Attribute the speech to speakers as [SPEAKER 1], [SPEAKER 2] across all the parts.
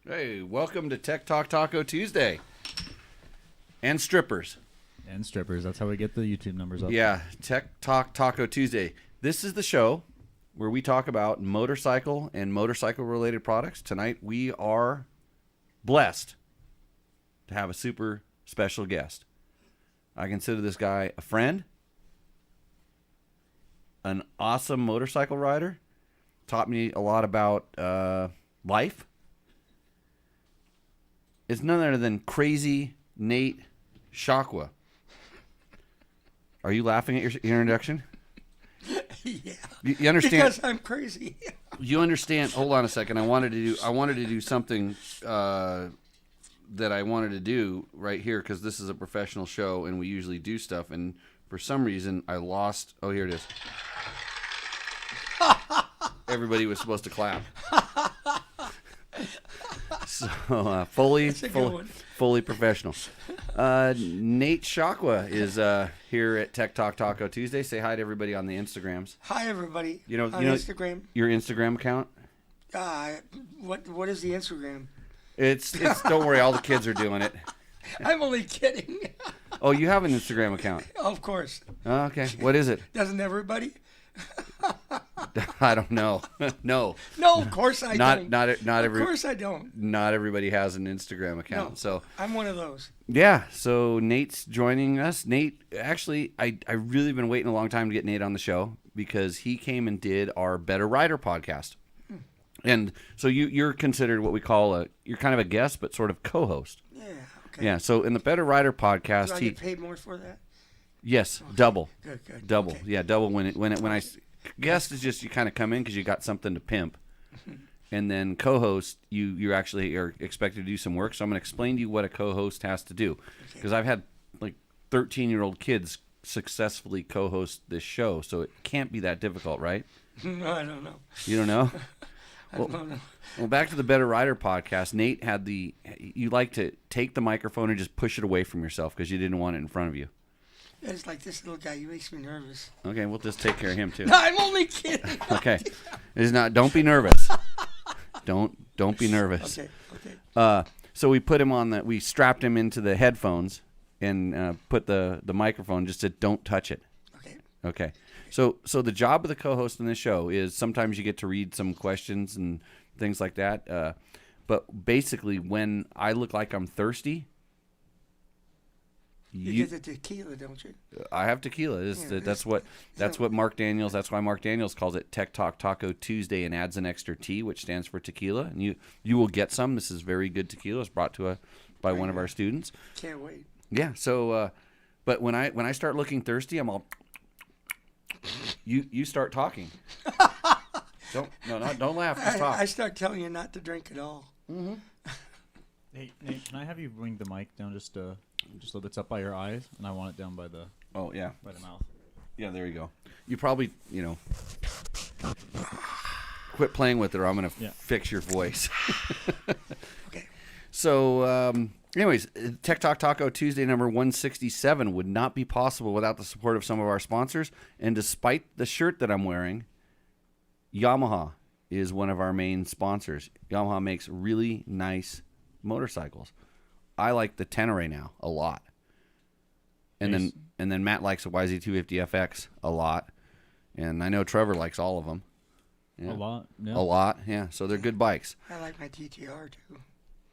[SPEAKER 1] Hey, welcome to Tech Talk Taco Tuesday. And strippers.
[SPEAKER 2] And strippers. That's how we get the YouTube numbers up.
[SPEAKER 1] Yeah, Tech Talk Taco Tuesday. This is the show where we talk about motorcycle and motorcycle-related products. Tonight, we are blessed to have a super special guest. I consider this guy a friend, an awesome motorcycle rider, taught me a lot about life. It's none other than Crazy Nate Sciacqua. Are you laughing at your introduction?
[SPEAKER 3] Yeah.
[SPEAKER 1] You understand?
[SPEAKER 3] Because I'm crazy.
[SPEAKER 1] You understand? Hold on a second. I wanted to do something that I wanted to do right here because this is a professional show and we usually do stuff. And for some reason, I lost. Oh, here it is. Everybody was supposed to clap. So fully professional. Nate Sciacqua is here at Tech Talk Taco Tuesday. Say hi to everybody on the Instagrams.
[SPEAKER 3] Hi, everybody.
[SPEAKER 1] You know
[SPEAKER 3] Instagram.
[SPEAKER 1] Your Instagram account.
[SPEAKER 3] What is the Instagram?
[SPEAKER 1] It's don't worry, all the kids are doing it.
[SPEAKER 3] I'm only kidding.
[SPEAKER 1] Oh, you have an Instagram account?
[SPEAKER 3] Of course.
[SPEAKER 1] Oh, okay. What is it?
[SPEAKER 3] Doesn't everybody?
[SPEAKER 1] I don't know. No.
[SPEAKER 3] No, of course I don't.
[SPEAKER 1] Of
[SPEAKER 3] course I don't.
[SPEAKER 1] Not everybody has an Instagram account.
[SPEAKER 3] No,
[SPEAKER 1] so
[SPEAKER 3] I'm one of those.
[SPEAKER 1] Yeah. So Nate's joining us. Nate, actually, I really been waiting a long time to get Nate on the show because he came and did our Better Rider podcast. And so you're considered what we call you're kind of a guest, but sort of co-host.
[SPEAKER 3] Yeah. Okay.
[SPEAKER 1] Yeah. So in the Better Rider podcast,
[SPEAKER 3] Do I get paid more for that?
[SPEAKER 1] Yes,
[SPEAKER 3] okay.
[SPEAKER 1] double.
[SPEAKER 3] Good.
[SPEAKER 1] Double.
[SPEAKER 3] Okay.
[SPEAKER 1] Yeah, double when I guest is just you kind of come in because you got something to pimp, and then co-host you actually are expected to do some work. So I'm going to explain to you what a co-host has to do because I've had like 13-year-old kids successfully co-host this show, so it can't be that difficult, right?
[SPEAKER 3] No, I don't know.
[SPEAKER 1] You don't know?
[SPEAKER 3] I don't know.
[SPEAKER 1] Well, back to the Better Rider podcast. Nate had you like to take the microphone and just push it away from yourself because you didn't want it in front of you.
[SPEAKER 3] It's like this little guy. He makes me nervous.
[SPEAKER 1] Okay, we'll just take care of him too.
[SPEAKER 3] No, I'm only kidding.
[SPEAKER 1] Okay, it's not. Don't be nervous. Don't be nervous.
[SPEAKER 3] Okay.
[SPEAKER 1] So we put him on we strapped him into the headphones and put the microphone. Just said, "Don't touch it." Okay. So the job of the co-host in this show is sometimes you get to read some questions and things like that. But basically, when I look like I'm thirsty.
[SPEAKER 3] You get the tequila, don't you?
[SPEAKER 1] I have tequila. That's what Mark Daniels. That's why Mark Daniels calls it Tech Talk Taco Tuesday and adds an extra T, which stands for tequila. And you will get some. This is very good tequila. It's brought to by one of our students.
[SPEAKER 3] Can't wait.
[SPEAKER 1] Yeah. So, but when I start looking thirsty, I'm all. You start talking. Don't laugh. Just talk.
[SPEAKER 3] I start telling you not to drink at all.
[SPEAKER 1] Mm-hmm.
[SPEAKER 2] Hey, Nate, can I have you bring the mic down just a little bit up by your eyes, and I want it down by the
[SPEAKER 1] by
[SPEAKER 2] the mouth.
[SPEAKER 1] Yeah, there you go. You probably quit playing with it, or I'm gonna fix your voice.
[SPEAKER 3] Okay.
[SPEAKER 1] So, anyways, Tech Talk Taco Tuesday number 167 would not be possible without the support of some of our sponsors. And despite the shirt that I'm wearing, Yamaha is one of our main sponsors. Yamaha makes really nice motorcycles. I like the Tenere now a lot. And
[SPEAKER 2] nice.
[SPEAKER 1] then Matt likes a YZ250FX a lot. And I know Trevor likes all of them. Yeah.
[SPEAKER 2] A lot. Yeah.
[SPEAKER 1] A lot, yeah. So they're good bikes.
[SPEAKER 3] I like my TTR too.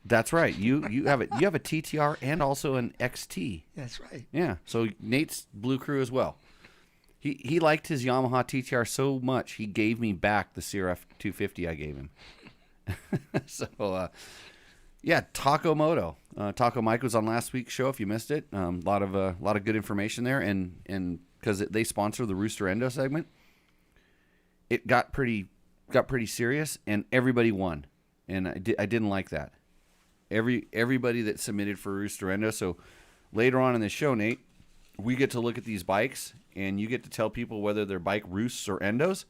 [SPEAKER 1] That's right. You have a TTR and also an XT.
[SPEAKER 3] That's right.
[SPEAKER 1] Yeah. So Nate's Blue Crew as well. He liked his Yamaha TTR so much he gave me back the CRF 250 I gave him. So Taco Moto. Taco Mike was on last week's show if you missed it. A lot of good information there, and because they sponsor the Rooster Endo segment, it got pretty serious, and everybody won, and I didn't like that. Everybody that submitted for Rooster Endo. So later on in the show, Nate, we get to look at these bikes, and you get to tell people whether they're bike roosts or endos.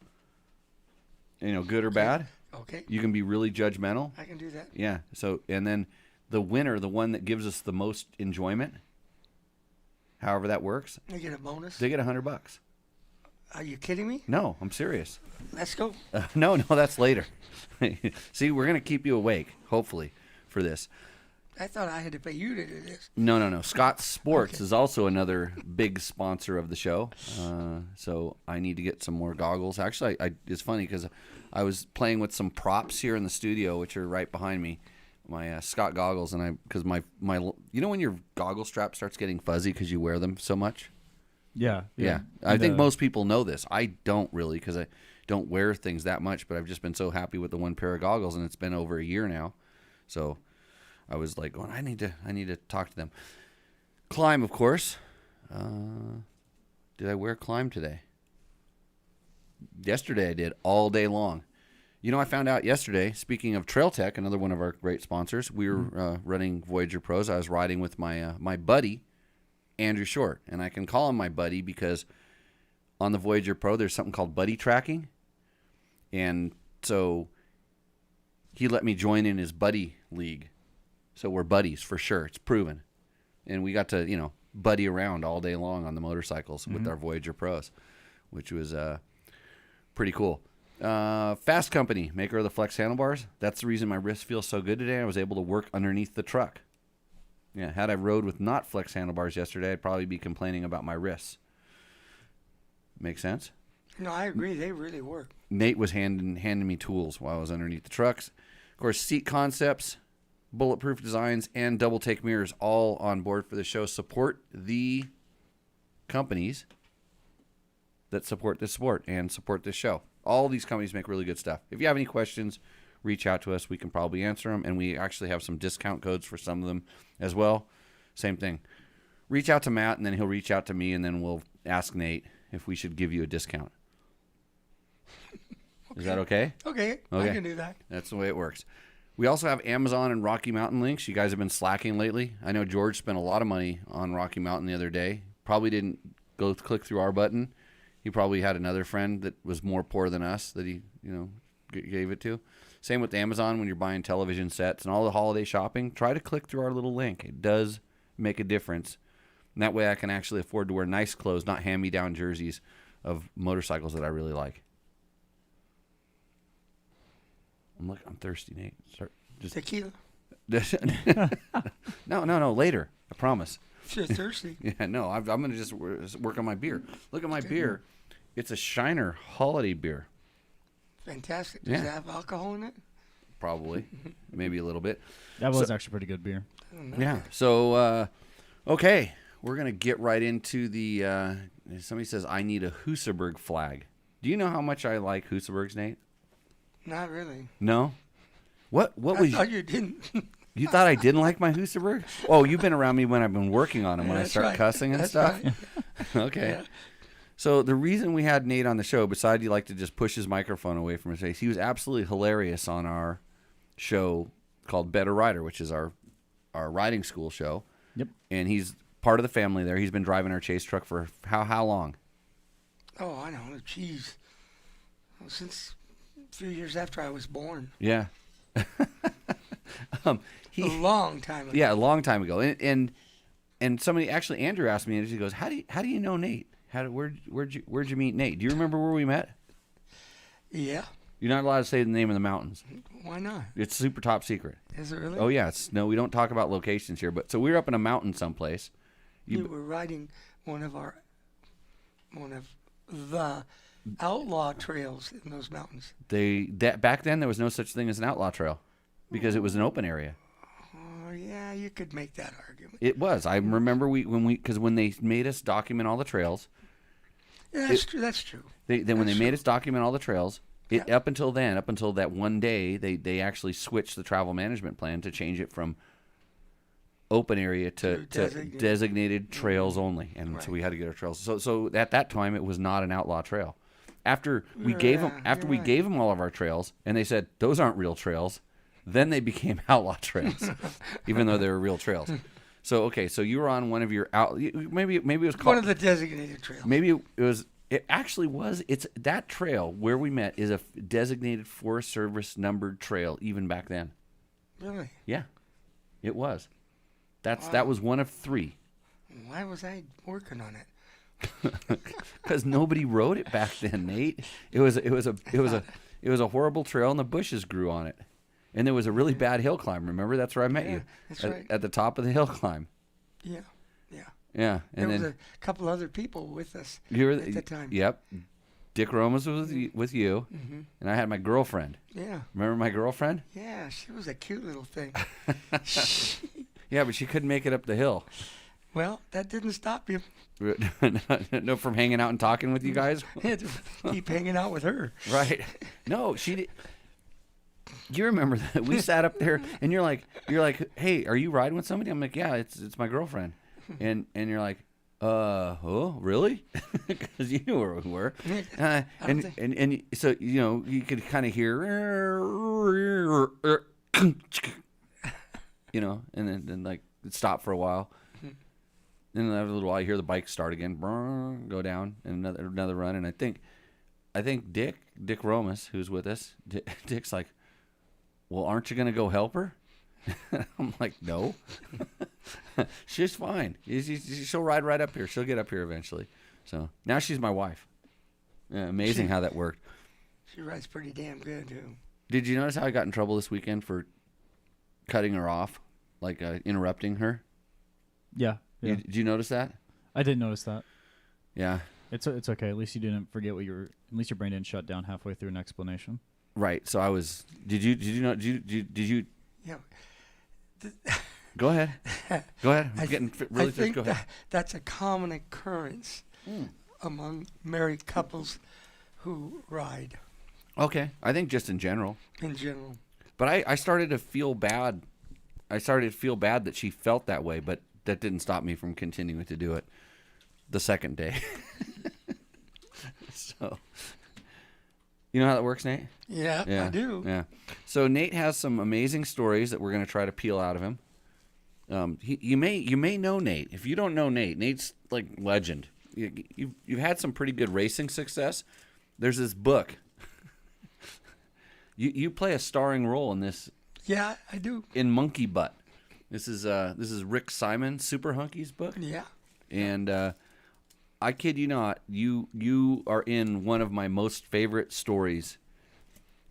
[SPEAKER 1] Good or bad.
[SPEAKER 3] Okay.
[SPEAKER 1] You can be really judgmental.
[SPEAKER 3] I can do that.
[SPEAKER 1] Yeah. So, and then the winner, the one that gives us the most enjoyment, however that works,
[SPEAKER 3] I get a bonus.
[SPEAKER 1] they get $100.
[SPEAKER 3] Are you kidding me?
[SPEAKER 1] No, I'm serious.
[SPEAKER 3] Let's go.
[SPEAKER 1] No, that's later. See, we're going to keep you awake, hopefully, for this.
[SPEAKER 3] I thought I had to pay you to do this.
[SPEAKER 1] No. Scott Sports is also another big sponsor of the show. So I need to get some more goggles. Actually, it's funny because I was playing with some props here in the studio, which are right behind me, my Scott goggles, and because my you know when your goggle strap starts getting fuzzy because you wear them so much.
[SPEAKER 2] Yeah.
[SPEAKER 1] I think most people know this. I don't really because I don't wear things that much, but I've just been so happy with the one pair of goggles, and it's been over a year now. So I was like, going, I need to talk to them. Climb, of course. Did I wear Climb today? Yesterday I did, all day long. You know, I found out yesterday, speaking of Trail Tech, another one of our great sponsors, we were running Voyager Pros. I was riding with my buddy, Andrew Short. And I can call him my buddy because on the Voyager Pro, there's something called buddy tracking. And so he let me join in his buddy league. So we're buddies for sure. It's proven. And we got to, buddy around all day long on the motorcycles with our Voyager Pros, which was pretty cool. Fasst Company, maker of the flex handlebars. That's the reason my wrist feels so good today. I was able to work underneath the truck. Yeah, had I rode with not flex handlebars yesterday, I'd probably be complaining about my wrists. Make sense?
[SPEAKER 3] No, I agree. They really work.
[SPEAKER 1] Nate was handing me tools while I was underneath the trucks. Of course, seat concepts, bulletproof designs, and double take mirrors all on board for the show. Support the companies that support this sport and support this show. All these companies make really good stuff. If you have any questions, reach out to us. We can probably answer them, and we actually have some discount codes for some of them as well. Same thing. Reach out to Matt, and then he'll reach out to me, and then we'll ask Nate if we should give you a discount. Okay. Is that okay?
[SPEAKER 3] Okay, I can do that.
[SPEAKER 1] That's the way it works. We also have Amazon and Rocky Mountain links. You guys have been slacking lately. I know George spent a lot of money on Rocky Mountain the other day. Probably didn't go click through our button. He probably had another friend that was more poor than us that he, gave it to. Same with Amazon when you're buying television sets and all the holiday shopping. Try to click through our little link. It does make a difference. And that way I can actually afford to wear nice clothes, not hand-me-down jerseys of motorcycles that I really like. I'm thirsty, Nate.
[SPEAKER 3] Tequila.
[SPEAKER 1] No, later. I promise.
[SPEAKER 3] You're thirsty.
[SPEAKER 1] Yeah, no, I'm going to just work on my beer. Look at my beer. It's a Shiner holiday beer.
[SPEAKER 3] Fantastic. Does it have alcohol in it?
[SPEAKER 1] Probably. Maybe a little bit.
[SPEAKER 2] That was actually pretty good beer.
[SPEAKER 1] Yeah. So, okay. We're going to get right into the, somebody says, I need a Husaberg flag. Do you know how much I like Husabergs, Nate?
[SPEAKER 3] Not really.
[SPEAKER 1] No? What
[SPEAKER 3] I
[SPEAKER 1] was
[SPEAKER 3] thought you didn't.
[SPEAKER 1] you thought I didn't like my Husaberg? Oh, you've been around me when I've been working on them, when I
[SPEAKER 3] That's
[SPEAKER 1] start
[SPEAKER 3] right.
[SPEAKER 1] cussing and
[SPEAKER 3] That's
[SPEAKER 1] stuff.
[SPEAKER 3] right.
[SPEAKER 1] Okay.
[SPEAKER 3] Yeah.
[SPEAKER 1] So the reason we had Nate on the show, besides he liked to just push his microphone away from his face, he was absolutely hilarious on our show called Better Rider, which is our riding school show.
[SPEAKER 2] Yep.
[SPEAKER 1] And he's part of the family there. He's been driving our chase truck for how long?
[SPEAKER 3] Oh, I know. Jeez. Since a few years after I was born.
[SPEAKER 1] Yeah.
[SPEAKER 3] A long time ago.
[SPEAKER 1] Yeah, a long time ago. And somebody, actually Andrew asked me, and he goes, "How do you know Nate? Where'd you meet Nate? Do you remember where we met?"
[SPEAKER 3] Yeah.
[SPEAKER 1] You're not allowed to say the name of the mountains.
[SPEAKER 3] Why not?
[SPEAKER 1] It's super top secret.
[SPEAKER 3] Is it really?
[SPEAKER 1] Oh yeah, no, we don't talk about locations here. But so we were up in a mountain someplace.
[SPEAKER 3] You were riding one of the outlaw trails in those mountains.
[SPEAKER 1] Back then there was no such thing as an outlaw trail because it was an open area.
[SPEAKER 3] Oh yeah, you could make that argument.
[SPEAKER 1] It was. I remember when they made us document all the trails.
[SPEAKER 3] Yeah, that's true. That's true.
[SPEAKER 1] When they made us document all the trails,
[SPEAKER 3] Yeah.
[SPEAKER 1] up until that one day, they actually switched the travel management plan to change it from open area to designated trails only, and
[SPEAKER 3] Right.
[SPEAKER 1] so we had to get our trails. So at that time, it was not an outlaw trail. After we gave them all of our trails, and they said those aren't real trails, then they became outlaw trails, even though they were real trails. So so you were on one of your maybe it was called
[SPEAKER 3] One of the designated trails.
[SPEAKER 1] maybe it was. It actually was. It's that trail where we met is a designated Forest Service numbered trail even back then.
[SPEAKER 3] Really?
[SPEAKER 1] Yeah, it was. That
[SPEAKER 3] Wow.
[SPEAKER 1] was one of 3.
[SPEAKER 3] Why was I working on it?
[SPEAKER 1] because nobody rode it back then, Nate. It was a horrible trail, and the bushes grew on it, and there was a really bad hill climb. Remember, that's where I met you.
[SPEAKER 3] That's right.
[SPEAKER 1] At the top of the hill climb.
[SPEAKER 3] Yeah.
[SPEAKER 1] Yeah,
[SPEAKER 3] There
[SPEAKER 1] and
[SPEAKER 3] was
[SPEAKER 1] then
[SPEAKER 3] a couple other people with us
[SPEAKER 1] you were
[SPEAKER 3] at the time.
[SPEAKER 1] Yep, Dick Romas was with you, and I had my girlfriend.
[SPEAKER 3] Yeah.
[SPEAKER 1] Remember my girlfriend?
[SPEAKER 3] Yeah, she was a cute little thing.
[SPEAKER 1] Yeah, but she couldn't make it up the hill.
[SPEAKER 3] Well, that didn't stop you.
[SPEAKER 1] No, from hanging out and talking with you guys.
[SPEAKER 3] You had to keep hanging out with her.
[SPEAKER 1] Right? No, she did. You remember that we sat up there, and you're like, hey, are you riding with somebody? I'm like, yeah, it's my girlfriend, and you're like, oh, really? Because you knew where we were, and so you could kind of hear, and then like it stopped for a while. Then after a little while, you hear the bike start again, go down, and another run. And I think Dick Romas, who's with us, Dick's like, well, aren't you gonna go help her? I'm like, no, she's fine. She'll ride right up here. She'll get up here eventually. So now she's my wife. Yeah, amazing how that worked.
[SPEAKER 3] She rides pretty damn good too.
[SPEAKER 1] Did you notice how I got in trouble this weekend for cutting her off, like interrupting her?
[SPEAKER 2] Yeah.
[SPEAKER 1] Did you notice that?
[SPEAKER 2] I didn't notice that.
[SPEAKER 1] Yeah.
[SPEAKER 2] It's okay. At least you didn't forget what you were. At least your brain didn't shut down halfway through an explanation.
[SPEAKER 1] Right. So I was. Did you?
[SPEAKER 3] Yeah.
[SPEAKER 1] Go ahead. Go ahead. I'm getting really
[SPEAKER 3] I think
[SPEAKER 1] Go ahead.
[SPEAKER 3] that's a common occurrence among married couples who ride
[SPEAKER 1] Okay. I think just in general.
[SPEAKER 3] in general.
[SPEAKER 1] But I started to feel bad. I started to feel bad that she felt that way, but that didn't stop me from continuing to do it the second day. So, you know how that works, Nate?
[SPEAKER 3] Yeah, I do.
[SPEAKER 1] Yeah. So Nate has some amazing stories that we're going to try to peel out of him. You may know Nate. If you don't know Nate, Nate's like legend. You've had some pretty good racing success. There's this book. You play a starring role in this.
[SPEAKER 3] Yeah, I do.
[SPEAKER 1] In Monkey Butt. This is Rick Simon, Super Hunky's book.
[SPEAKER 3] Yeah.
[SPEAKER 1] And I kid you not, you are in one of my most favorite stories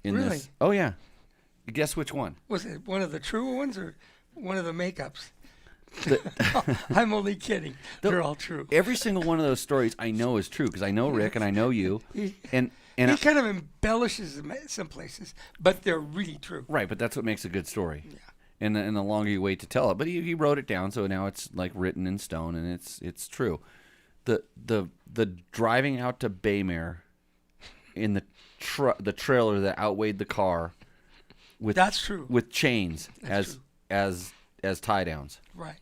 [SPEAKER 1] in
[SPEAKER 3] Really?
[SPEAKER 1] this. Oh yeah. Guess which one?
[SPEAKER 3] Was it one of the true ones or one of the makeups? I'm only kidding. They're all true.
[SPEAKER 1] Every single one of those stories I know is true because I know Rick and I know you.
[SPEAKER 3] He
[SPEAKER 1] And
[SPEAKER 3] kind of embellishes them at some places, but they're really true.
[SPEAKER 1] right, but that's what makes a good story.
[SPEAKER 3] Yeah.
[SPEAKER 1] And the longer you wait to tell it, but he wrote it down, so now it's like written in stone, and it's true. The driving out to Baymare in the trailer that outweighed the car with
[SPEAKER 3] That's true.
[SPEAKER 1] with chains
[SPEAKER 3] That's
[SPEAKER 1] as tie downs.
[SPEAKER 3] Right.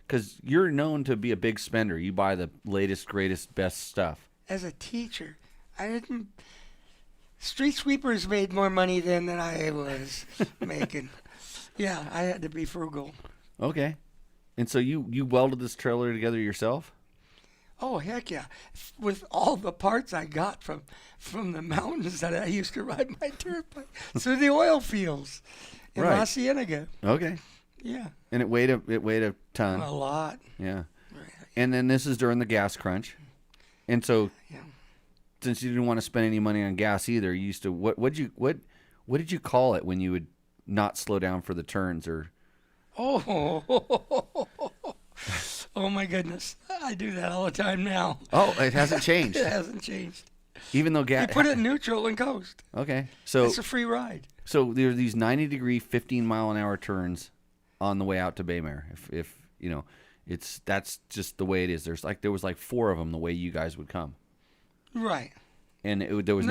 [SPEAKER 1] Because you're known to be a big spender. You buy the latest, greatest, best stuff.
[SPEAKER 3] As a teacher, I didn't. Street sweepers made more money then than I was making. Yeah, I had to be frugal.
[SPEAKER 1] Okay. And so you welded this trailer together yourself?
[SPEAKER 3] Oh, heck yeah. With all the parts I got from the mountains that I used to ride my dirt bike through the oil fields in
[SPEAKER 1] Right.
[SPEAKER 3] La Cienega.
[SPEAKER 1] Okay.
[SPEAKER 3] Yeah.
[SPEAKER 1] And it weighed a ton.
[SPEAKER 3] A lot.
[SPEAKER 1] Yeah.
[SPEAKER 3] Right.
[SPEAKER 1] And then this is during the gas crunch. And so
[SPEAKER 3] Yeah.
[SPEAKER 1] since you didn't want to spend any money on gas either, you used to what did you call it when you would not slow down for the turns or
[SPEAKER 3] Oh. Oh my goodness. I do that all the time now.
[SPEAKER 1] Oh, it hasn't changed.
[SPEAKER 3] It hasn't changed.
[SPEAKER 1] Even though
[SPEAKER 3] You
[SPEAKER 1] gas
[SPEAKER 3] put it in neutral and coast.
[SPEAKER 1] Okay. So
[SPEAKER 3] It's a free ride.
[SPEAKER 1] so there are these 90-degree 15-mile-an-hour turns on the way out to Baymare. If you know, that's just the way it is. There was like 4 of them the way you guys would come.
[SPEAKER 3] Right.
[SPEAKER 1] And there was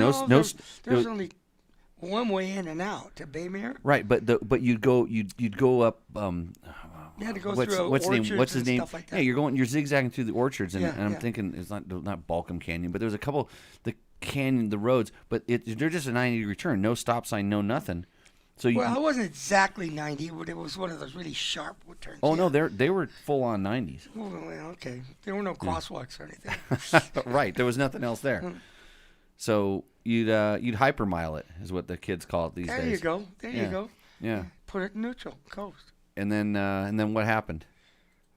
[SPEAKER 3] There's only one way in and out to Baymare.
[SPEAKER 1] right, but you'd go up
[SPEAKER 3] You had to go
[SPEAKER 1] what's
[SPEAKER 3] through
[SPEAKER 1] what's
[SPEAKER 3] orchards
[SPEAKER 1] name what's his
[SPEAKER 3] and
[SPEAKER 1] name?
[SPEAKER 3] stuff like that.
[SPEAKER 1] Yeah, you're zigzagging through the orchards and,
[SPEAKER 3] Yeah,
[SPEAKER 1] and I'm
[SPEAKER 3] yeah.
[SPEAKER 1] thinking it's not Balcom Canyon, but there's a couple the roads, but they're just a 90-degree turn, no stop sign, no nothing. So you
[SPEAKER 3] Well, it wasn't exactly 90, but it was one of those really sharp turns.
[SPEAKER 1] Oh
[SPEAKER 3] yeah.
[SPEAKER 1] no, they were full on 90s.
[SPEAKER 3] Well, okay. There were no crosswalks or anything.
[SPEAKER 1] Right, there was nothing else there. So you'd hypermile it is what the kids call it these
[SPEAKER 3] There
[SPEAKER 1] days.
[SPEAKER 3] you go. There
[SPEAKER 1] Yeah.
[SPEAKER 3] you go.
[SPEAKER 1] Yeah.
[SPEAKER 3] Put it in neutral, coast.
[SPEAKER 1] And then what happened?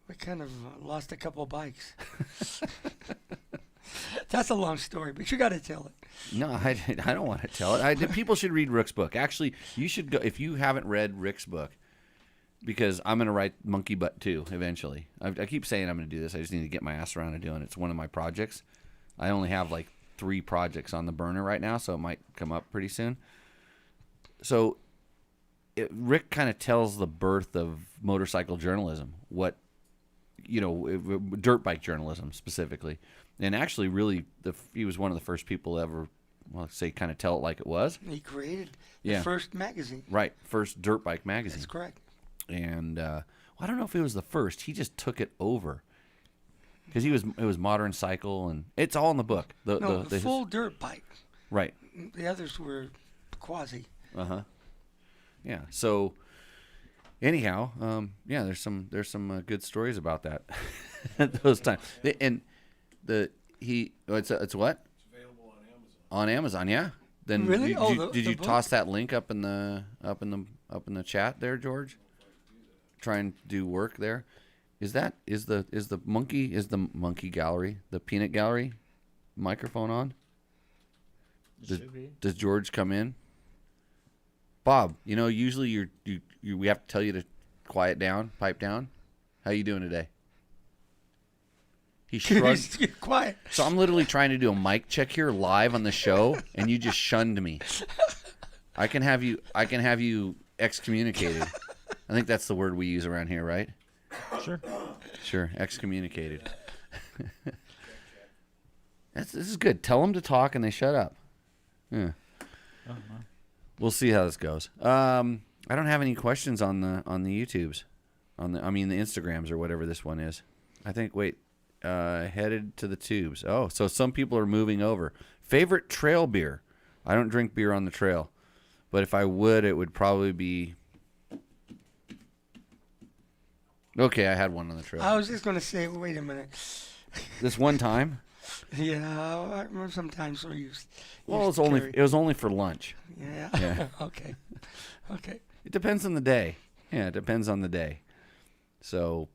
[SPEAKER 3] We kind of lost a couple of bikes. That's a long story, but you got to tell it.
[SPEAKER 1] No, I don't want to tell it. People should read Rick's book. Actually, you should go if you haven't read Rick's book, because I'm going to write Monkey Butt 2 eventually. I keep saying I'm going to do this. I just need to get my ass around to doing it. It's one of my projects. I only have like 3 projects on the burner right now, so it might come up pretty soon. So Rick kind of tells the birth of motorcycle journalism, dirt bike journalism specifically. And actually, really, he was one of the first people to ever, kind of tell it like it was.
[SPEAKER 3] He created the first magazine.
[SPEAKER 1] Right, first dirt bike magazine.
[SPEAKER 3] That's correct.
[SPEAKER 1] And I don't know if it was the first. He just took it over. Because it was Modern Cycle, and it's all in the book.
[SPEAKER 3] The full dirt bike.
[SPEAKER 1] Right.
[SPEAKER 3] The others were quasi.
[SPEAKER 1] Uh-huh. Yeah, so anyhow, there's some good stories about that at those times. And it's what?
[SPEAKER 4] It's available on Amazon.
[SPEAKER 1] On Amazon, yeah. Then
[SPEAKER 3] really?
[SPEAKER 1] did you
[SPEAKER 3] book?
[SPEAKER 1] toss that link up in the chat there, George? Try and do work there. Is the monkey gallery, the peanut gallery microphone on? Does George come in? Bob, usually we have to tell you to quiet down, pipe down. How you doing today? He shrugged.
[SPEAKER 3] Get quiet.
[SPEAKER 1] So I'm literally trying to do a mic check here live on the show, and you just shunned me. I can have you excommunicated. I think that's the word we use around here, right? Sure, excommunicated. This is good. Tell them to talk and they shut up. Yeah.
[SPEAKER 2] Oh, wow.
[SPEAKER 1] We'll see how this goes. I don't have any questions on the YouTubes, the Instagrams or whatever this one is. I think headed to the tubes. Oh, so some people are moving over. Favorite trail beer? I don't drink beer on the trail, but if I would, it would probably be. Okay, I had one on the trail.
[SPEAKER 3] I was just going to say, wait a minute.
[SPEAKER 1] This one time?
[SPEAKER 3] Yeah, I remember sometimes we used.
[SPEAKER 1] Well, it was only for lunch.
[SPEAKER 3] Yeah.
[SPEAKER 1] Yeah.
[SPEAKER 3] Okay.
[SPEAKER 1] It depends on the day. Yeah, it depends on the day. So,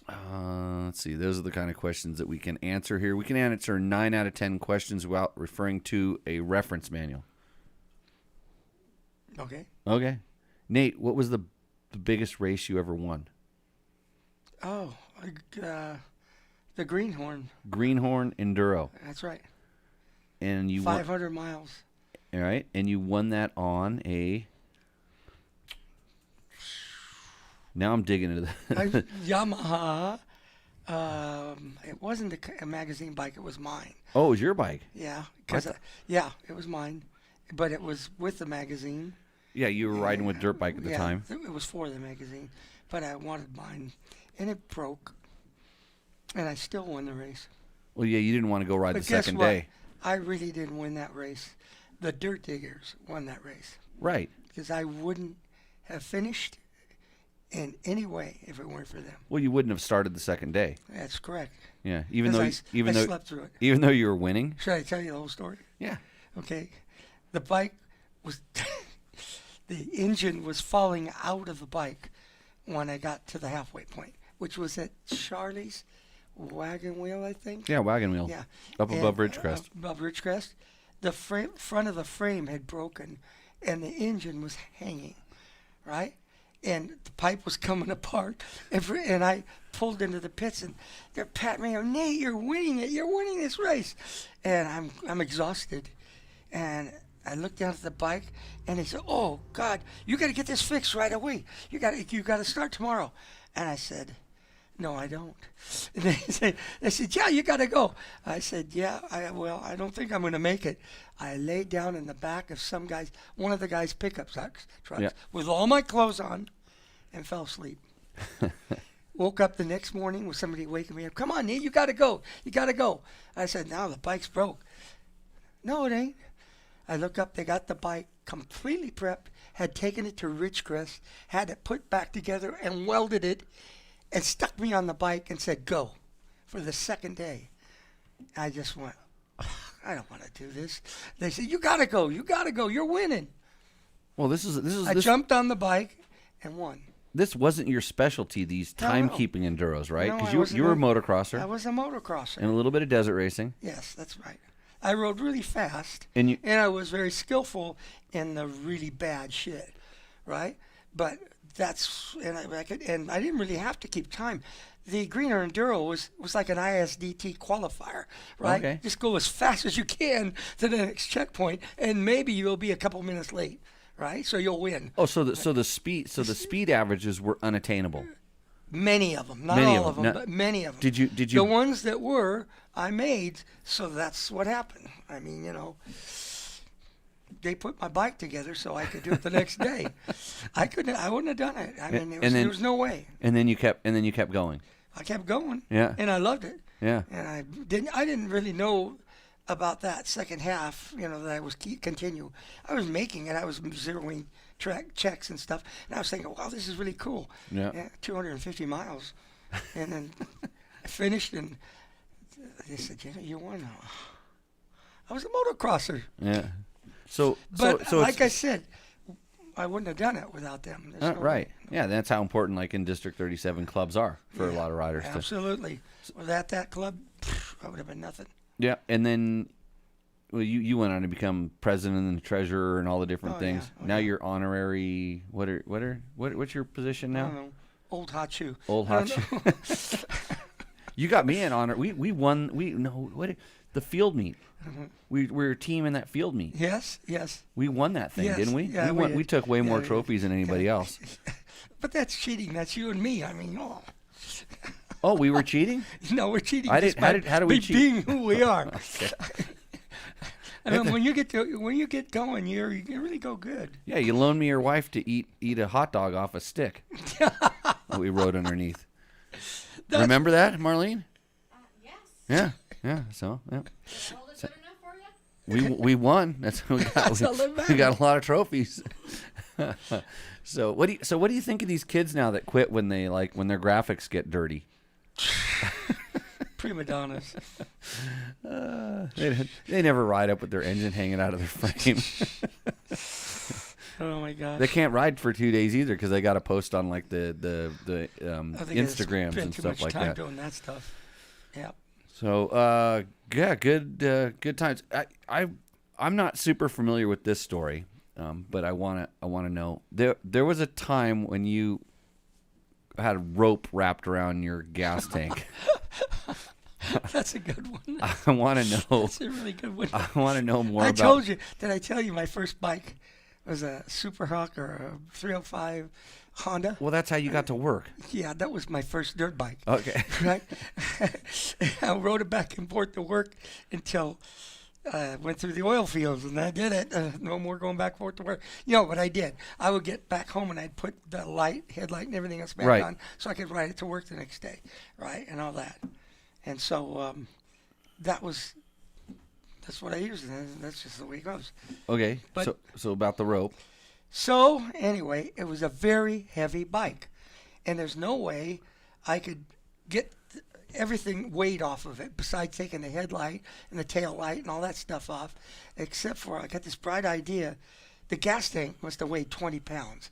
[SPEAKER 1] let's see. Those are the kind of questions that we can answer here. We can answer 9 out of 10 questions without referring to a reference manual. Okay. Nate, what was the biggest race you ever won?
[SPEAKER 3] Oh, the Greenhorn.
[SPEAKER 1] Greenhorn Enduro.
[SPEAKER 3] That's right.
[SPEAKER 1] And you
[SPEAKER 3] 500 miles.
[SPEAKER 1] All right, and you won that on a. Now I'm digging into the
[SPEAKER 3] Yamaha. It wasn't a magazine bike. It was mine.
[SPEAKER 1] Oh, it was your bike.
[SPEAKER 3] Yeah, it was mine, but it was with the magazine.
[SPEAKER 1] Yeah, you were riding with dirt bike at the time.
[SPEAKER 3] It was for the magazine, but I wanted mine, and it broke, and I still won the race.
[SPEAKER 1] Well, yeah, you didn't want to go ride
[SPEAKER 3] But
[SPEAKER 1] the
[SPEAKER 3] guess
[SPEAKER 1] second
[SPEAKER 3] what?
[SPEAKER 1] day.
[SPEAKER 3] I really didn't win that race. The Dirt Diggers won that race.
[SPEAKER 1] Right.
[SPEAKER 3] Because I wouldn't have finished in any way if it weren't for them.
[SPEAKER 1] Well, you wouldn't have started the second day.
[SPEAKER 3] That's correct.
[SPEAKER 1] Yeah,
[SPEAKER 3] I slept through it.
[SPEAKER 1] Even though you were winning.
[SPEAKER 3] Should I tell you the whole story?
[SPEAKER 1] Yeah.
[SPEAKER 3] Okay. The bike was, the engine was falling out of the bike when I got to the halfway point, which was at Charlie's Wagon Wheel, I think.
[SPEAKER 1] Yeah, Wagon Wheel.
[SPEAKER 3] Yeah.
[SPEAKER 1] Above Ridgecrest.
[SPEAKER 3] Above Ridgecrest. The front of the frame had broken, and the engine was hanging, right? And the pipe was coming apart, and I pulled into the pits, and they're patting me on, Nate, you're winning it, you're winning this race, and I'm exhausted, and I looked down at the bike, and they said, oh God, you got to get this fixed right away. You got to start tomorrow, and I said, no, I don't. And they said, yeah, you got to go. I said, yeah, I don't think I'm going to make it. I laid down in the back of one of the guys' pickup trucks with all my clothes on and fell asleep. Woke up the next morning with somebody waking me up. Come on, Nate, you got to go. You got to go. I said, no, the bike's broke. No, it ain't. I look up, they got the bike completely prepped, had taken it to Ridgecrest, had it put back together and welded it, and stuck me on the bike and said, go, for the second day. I just went, I don't want to do this. They said, you got to go, you're winning.
[SPEAKER 1] Well, this is.
[SPEAKER 3] I jumped on the bike and won.
[SPEAKER 1] this wasn't your specialty, these
[SPEAKER 3] No,
[SPEAKER 1] timekeeping enduros, right?
[SPEAKER 3] No,
[SPEAKER 1] Because
[SPEAKER 3] I wasn't
[SPEAKER 1] you were a
[SPEAKER 3] I
[SPEAKER 1] motocrosser
[SPEAKER 3] was a motocrosser.
[SPEAKER 1] and a little bit of desert racing.
[SPEAKER 3] Yes, that's right. I rode really fast,
[SPEAKER 1] And
[SPEAKER 3] I was very skillful in the really bad shit, right? But I didn't really have to keep time. The Greener Enduro was like an ISDT qualifier, right?
[SPEAKER 1] Okay.
[SPEAKER 3] Just go as fast as you can to the next checkpoint, and maybe you'll be a couple minutes late, right? So you'll win.
[SPEAKER 1] oh, so the speed averages were unattainable.
[SPEAKER 3] Many of them, not
[SPEAKER 1] Many
[SPEAKER 3] all
[SPEAKER 1] of
[SPEAKER 3] of
[SPEAKER 1] them.
[SPEAKER 3] them,
[SPEAKER 1] Now,
[SPEAKER 3] but many of them.
[SPEAKER 1] Did you
[SPEAKER 3] The ones that were, I made, so that's what happened. I mean, they put my bike together so I could do it the next day. I wouldn't have done it. I mean, there was no way.
[SPEAKER 1] and then you kept going.
[SPEAKER 3] I kept going.
[SPEAKER 1] Yeah.
[SPEAKER 3] And I loved it.
[SPEAKER 1] Yeah.
[SPEAKER 3] And I didn't really know about that second half, that I was continue. I was making it. I was zeroing track checks and stuff. And I was thinking, wow, this is really cool.
[SPEAKER 1] Yeah.
[SPEAKER 3] 250 miles. And then I finished, and they said, you won. I was a motocrosser.
[SPEAKER 1] Yeah. So
[SPEAKER 3] Like I said, I wouldn't have done it without them. There's no
[SPEAKER 1] right.
[SPEAKER 3] way.
[SPEAKER 1] Yeah, that's how important like in District 37 clubs are for a lot of riders.
[SPEAKER 3] Absolutely. Without that club, I would have been nothing.
[SPEAKER 1] Yeah, and then you went on to become president and treasurer and all the different things.
[SPEAKER 3] Yeah.
[SPEAKER 1] Now you're honorary. What's your position
[SPEAKER 3] I
[SPEAKER 1] now?
[SPEAKER 3] don't know. Old hot shoe.
[SPEAKER 1] Old
[SPEAKER 3] I
[SPEAKER 1] hot
[SPEAKER 3] don't
[SPEAKER 1] shoe. You got me in honor. We won. The field meet. We were a team in that field meet.
[SPEAKER 3] Yes.
[SPEAKER 1] We won that thing,
[SPEAKER 3] Yes,
[SPEAKER 1] didn't we?
[SPEAKER 3] yeah,
[SPEAKER 1] we
[SPEAKER 3] did.
[SPEAKER 1] took way more
[SPEAKER 3] Yeah,
[SPEAKER 1] trophies than anybody else.
[SPEAKER 3] But that's cheating. That's you and me. I mean,
[SPEAKER 1] Oh, we were cheating?
[SPEAKER 3] no, we're cheating.
[SPEAKER 1] I
[SPEAKER 3] just
[SPEAKER 1] didn't-
[SPEAKER 3] by
[SPEAKER 1] how do we cheat?
[SPEAKER 3] being who we are.
[SPEAKER 1] Okay.
[SPEAKER 3] I mean, when you get going, you really go good.
[SPEAKER 1] Yeah, you loaned me your wife to eat a hot dog off a stick. That we rode underneath. Remember that, Marlene?
[SPEAKER 4] Yes.
[SPEAKER 1] Yeah. So yeah.
[SPEAKER 4] Hold it good enough for you?
[SPEAKER 1] We won. That's what we got.
[SPEAKER 3] That's all that
[SPEAKER 1] We got a lot of trophies. So what do you think of these kids now that quit when their graphics get dirty?
[SPEAKER 3] Prima donnas.
[SPEAKER 1] They never ride up with their engine hanging out of their frame.
[SPEAKER 3] Oh my gosh.
[SPEAKER 1] They can't ride for 2 days either because they got to post on like the
[SPEAKER 3] I think it's
[SPEAKER 1] Instagrams
[SPEAKER 3] spent
[SPEAKER 1] and
[SPEAKER 3] too
[SPEAKER 1] stuff
[SPEAKER 3] much
[SPEAKER 1] like
[SPEAKER 3] time
[SPEAKER 1] that.
[SPEAKER 3] doing that stuff. Yeah.
[SPEAKER 1] So yeah, good times. I'm not super familiar with this story, but I wanna know there was a time when you had a rope wrapped around your gas tank.
[SPEAKER 3] That's a good one.
[SPEAKER 1] I want to know.
[SPEAKER 3] That's a really good one.
[SPEAKER 1] I want to know more
[SPEAKER 3] I
[SPEAKER 1] about.
[SPEAKER 3] told you. Did I tell you my first bike was a Super Hawk or a 305 Honda?
[SPEAKER 1] Well, that's how you got to work.
[SPEAKER 3] Yeah, that was my first dirt bike.
[SPEAKER 1] Okay.
[SPEAKER 3] Right? I rode it back and forth to work until I went through the oil fields, and I did it. No more going back and forth to work. What I did, I would get back home and I'd put the headlight, and everything else back
[SPEAKER 1] Right.
[SPEAKER 3] on so I could ride it to work the next day, right? And all that. And so that's what I used, and that's just the way it goes.
[SPEAKER 1] Okay.
[SPEAKER 3] But-
[SPEAKER 1] so about the rope.
[SPEAKER 3] So anyway, it was a very heavy bike, and there's no way I could get everything weight off of it besides taking the headlight and the tail light and all that stuff off, except for I got this bright idea. The gas tank must have weighed 20 pounds.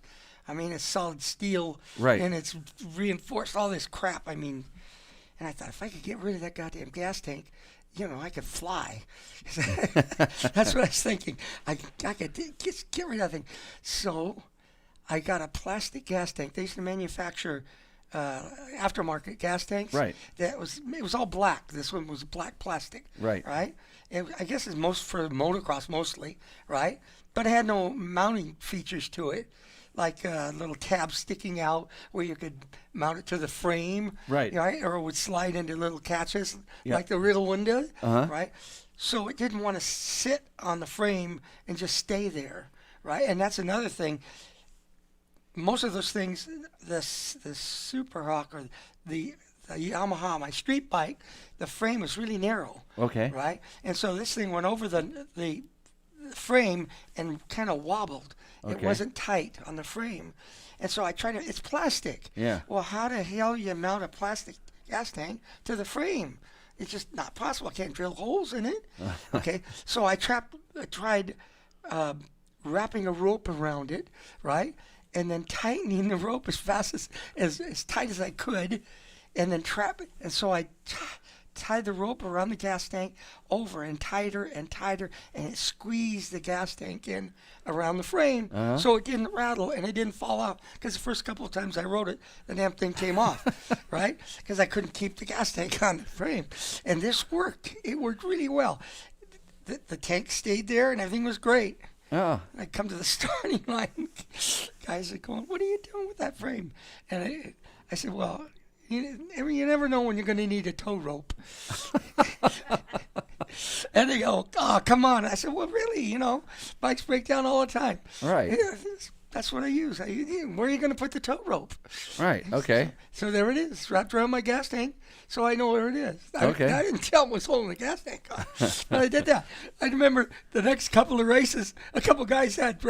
[SPEAKER 3] I mean, it's solid steel,
[SPEAKER 1] Right.
[SPEAKER 3] and it's reinforced, all this crap. I mean, and I thought if I could get rid of that goddamn gas tank, I could fly. That's what I was thinking. I could get rid of that thing. So I got a plastic gas tank. They used to manufacture aftermarket gas tanks.
[SPEAKER 1] Right.
[SPEAKER 3] It was all black. This one was black plastic.
[SPEAKER 1] Right.
[SPEAKER 3] Right. I guess it's most for motocross mostly. Right. But it had no mounting features to it, like a little tab sticking out where you could mount it to the frame.
[SPEAKER 1] Right.
[SPEAKER 3] Right. Or it would slide into little catches
[SPEAKER 1] Yeah.
[SPEAKER 3] like the real one did.
[SPEAKER 1] Uh-huh.
[SPEAKER 3] Right. So it didn't want to sit on the frame and just stay there. Right. And that's another thing. Most of those things, the Super Hawk or the Yamaha, my street bike, the frame was really narrow.
[SPEAKER 1] Okay.
[SPEAKER 3] Right? And so this thing went over the frame and kind of wobbled. It
[SPEAKER 1] Okay.
[SPEAKER 3] wasn't tight on the frame. And so I tried it's plastic.
[SPEAKER 1] Yeah.
[SPEAKER 3] Well, how the hell you mount a plastic gas tank to the frame? It's just not possible. I can't drill holes in it. Okay. So I tried wrapping a rope around it, right? and then tightening the rope as fast as tight as I could, and then trap it. And so I tied the rope around the gas tank over and tighter, and it squeezed the gas tank in around the frame so it didn't rattle and it didn't fall out. Because the first couple of times I rode it, the damn thing came off, right? Because I couldn't keep the gas tank on the frame. And this worked. It worked really well. The tank stayed there and everything was great.
[SPEAKER 1] Oh.
[SPEAKER 3] I come to the starting line. Guys are going, "What are you doing with that frame?" And I said, "Well, you never know when you're going to need a tow rope." And they go, "Oh, come on." I said, "Well, really, bikes break down all the time."
[SPEAKER 1] Right.
[SPEAKER 3] Yeah, that's what I use. Where are you going to put the tow rope?
[SPEAKER 1] Right. Okay.
[SPEAKER 3] So there it is, wrapped around my gas tank, so I know where it is.
[SPEAKER 1] Okay.
[SPEAKER 3] I didn't tell them I was holding the gas tank on, but I did that. I remember the next couple of races, a couple guys had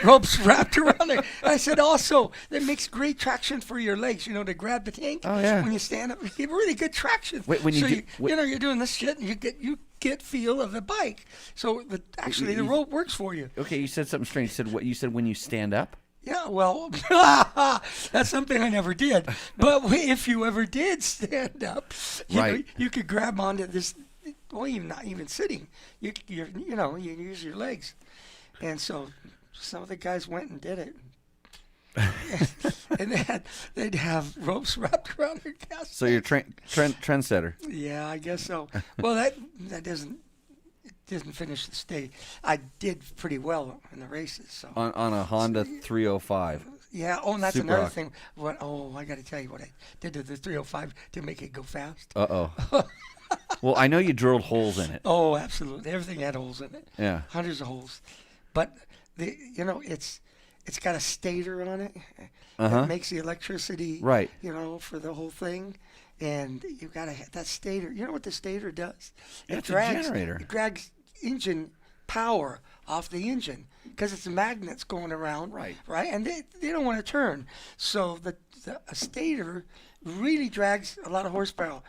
[SPEAKER 3] ropes wrapped around it. I said, also, that makes great traction for your legs, to grab the tank.
[SPEAKER 1] Oh, yeah.
[SPEAKER 3] When you stand up, you get really good traction.
[SPEAKER 1] Wait, when you
[SPEAKER 3] you're doing this shit, and you get feel of the bike. So the rope works for you.
[SPEAKER 1] Okay, you said something strange. You said when you stand up?
[SPEAKER 3] Yeah, well, that's something I never did. But if you ever did stand up, you could grab onto this. Well, even not even sitting. You use your legs, and so some of the guys went and did it. And they'd have ropes wrapped around their gas.
[SPEAKER 1] So you're trendsetter.
[SPEAKER 3] Yeah, I guess so. Well, that doesn't finish the stage. I did pretty well in the races. So
[SPEAKER 1] On a Honda 305.
[SPEAKER 3] Yeah. Oh, and that's
[SPEAKER 1] Super
[SPEAKER 3] another
[SPEAKER 1] Rock.
[SPEAKER 3] thing. I got to tell you what I did to the 305 to make it go fast.
[SPEAKER 1] Uh-oh. Well, I know you drilled holes in it.
[SPEAKER 3] Oh, absolutely. Everything had holes in it.
[SPEAKER 1] Yeah.
[SPEAKER 3] Hundreds of holes. But it's got a stator on it.
[SPEAKER 1] Uh-huh.
[SPEAKER 3] It makes the electricity.
[SPEAKER 1] Right.
[SPEAKER 3] For the whole thing. And you got to have that stator. You know what the stator does?
[SPEAKER 1] It's a generator.
[SPEAKER 3] It drags engine power off the engine because it's magnets going around.
[SPEAKER 1] Right.
[SPEAKER 3] Right. And they don't want to turn. So a stator really drags a lot of horsepower.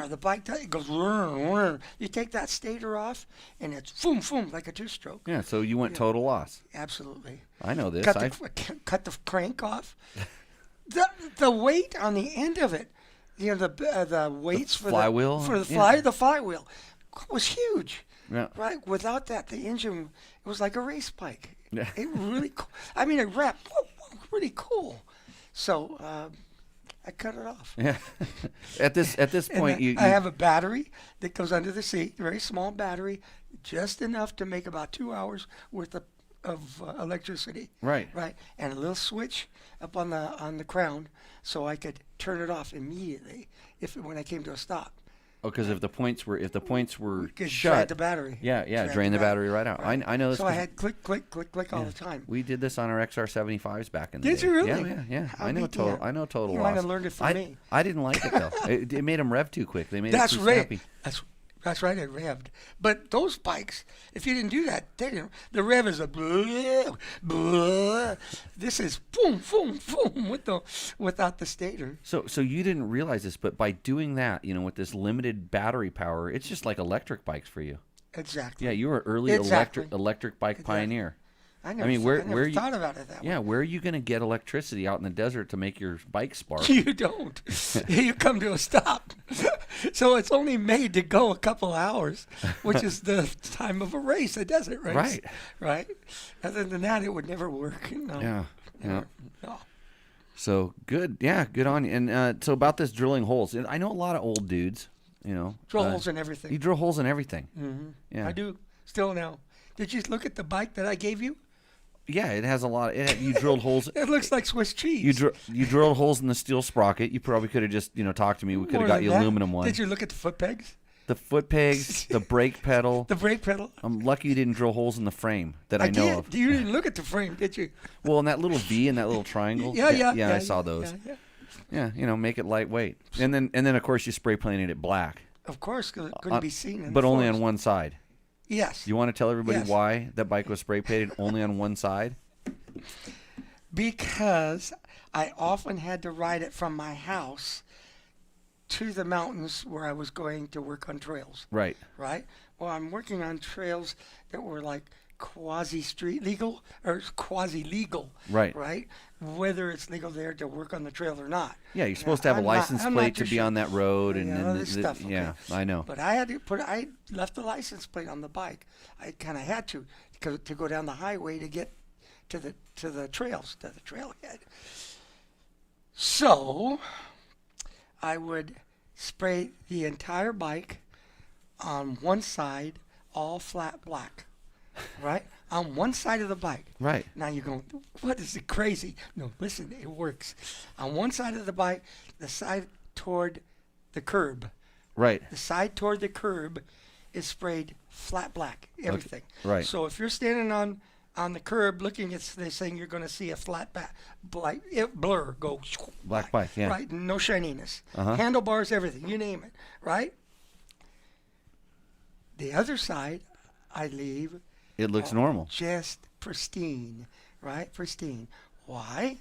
[SPEAKER 3] The bike, it goes whirr, whirr. You take that stator off, and it's boom, boom, like a two-stroke.
[SPEAKER 1] Yeah, so you went total loss.
[SPEAKER 3] Absolutely.
[SPEAKER 1] I know this.
[SPEAKER 3] Cut the crank off. The weight on the end of it, the weights for
[SPEAKER 1] flywheel?
[SPEAKER 3] The flywheel was huge.
[SPEAKER 1] Yeah.
[SPEAKER 3] Right. Without that, the engine, it was like a race bike.
[SPEAKER 1] Yeah.
[SPEAKER 3] It really cool. I mean, it wrapped really cool. So I cut it off.
[SPEAKER 1] Yeah. At this point,
[SPEAKER 3] I have a battery that goes under the seat, a very small battery, just enough to make about 2 hours worth of electricity.
[SPEAKER 1] Right.
[SPEAKER 3] Right. And a little switch up on the crown, so I could turn it off immediately when I came to a stop.
[SPEAKER 1] Oh, because if the points were
[SPEAKER 3] Could
[SPEAKER 1] shut,
[SPEAKER 3] drain the battery.
[SPEAKER 1] Drain the battery right out.
[SPEAKER 3] Right.
[SPEAKER 1] I know this.
[SPEAKER 3] So I had click, click, click, click all the time.
[SPEAKER 1] We did this on our XR75s back in the day.
[SPEAKER 3] Did you really?
[SPEAKER 1] Yeah.
[SPEAKER 3] How
[SPEAKER 1] I know
[SPEAKER 3] neat,
[SPEAKER 1] total.
[SPEAKER 3] yeah.
[SPEAKER 1] I know total
[SPEAKER 3] You
[SPEAKER 1] loss.
[SPEAKER 3] might have learned it from me.
[SPEAKER 1] I didn't like it though. It made them rev too quick. They made
[SPEAKER 3] That's
[SPEAKER 1] it too
[SPEAKER 3] right.
[SPEAKER 1] snappy.
[SPEAKER 3] That's right. It revved. But those bikes, if you didn't do that, they didn't. The rev is a blah, blah. This is boom, boom, boom without the stator.
[SPEAKER 1] So you didn't realize this, but by doing that, with this limited battery power, it's just like electric bikes for you.
[SPEAKER 3] Exactly.
[SPEAKER 1] Yeah, you were early electric bike pioneer.
[SPEAKER 3] I never thought about it that way.
[SPEAKER 1] Yeah, where are you going to get electricity out in the desert to make your bike spark?
[SPEAKER 3] You don't. You come to a stop. So it's only made to go a couple hours, which is the time of a race, a desert race. Right. Other than that, it would never work. No.
[SPEAKER 1] Yeah.
[SPEAKER 3] No.
[SPEAKER 1] So good. Yeah, good on you. And so about this drilling holes, and I know a lot of old dudes,
[SPEAKER 3] Drill holes in everything.
[SPEAKER 1] You drill holes in everything.
[SPEAKER 3] Mm-hmm.
[SPEAKER 1] Yeah.
[SPEAKER 3] I do. Still now. Did you look at the bike that I gave you?
[SPEAKER 1] Yeah, it has a lot. You drilled holes.
[SPEAKER 3] It looks like Swiss cheese.
[SPEAKER 1] You drilled holes in the steel sprocket. You probably could have just talked to me. We could have got you aluminum one.
[SPEAKER 3] Did you look at the foot pegs?
[SPEAKER 1] The foot pegs, the brake pedal.
[SPEAKER 3] The brake pedal.
[SPEAKER 1] I'm lucky you didn't drill holes in the frame that I know of.
[SPEAKER 3] You didn't look at the frame, did you?
[SPEAKER 1] Well, in that little V and that little triangle. Yeah, I saw those. Yeah, make it lightweight. And then of course you spray painted it black.
[SPEAKER 3] Of course, because it couldn't be seen.
[SPEAKER 1] But only on one side.
[SPEAKER 3] Yes.
[SPEAKER 1] You want to tell everybody why that bike was spray painted only on one side?
[SPEAKER 3] Because I often had to ride it from my house to the mountains where I was going to work on trails.
[SPEAKER 1] Right.
[SPEAKER 3] Right? Well, I'm working on trails that were like quasi street legal or quasi legal.
[SPEAKER 1] Right.
[SPEAKER 3] Right. Whether it's legal there to work on the trail or not.
[SPEAKER 1] Yeah, you're supposed to have a license plate to be on that road, and
[SPEAKER 3] all
[SPEAKER 1] then
[SPEAKER 3] this stuff.
[SPEAKER 1] yeah, I know.
[SPEAKER 3] But I had to I left the license plate on the bike. I kind of had to go down the highway to get to the trails, to the trailhead. So I would spray the entire bike on one side, all flat black, right? On one side of the bike.
[SPEAKER 1] Right.
[SPEAKER 3] Now you're going, what is it crazy? No, listen, it works. On one side of the bike, the side toward the curb.
[SPEAKER 1] Right.
[SPEAKER 3] The side toward the curb is sprayed flat black, everything.
[SPEAKER 1] Okay. Right.
[SPEAKER 3] So if you're standing on the curb looking at this thing, you're going to see a flat blur go.
[SPEAKER 1] Black bike, yeah.
[SPEAKER 3] Right, no shininess.
[SPEAKER 1] Uh-huh.
[SPEAKER 3] Handlebars, everything, you name it, right? The other side, I leave.
[SPEAKER 1] It looks normal.
[SPEAKER 3] Just pristine, right? Pristine. Why?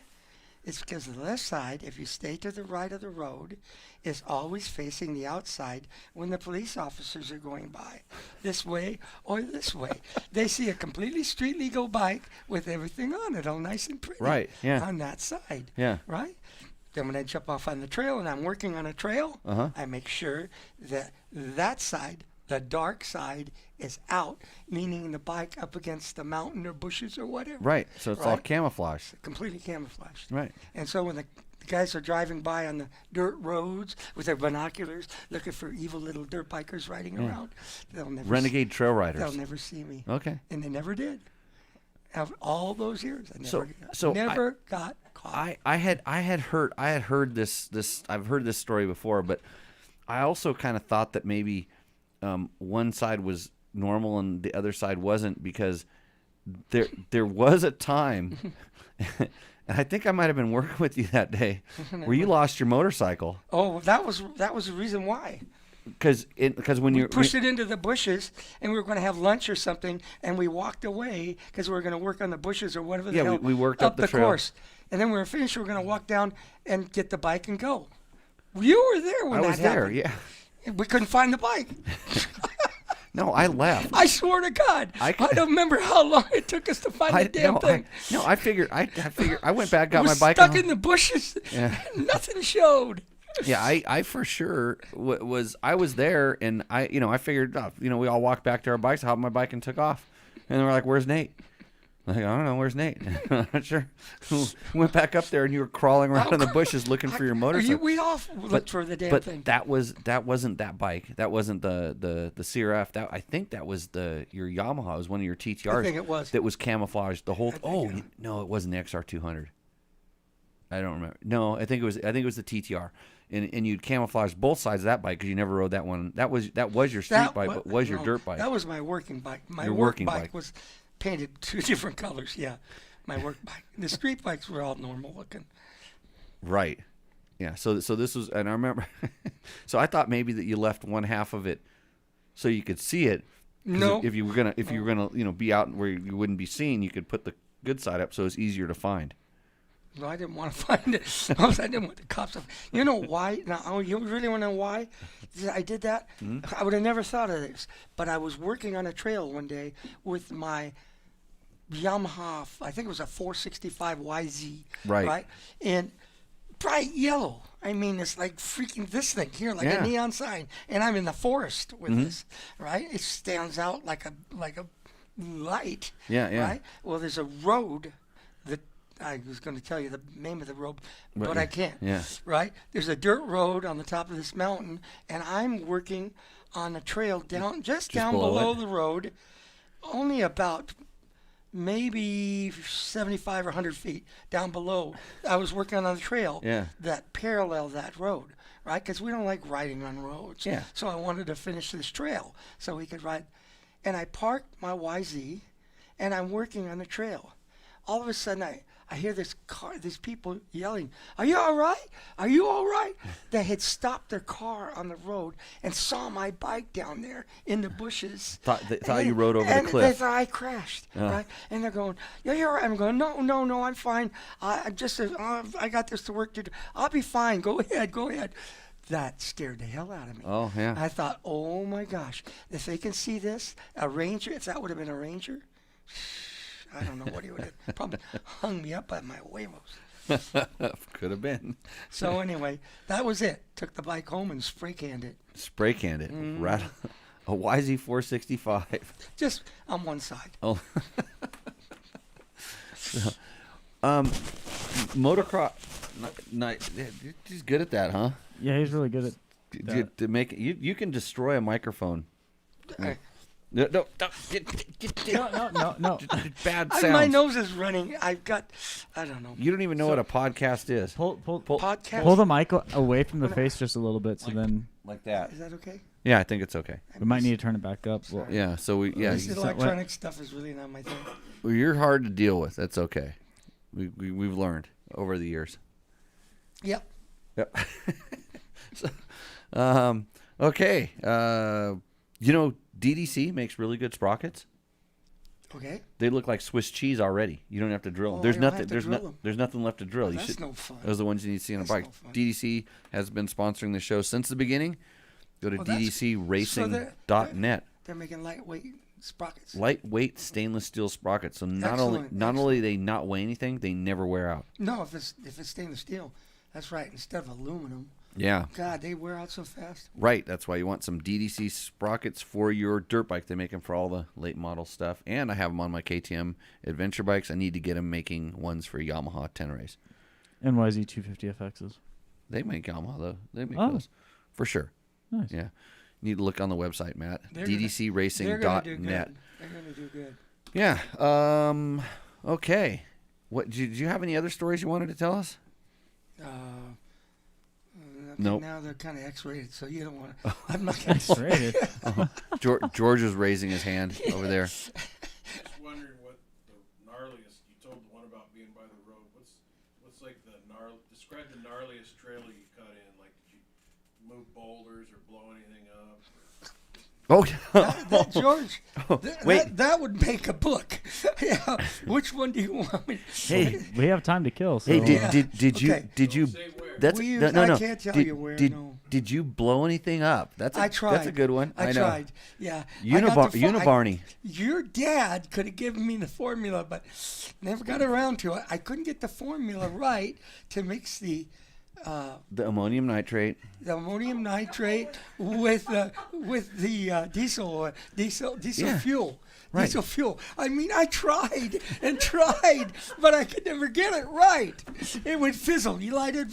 [SPEAKER 3] It's because the left side, if you stay to the right of the road, is always facing the outside when the police officers are going by, this way or this way. They see a completely street legal bike with everything on it, all nice and pretty.
[SPEAKER 1] Right, yeah.
[SPEAKER 3] On that side.
[SPEAKER 1] Yeah.
[SPEAKER 3] Right? Then when I jump off on the trail and I'm working on a trail,
[SPEAKER 1] Uh-huh.
[SPEAKER 3] I make sure that side, the dark side, is out, leaning the bike up against the mountain or bushes or whatever.
[SPEAKER 1] Right. So it's all
[SPEAKER 3] Right?
[SPEAKER 1] camouflaged.
[SPEAKER 3] Completely camouflaged.
[SPEAKER 1] Right.
[SPEAKER 3] And so when the guys are driving by on the dirt roads with their binoculars, looking for evil little dirt bikers riding around, they'll never
[SPEAKER 1] Renegade trail riders.
[SPEAKER 3] they'll never see me.
[SPEAKER 1] Okay.
[SPEAKER 3] And they never did. Of all those years, I
[SPEAKER 1] So
[SPEAKER 3] never got caught.
[SPEAKER 1] I had heard this I've heard this story before, but I also kind of thought that maybe one side was normal and the other side wasn't, because there was a time and I think I might have been working with you that day where you lost your motorcycle
[SPEAKER 3] Oh, that was the reason why.
[SPEAKER 1] because when
[SPEAKER 3] We
[SPEAKER 1] you
[SPEAKER 3] pushed it into the bushes, and we were going to have lunch or something, and we walked away because we were going to work on the bushes or whatever the
[SPEAKER 1] Yeah,
[SPEAKER 3] hell
[SPEAKER 1] we worked up the trail.
[SPEAKER 3] course. And then we were finished. We were going to walk down and get the bike and go. You were there when
[SPEAKER 1] I
[SPEAKER 3] that
[SPEAKER 1] was there,
[SPEAKER 3] happened.
[SPEAKER 1] yeah.
[SPEAKER 3] We couldn't find the bike.
[SPEAKER 1] No, I left.
[SPEAKER 3] I swear to God, I don't remember how long it took us to find the damn thing.
[SPEAKER 1] I figured I went back, got
[SPEAKER 3] we
[SPEAKER 1] my
[SPEAKER 3] were
[SPEAKER 1] bike.
[SPEAKER 3] stuck
[SPEAKER 1] and-
[SPEAKER 3] in the bushes.
[SPEAKER 1] Yeah.
[SPEAKER 3] Nothing showed.
[SPEAKER 1] Yeah, I for sure I was there, and I figured, we all walked back to our bikes, hopped on my bike, and took off. And they were like, "Where's Nate?" I'm like, I don't know, where's Nate? I'm not sure. Went back up there, and you were crawling around in the bushes looking for your motorcycle.
[SPEAKER 3] We all looked for the damn thing.
[SPEAKER 1] But that wasn't that bike. That wasn't the CRF. I think that was your Yamaha. It was one of your TTRs.
[SPEAKER 3] I think it was.
[SPEAKER 1] That was camouflaged the whole. No, it wasn't the XR200. I don't remember. No, I think it was the TTR. And you'd camouflage both sides of that bike because you never rode that one. That was your street bike, but was your dirt bike.
[SPEAKER 3] That was my working bike. My
[SPEAKER 1] Your
[SPEAKER 3] work
[SPEAKER 1] working
[SPEAKER 3] bike
[SPEAKER 1] bike.
[SPEAKER 3] was painted 2 different colors. Yeah, my work bike. The street bikes were all normal looking.
[SPEAKER 1] Right. Yeah. So this was, and I remember. So I thought maybe that you left one half of it so you could see it. 'Cause
[SPEAKER 3] No.
[SPEAKER 1] If you were gonna be out where you wouldn't be seen, you could put the good side up so it's easier to find.
[SPEAKER 3] No, I didn't want to find it. I didn't want the cops. You know why? Now, you really want to know why I did that?
[SPEAKER 1] Mm-hmm.
[SPEAKER 3] I would have never thought of this. But I was working on a trail one day with my Yamaha. I think it was a 465 YZ.
[SPEAKER 1] Right.
[SPEAKER 3] And bright yellow. I mean, it's like freaking this thing here, like
[SPEAKER 1] Yeah.
[SPEAKER 3] a neon sign. And I'm in the forest with
[SPEAKER 1] Mm-hmm.
[SPEAKER 3] this, right? It stands out like a light.
[SPEAKER 1] Yeah, yeah.
[SPEAKER 3] Right? Well, there's a road that I was going to tell you the name of the road, but
[SPEAKER 1] yeah.
[SPEAKER 3] I can't.
[SPEAKER 1] Yeah.
[SPEAKER 3] Right? There's a dirt road on the top of this mountain, and I'm working on a trail down down below
[SPEAKER 1] it?
[SPEAKER 3] the road, only about maybe 75 or 100 feet down below. I was working on the trail that parallel that road, right? Because we don't like riding on roads.
[SPEAKER 1] Yeah.
[SPEAKER 3] So I wanted to finish this trail so we could ride. And I parked my YZ, and I'm working on the trail. All of a sudden, I hear these people yelling, "Are you all right? Are you all right?" They had stopped their car on the road and saw my bike down there in the bushes.
[SPEAKER 1] They thought you rode over the
[SPEAKER 3] And
[SPEAKER 1] cliff.
[SPEAKER 3] they thought I crashed, right? And they're going, "Yeah, you're all right." I'm going, No, I'm fine. I got this to work to do. I'll be fine. Go ahead. That scared the hell out of me.
[SPEAKER 1] Oh, yeah.
[SPEAKER 3] I thought, oh my gosh, if they can see this, a Ranger, if that would have been a Ranger, I don't know what he would have probably hung me up by my huevos.
[SPEAKER 1] Could have been.
[SPEAKER 3] So anyway, that was it. Took the bike home and spray canned it.
[SPEAKER 1] Spray canned it. Right. A YZ465.
[SPEAKER 3] Just on one side.
[SPEAKER 1] Oh. So, motocross. He's good at that, huh?
[SPEAKER 2] Yeah, he's really good at that.
[SPEAKER 1] To make you can destroy a microphone.
[SPEAKER 3] I-
[SPEAKER 1] No,
[SPEAKER 2] No.
[SPEAKER 1] bad
[SPEAKER 3] my
[SPEAKER 1] sounds.
[SPEAKER 3] nose is running. I've got, I don't know.
[SPEAKER 1] You don't even know what a podcast is.
[SPEAKER 2] Pull
[SPEAKER 3] Podcast.
[SPEAKER 2] the mic away from the face just a little bit, so then
[SPEAKER 1] Like that.
[SPEAKER 3] Is that okay?
[SPEAKER 1] Yeah, I think it's okay.
[SPEAKER 2] we might need to turn it back up. Well,
[SPEAKER 1] Yeah, so
[SPEAKER 3] This
[SPEAKER 2] you-
[SPEAKER 3] electronic stuff is really not my thing.
[SPEAKER 1] well, you're hard to deal with. That's okay. We've learned over the years.
[SPEAKER 3] Yep.
[SPEAKER 1] Yep. So, okay. DDC makes really good sprockets.
[SPEAKER 3] Okay.
[SPEAKER 1] They look like Swiss cheese already. You don't have to drill them.
[SPEAKER 3] Oh,
[SPEAKER 1] There's
[SPEAKER 3] I don't
[SPEAKER 1] nothing.
[SPEAKER 3] have to
[SPEAKER 1] There's
[SPEAKER 3] drill them.
[SPEAKER 1] There's nothing left to drill. You
[SPEAKER 3] That's
[SPEAKER 1] should.
[SPEAKER 3] no fun.
[SPEAKER 1] Those are the ones you need to see on a
[SPEAKER 3] That's
[SPEAKER 1] bike.
[SPEAKER 3] no fun.
[SPEAKER 1] DDC has been sponsoring the show since the beginning. Go to
[SPEAKER 3] Oh, that's-
[SPEAKER 1] ddcracing.net.
[SPEAKER 3] They're making lightweight sprockets.
[SPEAKER 1] Lightweight stainless steel sprockets. So not
[SPEAKER 3] Excellent,
[SPEAKER 1] only they not weigh anything, they never wear out.
[SPEAKER 3] No, if it's stainless steel, that's right. Instead of aluminum,
[SPEAKER 1] Yeah.
[SPEAKER 3] God, they wear out so fast.
[SPEAKER 1] Right. That's why you want some DDC sprockets for your dirt bike. They make them for all the late model stuff. And I have them on my KTM adventure bikes. I need to get them making ones for Yamaha Tenerays.
[SPEAKER 2] NYZ 250 FXs.
[SPEAKER 1] They make Yamaha, though. They make
[SPEAKER 2] Oh.
[SPEAKER 1] those. For sure.
[SPEAKER 2] Nice.
[SPEAKER 1] Yeah. You need to look on the website, Matt.
[SPEAKER 3] They're gonna do
[SPEAKER 1] ddcracing.net.
[SPEAKER 3] good. They're gonna do good.
[SPEAKER 1] Yeah. Okay. What did you have any other stories you wanted to tell us?
[SPEAKER 3] Okay,
[SPEAKER 1] Nope.
[SPEAKER 3] Now they're kind of X-rated, so you don't want to. I'm not gonna.
[SPEAKER 2] X-rated.
[SPEAKER 1] George is raising his hand over there.
[SPEAKER 5] Just wondering what the gnarliest, you told the one about being by the road. What's like the describe the gnarliest trailer you cut in. Like, did you move boulders or blow anything up?
[SPEAKER 1] Oh,
[SPEAKER 3] George,
[SPEAKER 1] wait.
[SPEAKER 3] that would make a book. Yeah. Which one do you want me?
[SPEAKER 1] Hey,
[SPEAKER 2] We have time to kill. So,
[SPEAKER 1] hey,
[SPEAKER 3] Yeah.
[SPEAKER 1] did you
[SPEAKER 3] Okay.
[SPEAKER 1] did you?
[SPEAKER 5] Say where.
[SPEAKER 1] That's
[SPEAKER 3] We
[SPEAKER 1] no,
[SPEAKER 3] use-
[SPEAKER 1] no,
[SPEAKER 3] I
[SPEAKER 1] no.
[SPEAKER 3] can't tell
[SPEAKER 1] did,
[SPEAKER 3] you where,
[SPEAKER 1] Did,
[SPEAKER 3] no.
[SPEAKER 1] did you blow anything up? That's
[SPEAKER 3] I tried.
[SPEAKER 1] That's a good one.
[SPEAKER 3] I
[SPEAKER 1] know.
[SPEAKER 3] tried. Yeah. I got the
[SPEAKER 1] Unibarney.
[SPEAKER 3] Your dad could have given me the formula, but never got around to it. I couldn't get the formula right to mix the
[SPEAKER 1] ammonium nitrate.
[SPEAKER 3] ammonium nitrate with the diesel
[SPEAKER 1] Yeah.
[SPEAKER 3] fuel.
[SPEAKER 1] Right.
[SPEAKER 3] Diesel fuel. I mean, I tried and tried, but I could never get it right. It would fizzle. You light it.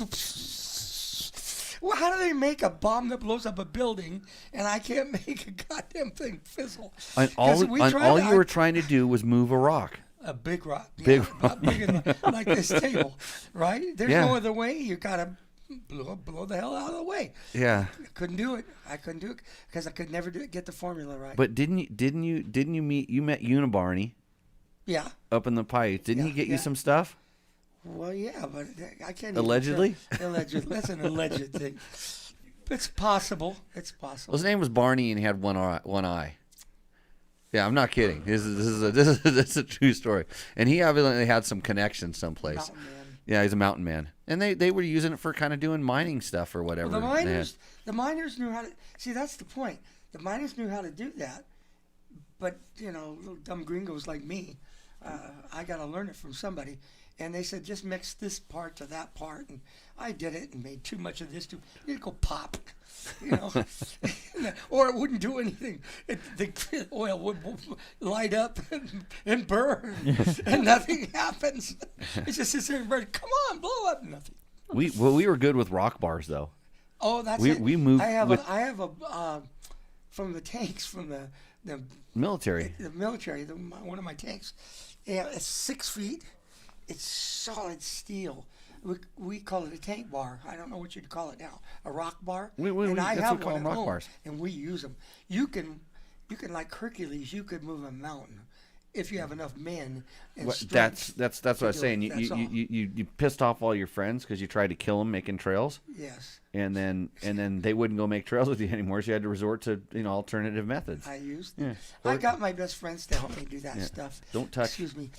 [SPEAKER 3] Well, how do they make a bomb that blows up a building and I can't make a goddamn thing fizzle?
[SPEAKER 1] And
[SPEAKER 3] 'Cause
[SPEAKER 1] all,
[SPEAKER 3] we
[SPEAKER 1] and
[SPEAKER 3] tried
[SPEAKER 1] all
[SPEAKER 3] it.
[SPEAKER 1] you were trying to do was move a rock.
[SPEAKER 3] A big rock.
[SPEAKER 1] Big
[SPEAKER 3] yeah, about bigger than, like this table, right? There's
[SPEAKER 1] Yeah.
[SPEAKER 3] no other way. You gotta blow the hell out of the way.
[SPEAKER 1] Yeah.
[SPEAKER 3] I couldn't do it. I couldn't do it because I could never get the formula right.
[SPEAKER 1] But didn't you met Unibarney
[SPEAKER 3] yeah.
[SPEAKER 1] up in the Pike? Didn't he
[SPEAKER 3] Yeah,
[SPEAKER 1] get you
[SPEAKER 3] yeah.
[SPEAKER 1] some stuff?
[SPEAKER 3] Well, yeah, but I can't.
[SPEAKER 1] Allegedly?
[SPEAKER 3] Allegedly. That's an alleged thing. It's possible. It's
[SPEAKER 1] Well,
[SPEAKER 3] possible.
[SPEAKER 1] his name was Barney, and he had one eye. Yeah, I'm not kidding. This is a true story. And he evidently had some connections someplace.
[SPEAKER 3] Mountain man.
[SPEAKER 1] Yeah, he's a mountain man, and they were using it for kind of doing mining stuff or whatever.
[SPEAKER 3] Well,
[SPEAKER 1] they had.
[SPEAKER 3] the miners knew how to. See, that's the point. The miners knew how to do that, but little dumb gringos like me, I got to learn it from somebody. And they said, just mix this part to that part, and I did it and made too much of this. It'd go pop, or it wouldn't do anything. The oil would light up and burn, and nothing happens. It just sits there and burns. Come on, blow up, nothing.
[SPEAKER 1] We were good with rock bars though.
[SPEAKER 3] Oh, that's
[SPEAKER 1] We-
[SPEAKER 3] it.
[SPEAKER 1] we moved
[SPEAKER 3] I have
[SPEAKER 1] with-
[SPEAKER 3] from the tanks from the
[SPEAKER 1] Military.
[SPEAKER 3] military. One of my tanks. Yeah, it's 6 feet. It's solid steel. We call it a tank bar. I don't know what you'd call it now. A rock bar.
[SPEAKER 1] We-
[SPEAKER 3] and I
[SPEAKER 1] that's
[SPEAKER 3] have
[SPEAKER 1] what we call
[SPEAKER 3] one
[SPEAKER 1] them,
[SPEAKER 3] at
[SPEAKER 1] rock
[SPEAKER 3] home,
[SPEAKER 1] bars.
[SPEAKER 3] and we use them. You can like Hercules. You could move a mountain if you have enough men and strength.
[SPEAKER 1] That's what I was
[SPEAKER 3] do
[SPEAKER 1] saying.
[SPEAKER 3] it. That's all.
[SPEAKER 1] You pissed off all your friends because you tried to kill them making trails,
[SPEAKER 3] Yes,
[SPEAKER 1] and then they wouldn't go make trails with you anymore. So you had to resort to alternative methods.
[SPEAKER 3] I used.
[SPEAKER 1] Yeah.
[SPEAKER 3] I got my best friends to help me do that stuff.
[SPEAKER 1] Don't touch.
[SPEAKER 3] Excuse me.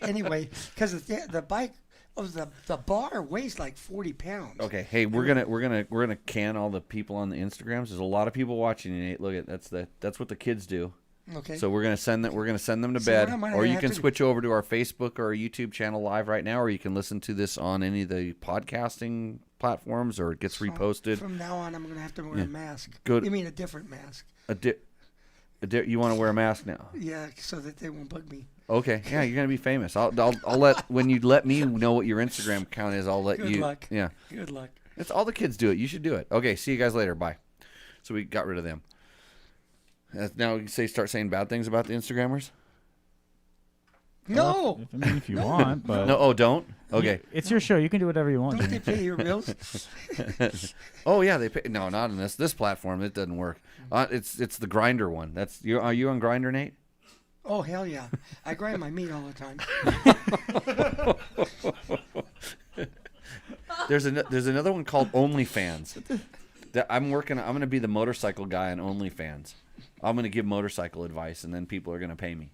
[SPEAKER 3] Anyway, because the bike, the bar weighs like 40 pounds.
[SPEAKER 1] Okay, hey, we're gonna can all the people on the Instagrams. There's a lot of people watching you, Nate. Look at that's what the kids do.
[SPEAKER 3] Okay.
[SPEAKER 1] So we're gonna send them. We're gonna send them to
[SPEAKER 3] So
[SPEAKER 1] bed,
[SPEAKER 3] what am I
[SPEAKER 1] or
[SPEAKER 3] gonna
[SPEAKER 1] you
[SPEAKER 3] have
[SPEAKER 1] can
[SPEAKER 3] to do?
[SPEAKER 1] switch over to our Facebook or our YouTube channel live right now, or you can listen to this on any of the podcasting platforms, or it gets reposted.
[SPEAKER 3] From now on, I'm going to have to wear
[SPEAKER 1] Yeah.
[SPEAKER 3] a mask.
[SPEAKER 1] Good.
[SPEAKER 3] You mean a different mask?
[SPEAKER 1] You want to wear a mask now?
[SPEAKER 3] Yeah, so that they won't bug me.
[SPEAKER 1] Okay, yeah, you're gonna be famous. I'll let when you let me know what your Instagram account is. I'll let
[SPEAKER 3] Good
[SPEAKER 1] you.
[SPEAKER 3] luck.
[SPEAKER 1] Yeah,
[SPEAKER 3] Good luck.
[SPEAKER 1] it's all the kids do it. You should do it. Okay, see you guys later. Bye. So we got rid of them. Now you start saying bad things about the Instagrammers.
[SPEAKER 3] No.
[SPEAKER 2] If you want, but
[SPEAKER 1] No, don't. Okay.
[SPEAKER 2] it's your show. You can do whatever you want.
[SPEAKER 3] Don't they pay your bills?
[SPEAKER 1] Oh yeah, they pay. No, not on this platform. It doesn't work. It's the Grinder one. That's you. Are you on Grinder, Nate?
[SPEAKER 3] Oh, hell yeah. I grind my meat all the time.
[SPEAKER 1] There's another one called OnlyFans. That I'm going to be the motorcycle guy on OnlyFans. I'm going to give motorcycle advice, and then people are going to pay me.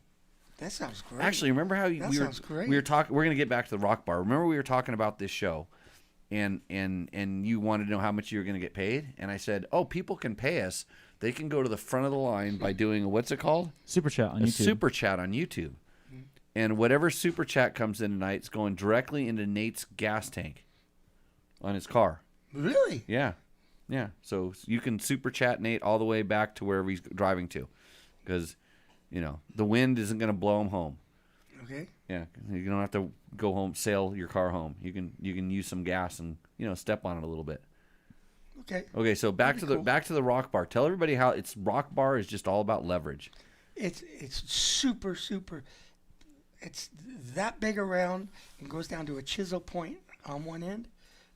[SPEAKER 3] That sounds great.
[SPEAKER 1] Actually, remember how
[SPEAKER 3] sounds great.
[SPEAKER 1] we were talking? We're going to get back to the Rock Bar. Remember we were talking about this show, and you wanted to know how much you were going to get paid, and I said, oh, people can pay us. They can go to the front of the line by doing what's it called?
[SPEAKER 2] Super chat on
[SPEAKER 1] A
[SPEAKER 2] YouTube.
[SPEAKER 1] super chat on YouTube. And whatever super chat comes in tonight, it's going directly into Nate's gas tank on his car.
[SPEAKER 3] Really?
[SPEAKER 1] Yeah. Yeah. So you can super chat Nate all the way back to wherever he's driving to. Because, the wind isn't going to blow him home.
[SPEAKER 3] Okay.
[SPEAKER 1] Yeah. You don't have to go home, sail your car home. You can use some gas and, step on it a little bit.
[SPEAKER 3] Okay.
[SPEAKER 1] Okay, so back to the Rock Bar. Tell everybody how it's Rock Bar is just all about leverage.
[SPEAKER 3] It's super. It's that big around and goes down to a chisel point on one end,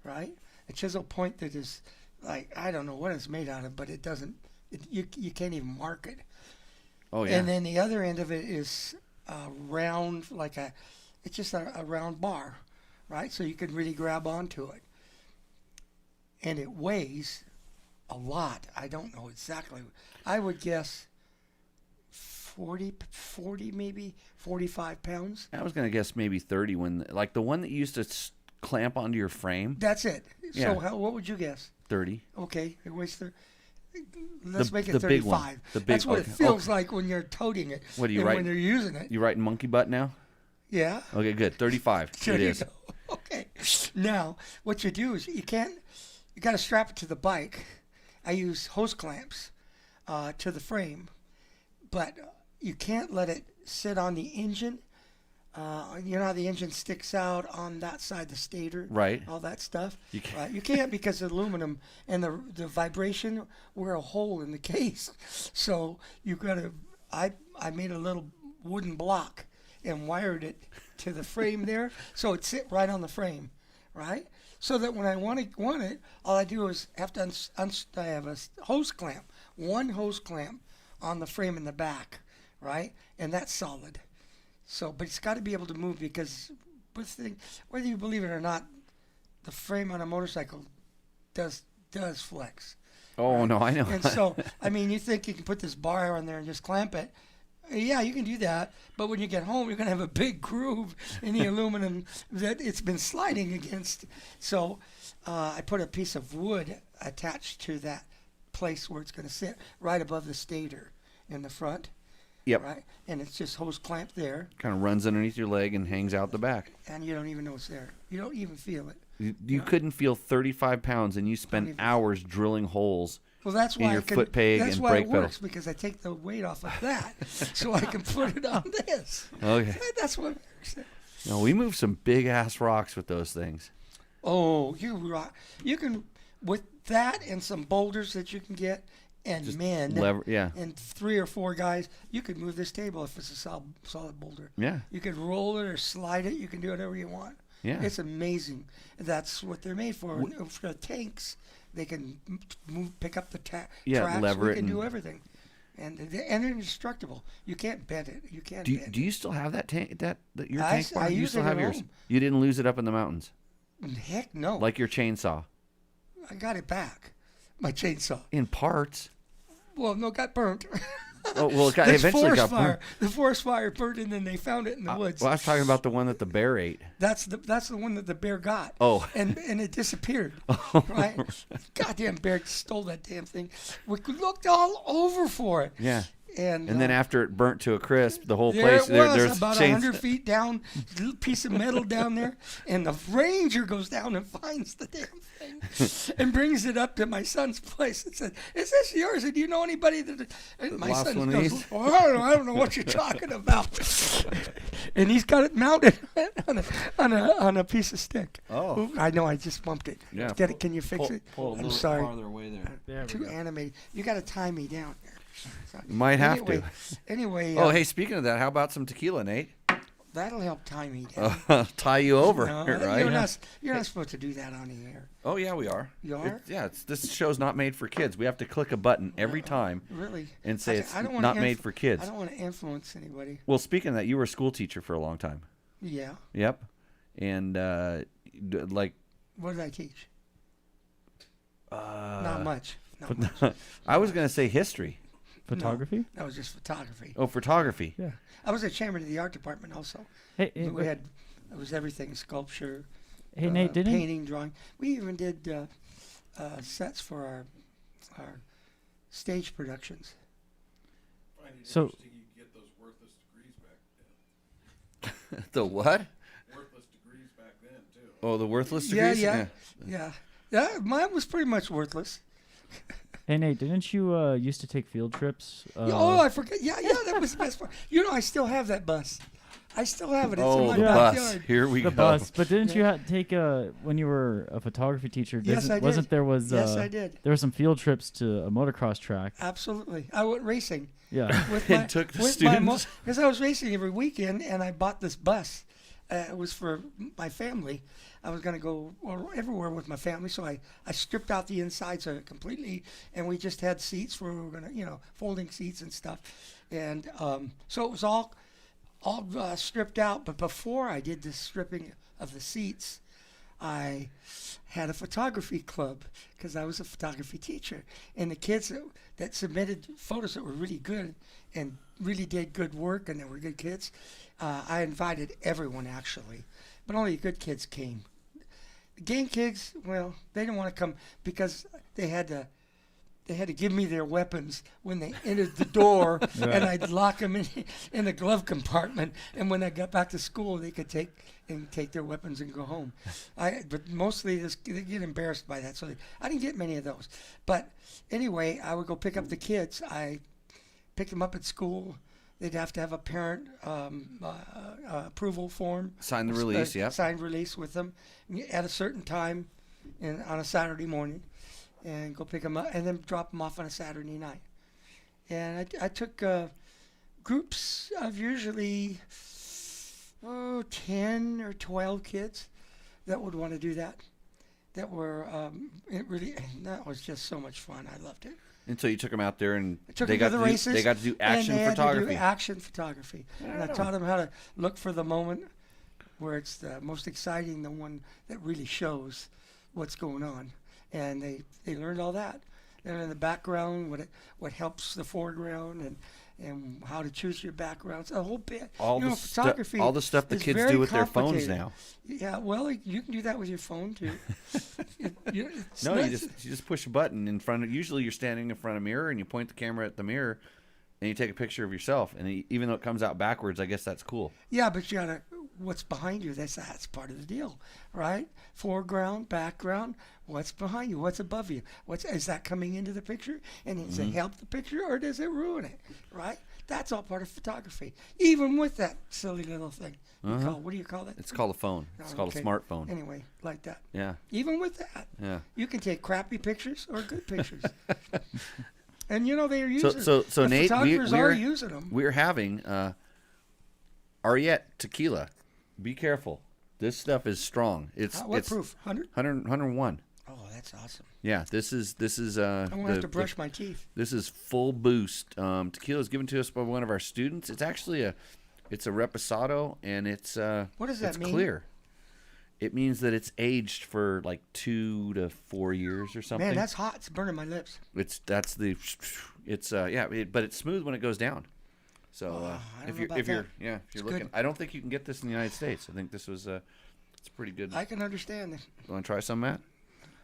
[SPEAKER 3] right? A chisel point that is like, I don't know what it's made out of, but it doesn't. You can't even mark it.
[SPEAKER 1] Oh yeah.
[SPEAKER 3] And then the other end of it is round, it's just a round bar, right? So you can really grab onto it. And it weighs a lot. I don't know exactly. I would guess 40 maybe, 45 pounds.
[SPEAKER 1] I was gonna guess maybe 30 like the one that you used to clamp onto your frame.
[SPEAKER 3] That's it.
[SPEAKER 1] Yeah.
[SPEAKER 3] So what would you guess?
[SPEAKER 1] 30.
[SPEAKER 3] Okay, it weighs let's make it
[SPEAKER 1] the big one.
[SPEAKER 3] 35.
[SPEAKER 1] The big-
[SPEAKER 3] That's what
[SPEAKER 1] okay.
[SPEAKER 3] it feels like when you're toting it.
[SPEAKER 1] What do you
[SPEAKER 3] and
[SPEAKER 1] write?
[SPEAKER 3] when you're using it.
[SPEAKER 1] You writing monkey butt now?
[SPEAKER 3] Yeah.
[SPEAKER 1] Okay, good. 35.
[SPEAKER 3] There
[SPEAKER 1] It
[SPEAKER 3] you
[SPEAKER 1] is.
[SPEAKER 3] go. Okay. Now, what you do is you got to strap it to the bike. I use hose clamps to the frame, but you can't let it sit on the engine. You know how the engine sticks out on that side, the stator,
[SPEAKER 1] Right.
[SPEAKER 3] all that stuff.
[SPEAKER 1] You can't.
[SPEAKER 3] Right? You can't because the aluminum and the vibration wear a hole in the case. So you got to. I made a little wooden block and wired it to the frame there, so it sit right on the frame, right? So that when I want it, all I do is have to I have a hose clamp, one hose clamp on the frame in the back, right? And that's solid. So, but it's got to be able to move because whether you believe it or not, the frame on a motorcycle does flex.
[SPEAKER 1] Oh no, I know.
[SPEAKER 3] And so, I mean, you think you can put this bar on there and just clamp it. Yeah, you can do that. But when you get home, you're going to have a big groove in the aluminum that it's been sliding against. So I put a piece of wood attached to that place where it's going to sit right above the stator in the front.
[SPEAKER 1] Yep.
[SPEAKER 3] Right? And it's just hose clamped there.
[SPEAKER 1] Kind of runs underneath your leg and hangs out the back.
[SPEAKER 3] And you don't even know it's there. You don't even feel it.
[SPEAKER 1] You couldn't feel 35 pounds, and you spend
[SPEAKER 3] even-
[SPEAKER 1] hours drilling holes.
[SPEAKER 3] Well, that's why
[SPEAKER 1] your
[SPEAKER 3] I can,
[SPEAKER 1] foot peg
[SPEAKER 3] that's
[SPEAKER 1] and
[SPEAKER 3] why
[SPEAKER 1] brake
[SPEAKER 3] it
[SPEAKER 1] pedal.
[SPEAKER 3] works, because I take the weight off of that, so I can put it on this.
[SPEAKER 1] Okay.
[SPEAKER 3] That's what works.
[SPEAKER 1] No, we moved some big ass rocks with those things.
[SPEAKER 3] Oh, you rock! You can with that and some boulders that you can get, and
[SPEAKER 1] Yeah.
[SPEAKER 3] and 3 or 4 guys, you could move this table if it's a solid boulder.
[SPEAKER 1] Yeah.
[SPEAKER 3] You could roll it or slide it. You can do whatever you want.
[SPEAKER 1] Yeah.
[SPEAKER 3] It's amazing. That's what they're made for. And for the tanks, they can pick up the tracks.
[SPEAKER 1] lever
[SPEAKER 3] We
[SPEAKER 1] it
[SPEAKER 3] can do
[SPEAKER 1] and-
[SPEAKER 3] everything, and they're indestructible. You can't bend it. You can't. bend
[SPEAKER 1] Do you still have that tank? That your
[SPEAKER 3] I
[SPEAKER 1] tank bar?
[SPEAKER 3] I
[SPEAKER 1] You
[SPEAKER 3] use
[SPEAKER 1] still
[SPEAKER 3] it
[SPEAKER 1] have
[SPEAKER 3] at
[SPEAKER 1] yours?
[SPEAKER 3] home.
[SPEAKER 1] You didn't lose it up in the mountains,
[SPEAKER 3] Heck no.
[SPEAKER 1] like your chainsaw.
[SPEAKER 3] I got it back. My chainsaw.
[SPEAKER 1] In parts.
[SPEAKER 3] Well, no, it got burnt.
[SPEAKER 1] Oh well, it
[SPEAKER 3] This
[SPEAKER 1] eventually
[SPEAKER 3] forest
[SPEAKER 1] got
[SPEAKER 3] fire.
[SPEAKER 1] burnt.
[SPEAKER 3] The forest fire burnt, and then they found it in the woods.
[SPEAKER 1] Well, I was talking about the one that the bear ate.
[SPEAKER 3] That's the one that the bear got.
[SPEAKER 1] Oh.
[SPEAKER 3] And it disappeared. Right? Goddamn bear stole that damn thing. We looked all over for it.
[SPEAKER 1] Yeah.
[SPEAKER 3] And
[SPEAKER 1] then after it burnt to a crisp, the whole
[SPEAKER 3] there
[SPEAKER 1] place,
[SPEAKER 3] it was,
[SPEAKER 1] there's
[SPEAKER 3] about
[SPEAKER 1] chains.
[SPEAKER 3] 100 feet down, little piece of metal down there, and the ranger goes down and finds the damn thing and brings it up to my son's place and said, "Is this yours? And do you know anybody that?" And my
[SPEAKER 1] lost
[SPEAKER 3] son
[SPEAKER 1] one of
[SPEAKER 3] goes,
[SPEAKER 1] these?
[SPEAKER 3] "Well, I don't know what you're talking about." And he's got it mounted on a piece of stick.
[SPEAKER 1] Oh.
[SPEAKER 3] Ooh, I know, I just bumped it.
[SPEAKER 1] Yeah.
[SPEAKER 3] Can you fix it?
[SPEAKER 6] Pull a
[SPEAKER 3] I'm
[SPEAKER 6] little
[SPEAKER 3] sorry.
[SPEAKER 6] farther away there.
[SPEAKER 2] There we
[SPEAKER 3] Too
[SPEAKER 2] go.
[SPEAKER 3] animated. You got to tie me down there. So,
[SPEAKER 1] Might have
[SPEAKER 3] anyway,
[SPEAKER 1] to.
[SPEAKER 3] Anyway,
[SPEAKER 1] Oh, hey, speaking of that, how about some tequila, Nate?
[SPEAKER 3] that'll help tie me down.
[SPEAKER 1] Tie you over,
[SPEAKER 3] No,
[SPEAKER 1] right?
[SPEAKER 3] you're not supposed to do that on the air.
[SPEAKER 1] Oh, yeah, we are.
[SPEAKER 3] You are?
[SPEAKER 1] This show's not made for kids. We have to click a button every time
[SPEAKER 3] Really?
[SPEAKER 1] and say it's
[SPEAKER 3] I don't wanna
[SPEAKER 1] not made for kids.
[SPEAKER 3] I don't want to influence anybody.
[SPEAKER 1] Well, speaking of that, you were a school teacher for a long time.
[SPEAKER 3] Yeah.
[SPEAKER 1] Yep. And, like,
[SPEAKER 3] What did I teach? Not much. Not much.
[SPEAKER 1] I was going to say history.
[SPEAKER 2] Photography?
[SPEAKER 3] That was just photography.
[SPEAKER 1] Oh, photography.
[SPEAKER 2] Yeah.
[SPEAKER 3] I was a chairman of the art department also.
[SPEAKER 2] Hey,
[SPEAKER 3] It was everything: sculpture,
[SPEAKER 2] hey Nate, didn't
[SPEAKER 3] painting, drawing. We even did sets for our stage productions.
[SPEAKER 5] Find it
[SPEAKER 2] So-
[SPEAKER 5] interesting you get those worthless degrees back then.
[SPEAKER 1] The what?
[SPEAKER 5] Worthless degrees back then too.
[SPEAKER 1] Oh, the worthless
[SPEAKER 3] Yeah,
[SPEAKER 1] degrees?
[SPEAKER 3] yeah. Mine was pretty much worthless.
[SPEAKER 2] Hey Nate, didn't you used to take field trips?
[SPEAKER 3] Oh, I forget. Yeah, that was the best part. You know, I still have that bus. I still have it. It's in
[SPEAKER 1] Oh,
[SPEAKER 3] my
[SPEAKER 1] the
[SPEAKER 3] backyard.
[SPEAKER 1] bus. Here we
[SPEAKER 2] the
[SPEAKER 1] go.
[SPEAKER 2] bus. But didn't you take when you were a photography teacher?
[SPEAKER 3] Yes, I did.
[SPEAKER 2] Wasn't there was
[SPEAKER 3] Yes, I did.
[SPEAKER 2] there were some field trips to a motocross track?
[SPEAKER 3] Absolutely. I went racing.
[SPEAKER 2] Yeah.
[SPEAKER 3] With
[SPEAKER 1] And took the
[SPEAKER 3] with
[SPEAKER 1] students?
[SPEAKER 3] because I was racing every weekend, and I bought this bus. It was for my family. I was going to go everywhere with my family, so I stripped out the insides of it completely, and we just had seats where we were going to, folding seats and stuff. And so it was all stripped out. But before I did the stripping of the seats, I had a photography club because I was a photography teacher. And the kids that submitted photos that were really good and really did good work and they were good kids, I invited everyone actually. But only the good kids came. The gang kids, well, they didn't want to come because they had to give me their weapons when they entered the door, and I'd lock them in the glove compartment. And when I got back to school, they could take their weapons and go home. But mostly they get embarrassed by that, so I didn't get many of those. But anyway, I would go pick up the kids. I picked them up at school. They'd have to have a parent approval form.
[SPEAKER 1] Sign the release, yep.
[SPEAKER 3] Signed release with them at a certain time on a Saturday morning. And go pick them up, and then drop them off on a Saturday night. And I took groups of usually 10 or 12 kids that would want to do that. That were that was just so much fun. I loved it.
[SPEAKER 1] And so you took them out there, and
[SPEAKER 3] I took
[SPEAKER 1] they
[SPEAKER 3] them
[SPEAKER 1] got
[SPEAKER 3] to the races.
[SPEAKER 1] they got to do action
[SPEAKER 3] and they
[SPEAKER 1] photography.
[SPEAKER 3] Had to do action photography, and I taught them how to look for the moment where it's the most exciting, the one that really shows what's going on. And they learned all that. They learned the background, what helps the foreground, and how to choose your backgrounds. A whole bit.
[SPEAKER 1] all
[SPEAKER 3] photography.
[SPEAKER 1] all the stuff the
[SPEAKER 3] is
[SPEAKER 1] kids
[SPEAKER 3] very
[SPEAKER 1] do with their phones
[SPEAKER 3] complicated.
[SPEAKER 1] now.
[SPEAKER 3] Yeah, well, you can do that with your phone too. It's
[SPEAKER 1] No, you
[SPEAKER 3] nice.
[SPEAKER 1] just push a button in front of. Usually, you're standing in front of a mirror, and you point the camera at the mirror, and you take a picture of yourself. And even though it comes out backwards, I guess that's cool.
[SPEAKER 3] Yeah, but you gotta. What's behind you? That's part of the deal, right? Foreground, background. What's behind you? What's above you? Is that coming into the picture? And does it help the picture or does it ruin it? Right? That's all part of photography. Even with that silly little thing. What do you call it?
[SPEAKER 1] It's called a phone. It's called a
[SPEAKER 3] Okay.
[SPEAKER 1] smartphone.
[SPEAKER 3] Anyway, like that.
[SPEAKER 1] Yeah,
[SPEAKER 3] Even with that,
[SPEAKER 1] yeah.
[SPEAKER 3] you can take crappy pictures or good pictures. And they are
[SPEAKER 1] So
[SPEAKER 3] using.
[SPEAKER 1] so
[SPEAKER 3] the
[SPEAKER 1] Nate,
[SPEAKER 3] photographers are using them.
[SPEAKER 1] we're having Ariete tequila. Be careful. This stuff is strong.
[SPEAKER 3] What proof? 100?
[SPEAKER 1] 101.
[SPEAKER 3] Oh, that's awesome.
[SPEAKER 1] Yeah, this is
[SPEAKER 3] I'm gonna have to brush my teeth.
[SPEAKER 1] This is full boost. Tequila is given to us by one of our students. It's actually a reposado, and it's
[SPEAKER 3] What does that
[SPEAKER 1] it's
[SPEAKER 3] mean?
[SPEAKER 1] clear. It means that it's aged for like 2 to 4 years or something.
[SPEAKER 3] Man, that's hot. It's burning my lips.
[SPEAKER 1] But it's smooth when it goes down. So
[SPEAKER 3] I don't
[SPEAKER 1] if
[SPEAKER 3] know
[SPEAKER 1] you're
[SPEAKER 3] about
[SPEAKER 1] if you're
[SPEAKER 3] that.
[SPEAKER 1] yeah if you're
[SPEAKER 3] It's
[SPEAKER 1] looking,
[SPEAKER 3] good.
[SPEAKER 1] I don't think you can get this in the United States. I think this was it's pretty good.
[SPEAKER 3] I can understand that.
[SPEAKER 1] Want to try some, Matt?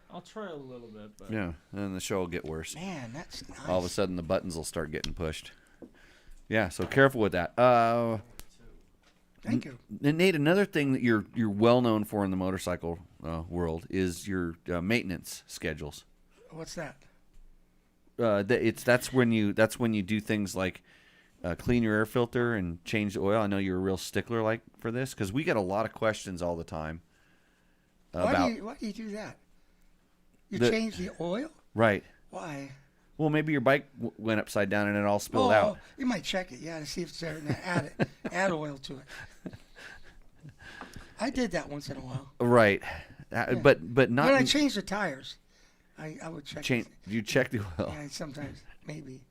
[SPEAKER 2] I'll try a little bit, but
[SPEAKER 1] Yeah, and then the show will get worse.
[SPEAKER 3] Man, that's nice.
[SPEAKER 1] All of a sudden, the buttons will start getting pushed. Yeah, so careful with that.
[SPEAKER 3] Thank you.
[SPEAKER 1] Nate, another thing that you're well known for in the motorcycle world is your maintenance schedules.
[SPEAKER 3] What's that?
[SPEAKER 1] That's when you do things like clean your air filter and change the oil. I know you're a real stickler like for this because we get a lot of questions all the time about
[SPEAKER 3] Why do you do that? You
[SPEAKER 1] The-
[SPEAKER 3] change the oil?
[SPEAKER 1] right.
[SPEAKER 3] Why?
[SPEAKER 1] Well, maybe your bike went upside down and it all spilled out.
[SPEAKER 3] You might check it, to see if it's there and add oil to it. I did that once in a while.
[SPEAKER 1] Right, but not.
[SPEAKER 3] When I changed the tires, I would check.
[SPEAKER 1] You check the oil.
[SPEAKER 3] Yeah, sometimes maybe.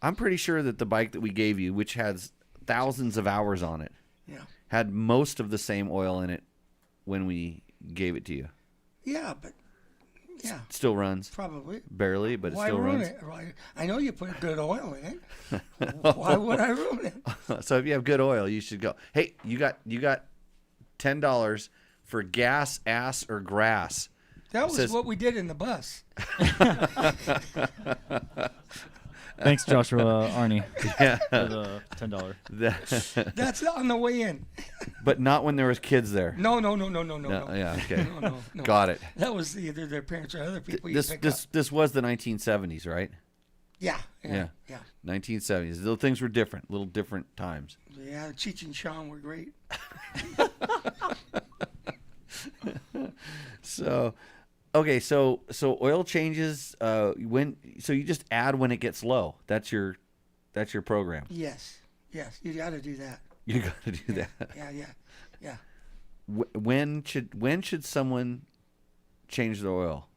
[SPEAKER 1] I'm pretty sure that the bike that we gave you, which has thousands of hours on it,
[SPEAKER 3] Yeah.
[SPEAKER 1] had most of the same oil in it when we gave it to you.
[SPEAKER 3] Yeah, but yeah,
[SPEAKER 1] Still runs.
[SPEAKER 3] probably.
[SPEAKER 1] Barely, but it
[SPEAKER 3] Why
[SPEAKER 1] still
[SPEAKER 3] ruin
[SPEAKER 1] runs.
[SPEAKER 3] it? Right. I know you put good oil in it. Why would I ruin it?
[SPEAKER 1] So if you have good oil, you should go. Hey, you got $10 for gas, ass, or grass.
[SPEAKER 3] That was
[SPEAKER 1] Says-
[SPEAKER 3] what we did in the bus.
[SPEAKER 2] Thanks, Joshua Arnie,
[SPEAKER 1] Yeah,
[SPEAKER 2] for the $10.
[SPEAKER 3] That's on the way in.
[SPEAKER 1] but not when there was kids there.
[SPEAKER 3] No.
[SPEAKER 1] No, yeah, okay.
[SPEAKER 3] No.
[SPEAKER 1] Got it.
[SPEAKER 3] That was either their parents or other people.
[SPEAKER 1] This was the 1970s, right?
[SPEAKER 3] Yeah.
[SPEAKER 1] 1970s. Little things were different. Little different times.
[SPEAKER 3] Yeah, Cheech and Chong were great.
[SPEAKER 1] So, okay, so oil changes when you just add when it gets low. That's your program.
[SPEAKER 3] Yes, you got to do that.
[SPEAKER 1] You got to do that.
[SPEAKER 3] Yeah.
[SPEAKER 1] When should someone change the oil?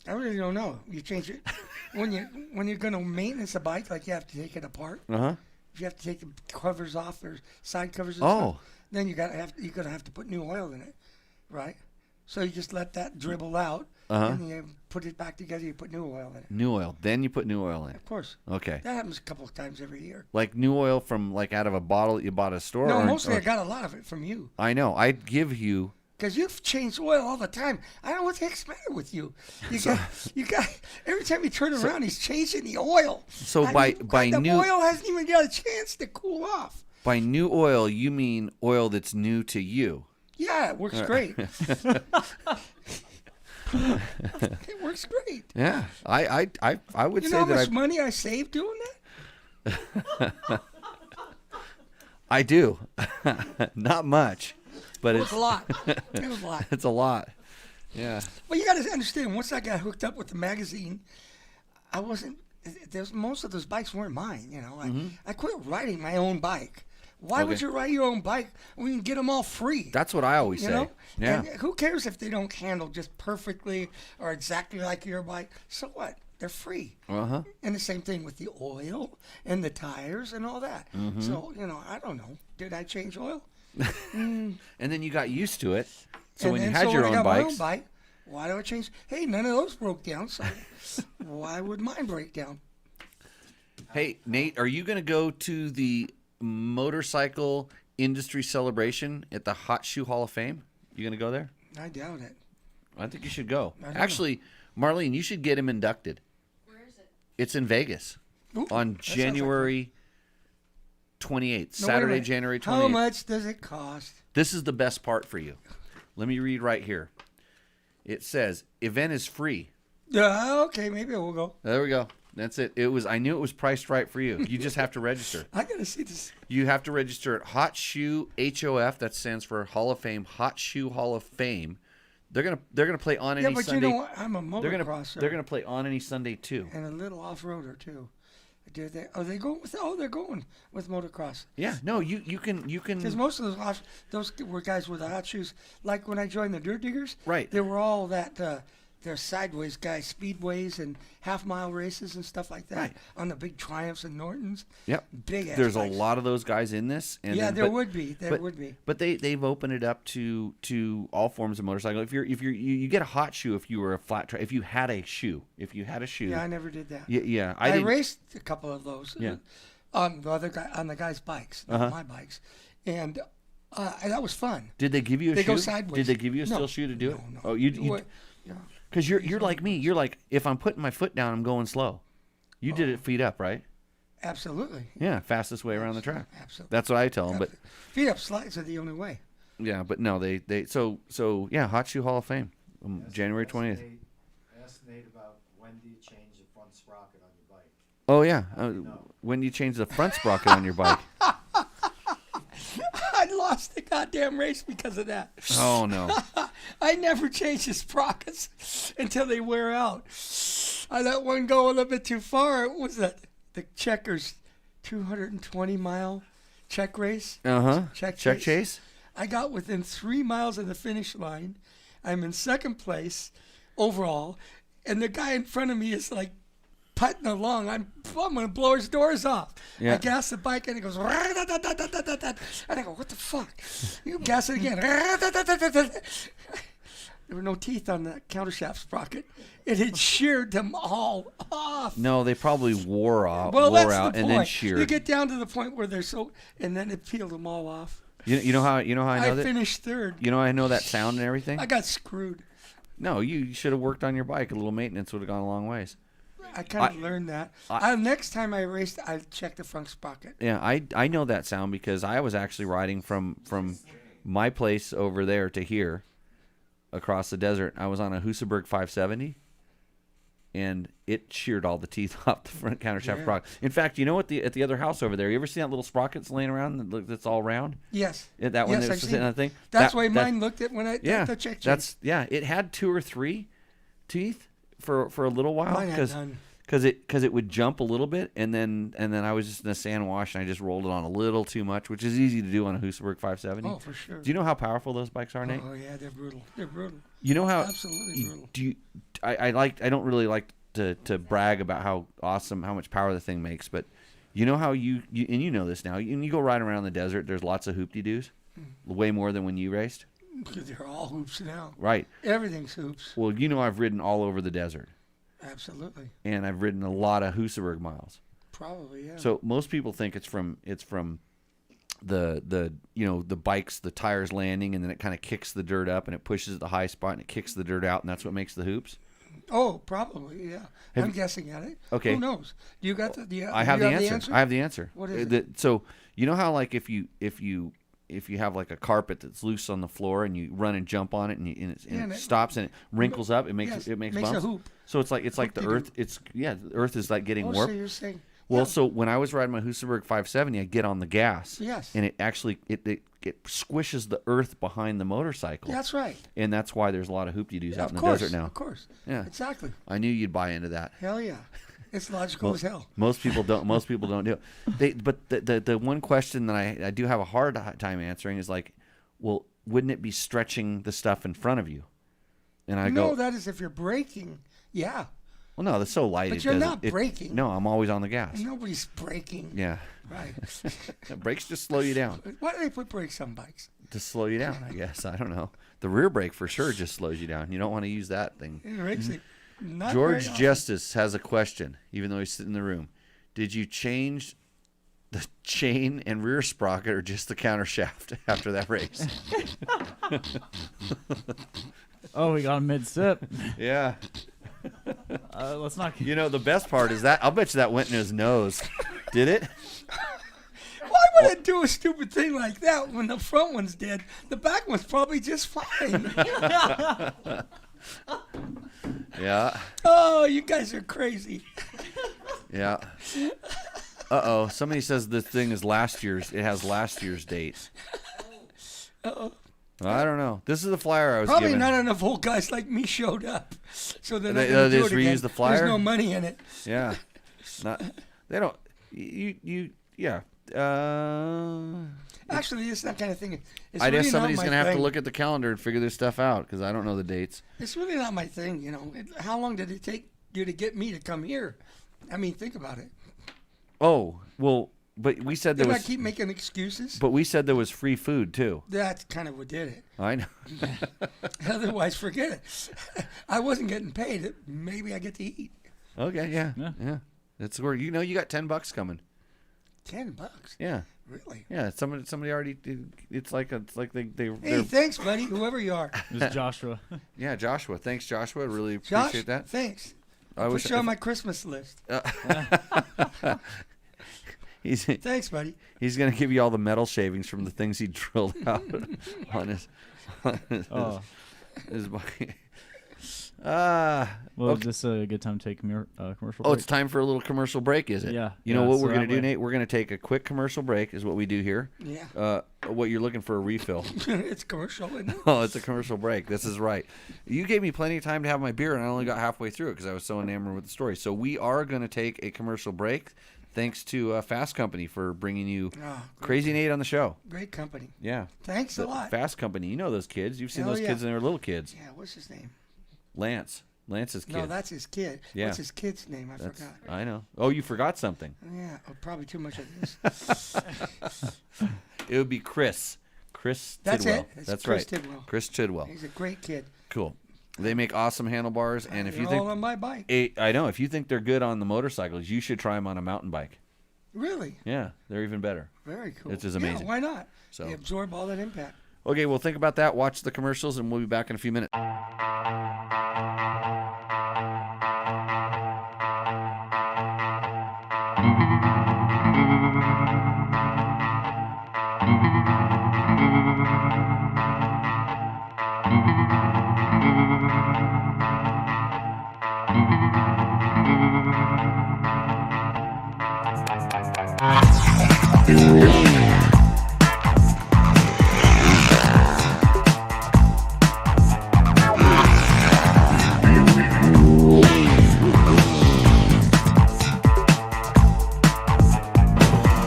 [SPEAKER 3] I really don't know. You change it when you're going to maintenance a bike, like you have to take it apart.
[SPEAKER 1] Uh-huh.
[SPEAKER 3] If you have to take the covers off or side covers and
[SPEAKER 1] Oh.
[SPEAKER 3] stuff, then you're gonna have to put new oil in it, right? So you just let that dribble out,
[SPEAKER 1] Uh-huh.
[SPEAKER 3] and you put it back together. You put new oil in it.
[SPEAKER 1] New oil. Then you put new oil in.
[SPEAKER 3] Of course,
[SPEAKER 1] Okay.
[SPEAKER 3] that happens a couple of times every year.
[SPEAKER 1] Like new oil from like out of a bottle that you bought at a store?
[SPEAKER 3] No,
[SPEAKER 1] or-
[SPEAKER 3] mostly
[SPEAKER 1] or-
[SPEAKER 3] I got a lot of it from you.
[SPEAKER 1] I know. I'd give you...
[SPEAKER 3] Because you've changed oil all the time. I don't know what the heck's the matter with you. You got. Every time you turn around, he's changing the oil.
[SPEAKER 1] So
[SPEAKER 3] by the
[SPEAKER 1] new
[SPEAKER 3] oil hasn't even got a chance to cool off.
[SPEAKER 1] by new oil, you mean oil that's new to you.
[SPEAKER 3] Yeah, it works great. It works great.
[SPEAKER 1] Yeah. I would
[SPEAKER 3] You
[SPEAKER 1] say
[SPEAKER 3] know how
[SPEAKER 1] that
[SPEAKER 3] much money I saved doing that?
[SPEAKER 1] I do. Not much, but
[SPEAKER 3] It
[SPEAKER 1] it's
[SPEAKER 3] was a lot. It was a lot.
[SPEAKER 1] it's a lot. Yeah.
[SPEAKER 3] Well, you got to understand. Once I got hooked up with the magazine, I wasn't. Most of those bikes weren't mine. You know, I quit riding my own bike. Why would
[SPEAKER 1] Okay.
[SPEAKER 3] you ride your own bike when you can get them all free?
[SPEAKER 1] That's what I always
[SPEAKER 3] You
[SPEAKER 1] say.
[SPEAKER 3] know?
[SPEAKER 1] Yeah.
[SPEAKER 3] And who cares if they don't handle just perfectly or exactly like your bike? So what? They're free.
[SPEAKER 1] Uh-huh.
[SPEAKER 3] And the same thing with the oil and the tires and all that.
[SPEAKER 1] Mm-hmm.
[SPEAKER 3] So, I don't know. Did I change oil?
[SPEAKER 1] And then you got used to it. So
[SPEAKER 3] And
[SPEAKER 1] when you
[SPEAKER 3] then
[SPEAKER 1] had your
[SPEAKER 3] when I
[SPEAKER 1] own
[SPEAKER 3] got my
[SPEAKER 1] bikes,
[SPEAKER 3] own bike, why do I change? Hey, none of those broke down, so why would mine break down?
[SPEAKER 1] hey, Nate, are you going to go to the motorcycle industry celebration at the Hot Shoe Hall of Fame? You going to go there?
[SPEAKER 3] I doubt it.
[SPEAKER 1] I think you should go.
[SPEAKER 3] I don't know.
[SPEAKER 1] Actually, Marlene, you should get him inducted.
[SPEAKER 4] Where is it?
[SPEAKER 1] It's in Vegas
[SPEAKER 3] Ooh,
[SPEAKER 1] on
[SPEAKER 3] that sounds like
[SPEAKER 1] January 28th,
[SPEAKER 3] No, wait a
[SPEAKER 1] Saturday,
[SPEAKER 3] minute.
[SPEAKER 1] January 28th.
[SPEAKER 3] How much does it cost?
[SPEAKER 1] This is the best part for you. Let me read right here. It says, event is free.
[SPEAKER 3] Okay, maybe I will go.
[SPEAKER 1] There we go. That's it. I knew it was priced right for you. You just have to register.
[SPEAKER 3] I gotta see this.
[SPEAKER 1] You have to register at Hot Shoe HOF. That stands for Hall of Fame. Hot Shoe Hall of Fame. They're gonna play on
[SPEAKER 3] Yeah,
[SPEAKER 1] any
[SPEAKER 3] but
[SPEAKER 1] Sunday.
[SPEAKER 3] you know what? I'm a
[SPEAKER 1] They're
[SPEAKER 3] motocrosser
[SPEAKER 1] gonna play on any Sunday too.
[SPEAKER 3] and a little off-roader too. Do they? Are they going with? Oh, they're going with motocross.
[SPEAKER 1] Yeah. No, you can.
[SPEAKER 3] Because most of those were guys with the hot shoes. Like when I joined the Dirt Diggers,
[SPEAKER 1] Right.
[SPEAKER 3] They were all that. They're sideways guys, speedways and half-mile races and stuff like that
[SPEAKER 1] Right.
[SPEAKER 3] on the big Triumphs and Nortons.
[SPEAKER 1] Yep.
[SPEAKER 3] Big.
[SPEAKER 1] There's a lot of those guys in this. And
[SPEAKER 3] Yeah,
[SPEAKER 1] then-
[SPEAKER 3] there
[SPEAKER 1] but-
[SPEAKER 3] would be. There
[SPEAKER 1] but-
[SPEAKER 3] would be.
[SPEAKER 1] But they've opened it up to all forms of motorcycle. You get a hot shoe if you were a flat track. If you had a shoe.
[SPEAKER 3] Yeah, I never did that.
[SPEAKER 1] Yeah.
[SPEAKER 3] I
[SPEAKER 1] didn't-
[SPEAKER 3] raced a couple of those.
[SPEAKER 1] Yeah.
[SPEAKER 3] On the guys' bikes, not
[SPEAKER 1] Uh-huh.
[SPEAKER 3] my bikes, and that was fun.
[SPEAKER 1] Did they give you a
[SPEAKER 3] They
[SPEAKER 1] shoe?
[SPEAKER 3] go sideways.
[SPEAKER 1] Did they give you a
[SPEAKER 3] No.
[SPEAKER 1] steel shoe to do it?
[SPEAKER 3] No.
[SPEAKER 1] Oh, you
[SPEAKER 3] What- yeah.
[SPEAKER 1] because you're like me. You're like, if I'm putting my foot down, I'm going slow. You did it feet up, right?
[SPEAKER 3] Absolutely.
[SPEAKER 1] Yeah, fastest way around the track.
[SPEAKER 3] Absolutely.
[SPEAKER 1] That's what I tell them. But
[SPEAKER 3] Feet up slides are the only way.
[SPEAKER 1] yeah, but no, so yeah, Hot Shoe Hall of Fame, January 20th.
[SPEAKER 6] Ask Nate about when do you change the front sprocket on your bike?
[SPEAKER 1] Oh yeah, when do you change the front sprocket on your bike?
[SPEAKER 3] I lost the goddamn race because of that.
[SPEAKER 1] Oh no.
[SPEAKER 3] I never change the sprockets until they wear out. I let one go a little bit too far. It was the Checkers 220-mile check race.
[SPEAKER 1] Check chase.
[SPEAKER 3] I got within 3 miles of the finish line. I'm in second place overall, and the guy in front of me is like putting along. I'm going to blow his doors off.
[SPEAKER 1] Yeah.
[SPEAKER 3] I gas the bike, and it goes, and I go, what the fuck? You gas it again. There were no teeth on the countershaft sprocket. It had sheared them all off.
[SPEAKER 1] No, they probably wore out,
[SPEAKER 3] Well, that's
[SPEAKER 1] out
[SPEAKER 3] the
[SPEAKER 1] and
[SPEAKER 3] point.
[SPEAKER 1] then sheared.
[SPEAKER 3] You get down to the point where they're so, and then it peeled them all off.
[SPEAKER 1] You know how I know
[SPEAKER 3] I
[SPEAKER 1] that.
[SPEAKER 3] finished third.
[SPEAKER 1] You know how I know that sound and everything.
[SPEAKER 3] I got screwed.
[SPEAKER 1] No, you should have worked on your bike. A little maintenance would have gone a long ways.
[SPEAKER 3] I kind of learned that. Next time I raced, I checked the front sprocket.
[SPEAKER 1] Yeah, I know that sound because I was actually riding from my place over there to here, across the desert. I was on a Husaberg 570, and it sheared all the teeth off the front countershaft sprocket. In fact, you know what? At the other house over there, you ever see that little sprockets laying around that's all round?
[SPEAKER 3] Yes.
[SPEAKER 1] That one
[SPEAKER 3] Yes,
[SPEAKER 1] that's
[SPEAKER 3] I've
[SPEAKER 1] sitting
[SPEAKER 3] seen
[SPEAKER 1] on the thing.
[SPEAKER 3] That's why mine looked at when I the check.
[SPEAKER 1] It had 2 or 3 teeth for a little while
[SPEAKER 3] Mine had none.
[SPEAKER 1] because it would jump a little bit, and then I was just in a sand wash, and I just rolled it on a little too much, which is easy to do on a Husaberg 570.
[SPEAKER 3] Oh, for sure.
[SPEAKER 1] Do you know how powerful those bikes are, Nate?
[SPEAKER 3] Oh yeah, they're brutal. They're brutal.
[SPEAKER 1] You know how
[SPEAKER 3] Absolutely brutal.
[SPEAKER 1] do you? I don't really like to brag about how much power the thing makes, but you know how you and you know this now. You go riding around the desert. There's lots of hoop-de-doos, way more than when you raced.
[SPEAKER 3] Because they're all hoops now.
[SPEAKER 1] Right.
[SPEAKER 3] Everything's hoops.
[SPEAKER 1] Well, you know I've ridden all over the desert,
[SPEAKER 3] Absolutely.
[SPEAKER 1] and I've ridden a lot of Husaberg miles.
[SPEAKER 3] Probably, yeah.
[SPEAKER 1] So most people think it's from the bikes, the tires landing, and then it kind of kicks the dirt up, and it pushes the high spot, and it kicks the dirt out, and that's what makes the hoops.
[SPEAKER 3] Oh, probably, yeah. I'm guessing at it.
[SPEAKER 1] Okay.
[SPEAKER 3] Who knows? You got the?
[SPEAKER 1] I have the answer. I have the answer.
[SPEAKER 3] What is it?
[SPEAKER 1] So you know how like if you have like a carpet that's loose on the floor and you run and jump on it and it stops and it wrinkles up, it makes
[SPEAKER 3] makes
[SPEAKER 1] bumps.
[SPEAKER 3] a hoop.
[SPEAKER 1] So it's like the earth. The earth is like getting
[SPEAKER 3] Oh,
[SPEAKER 1] warped.
[SPEAKER 3] so you're saying?
[SPEAKER 1] Well,
[SPEAKER 3] yeah.
[SPEAKER 1] so when I was riding my Husaberg 570, I get on the gas.
[SPEAKER 3] Yes.
[SPEAKER 1] And it actually it squishes the earth behind the motorcycle.
[SPEAKER 3] That's right.
[SPEAKER 1] And that's why there's a lot of hoop-de-doos out in the
[SPEAKER 3] course,
[SPEAKER 1] desert now.
[SPEAKER 3] Of course.
[SPEAKER 1] Yeah.
[SPEAKER 3] Exactly.
[SPEAKER 1] I knew you'd buy into that.
[SPEAKER 3] Hell yeah. It's logical as hell.
[SPEAKER 1] Most people don't. Most people don't do it. But the one question that I do have a hard time answering is like, well, wouldn't it be stretching the stuff in front of you? And I
[SPEAKER 3] No,
[SPEAKER 1] go,
[SPEAKER 3] that is if you're braking. Yeah.
[SPEAKER 1] well, no, that's so light.
[SPEAKER 3] But
[SPEAKER 1] it
[SPEAKER 3] you're
[SPEAKER 1] doesn't-
[SPEAKER 3] not
[SPEAKER 1] it-
[SPEAKER 3] braking.
[SPEAKER 1] No, I'm always on the gas.
[SPEAKER 3] Nobody's braking.
[SPEAKER 1] Yeah,
[SPEAKER 3] Right.
[SPEAKER 1] brakes just slow you down.
[SPEAKER 3] Why do they put brakes on bikes?
[SPEAKER 1] To slow you down, I guess. I don't know. The rear brake for sure just slows you down. You don't want to use that thing.
[SPEAKER 3] It makes it not
[SPEAKER 1] George
[SPEAKER 3] very often.
[SPEAKER 1] Justice has a question, even though he's sitting in the room. Did you change the chain and rear sprocket or just the counter shaft after that race?
[SPEAKER 2] Oh, we got a mid-sip.
[SPEAKER 1] Yeah.
[SPEAKER 2] Let's not.
[SPEAKER 1] You know, the best part is that I'll bet you that went in his nose. Did it?
[SPEAKER 3] Why would it do a stupid thing like that when the front one's dead? The back one's probably just fine.
[SPEAKER 1] Yeah.
[SPEAKER 3] Oh, you guys are crazy.
[SPEAKER 1] Yeah. Uh-oh. Somebody says this thing is last year's. It has last year's date.
[SPEAKER 3] Uh-oh.
[SPEAKER 1] I don't know. This is the flyer I was
[SPEAKER 3] Probably
[SPEAKER 1] given.
[SPEAKER 3] not enough old guys like me showed up. So they're not
[SPEAKER 1] They
[SPEAKER 3] going to do
[SPEAKER 1] just
[SPEAKER 3] it again.
[SPEAKER 1] reuse the flyer?
[SPEAKER 3] There's no money in it.
[SPEAKER 1] Yeah. Not. They don't. Yeah.
[SPEAKER 3] Actually, it's that kind of thing. It's
[SPEAKER 1] I
[SPEAKER 3] really
[SPEAKER 1] guess somebody's
[SPEAKER 3] not
[SPEAKER 1] going
[SPEAKER 3] my
[SPEAKER 1] to have to
[SPEAKER 3] thing.
[SPEAKER 1] look at the calendar and figure this stuff out because I don't know the dates.
[SPEAKER 3] It's really not my thing, you know. How long did it take you to get me to come here? I mean, think about it.
[SPEAKER 1] Oh, well, but we said there
[SPEAKER 3] Did I
[SPEAKER 1] was.
[SPEAKER 3] keep making excuses?
[SPEAKER 1] But we said there was free food too.
[SPEAKER 3] That's kind of what did it.
[SPEAKER 1] I know.
[SPEAKER 3] Otherwise, forget it. I wasn't getting paid. Maybe I get to eat.
[SPEAKER 1] Okay. Yeah. That's where you got $10 coming.
[SPEAKER 3] $10?
[SPEAKER 1] Yeah.
[SPEAKER 3] Really?
[SPEAKER 1] Yeah. Somebody already. It's like they.
[SPEAKER 3] Hey,
[SPEAKER 1] they're-
[SPEAKER 3] thanks, buddy. Whoever you are.
[SPEAKER 2] It was Joshua.
[SPEAKER 1] Yeah, Joshua. Thanks, Joshua. Really
[SPEAKER 3] Josh,
[SPEAKER 1] appreciate that.
[SPEAKER 3] thanks.
[SPEAKER 1] I
[SPEAKER 3] I'll
[SPEAKER 1] wish
[SPEAKER 3] put you on
[SPEAKER 1] if-
[SPEAKER 3] my Christmas list. Thanks, buddy.
[SPEAKER 1] He's gonna give you all the metal shavings from the things he drilled out on his
[SPEAKER 2] Oh.
[SPEAKER 1] his bike.
[SPEAKER 2] Well,
[SPEAKER 1] Okay.
[SPEAKER 2] is this a good time to take commercial
[SPEAKER 1] Oh,
[SPEAKER 2] break?
[SPEAKER 1] it's time for a little commercial break, is it?
[SPEAKER 2] Yeah,
[SPEAKER 1] You know
[SPEAKER 2] yeah,
[SPEAKER 1] what
[SPEAKER 2] so
[SPEAKER 1] we're gonna
[SPEAKER 2] that
[SPEAKER 1] do,
[SPEAKER 2] way-
[SPEAKER 1] Nate? We're gonna take a quick commercial break. Is what we do here.
[SPEAKER 3] Yeah.
[SPEAKER 1] What you're looking for a refill?
[SPEAKER 3] It's commercial, isn't it?
[SPEAKER 1] Oh, it's a commercial break. This is right. You gave me plenty of time to have my beer, and I only got halfway through it because I was so enamored with the story. So we are going to take a commercial break. Thanks to Fasst Company for bringing you
[SPEAKER 3] Oh,
[SPEAKER 1] Crazy Nate on the show.
[SPEAKER 3] great company.
[SPEAKER 1] Yeah.
[SPEAKER 3] Thanks a lot.
[SPEAKER 1] Fasst Company. You know those kids. You've seen
[SPEAKER 3] Hell
[SPEAKER 1] those
[SPEAKER 3] yeah.
[SPEAKER 1] kids when they were little kids.
[SPEAKER 3] Yeah, what's his name?
[SPEAKER 1] Lance. Lance's kid.
[SPEAKER 3] No, that's his kid.
[SPEAKER 1] Yeah.
[SPEAKER 3] What's his kid's name? I
[SPEAKER 1] That's,
[SPEAKER 3] forgot.
[SPEAKER 1] I know. Oh, you forgot something.
[SPEAKER 3] Yeah, probably too much of this.
[SPEAKER 1] It would be Chris. Chris
[SPEAKER 3] That's
[SPEAKER 1] Tidwell.
[SPEAKER 3] it. It's
[SPEAKER 1] That's
[SPEAKER 3] Chris
[SPEAKER 1] right.
[SPEAKER 3] Tidwell.
[SPEAKER 1] Chris Tidwell.
[SPEAKER 3] He's a great kid.
[SPEAKER 1] Cool. They make awesome handlebars, and if
[SPEAKER 3] They're
[SPEAKER 1] you
[SPEAKER 3] all
[SPEAKER 1] think
[SPEAKER 3] on my bike.
[SPEAKER 1] I know, if you think they're good on the motorcycles, you should try them on a mountain bike.
[SPEAKER 3] Really?
[SPEAKER 1] Yeah, they're even better.
[SPEAKER 3] Very cool.
[SPEAKER 1] It's just amazing.
[SPEAKER 3] Yeah, why not?
[SPEAKER 1] So-
[SPEAKER 3] They absorb all that impact.
[SPEAKER 1] Okay, well, think about that. Watch the commercials, and we'll be back in a few minutes.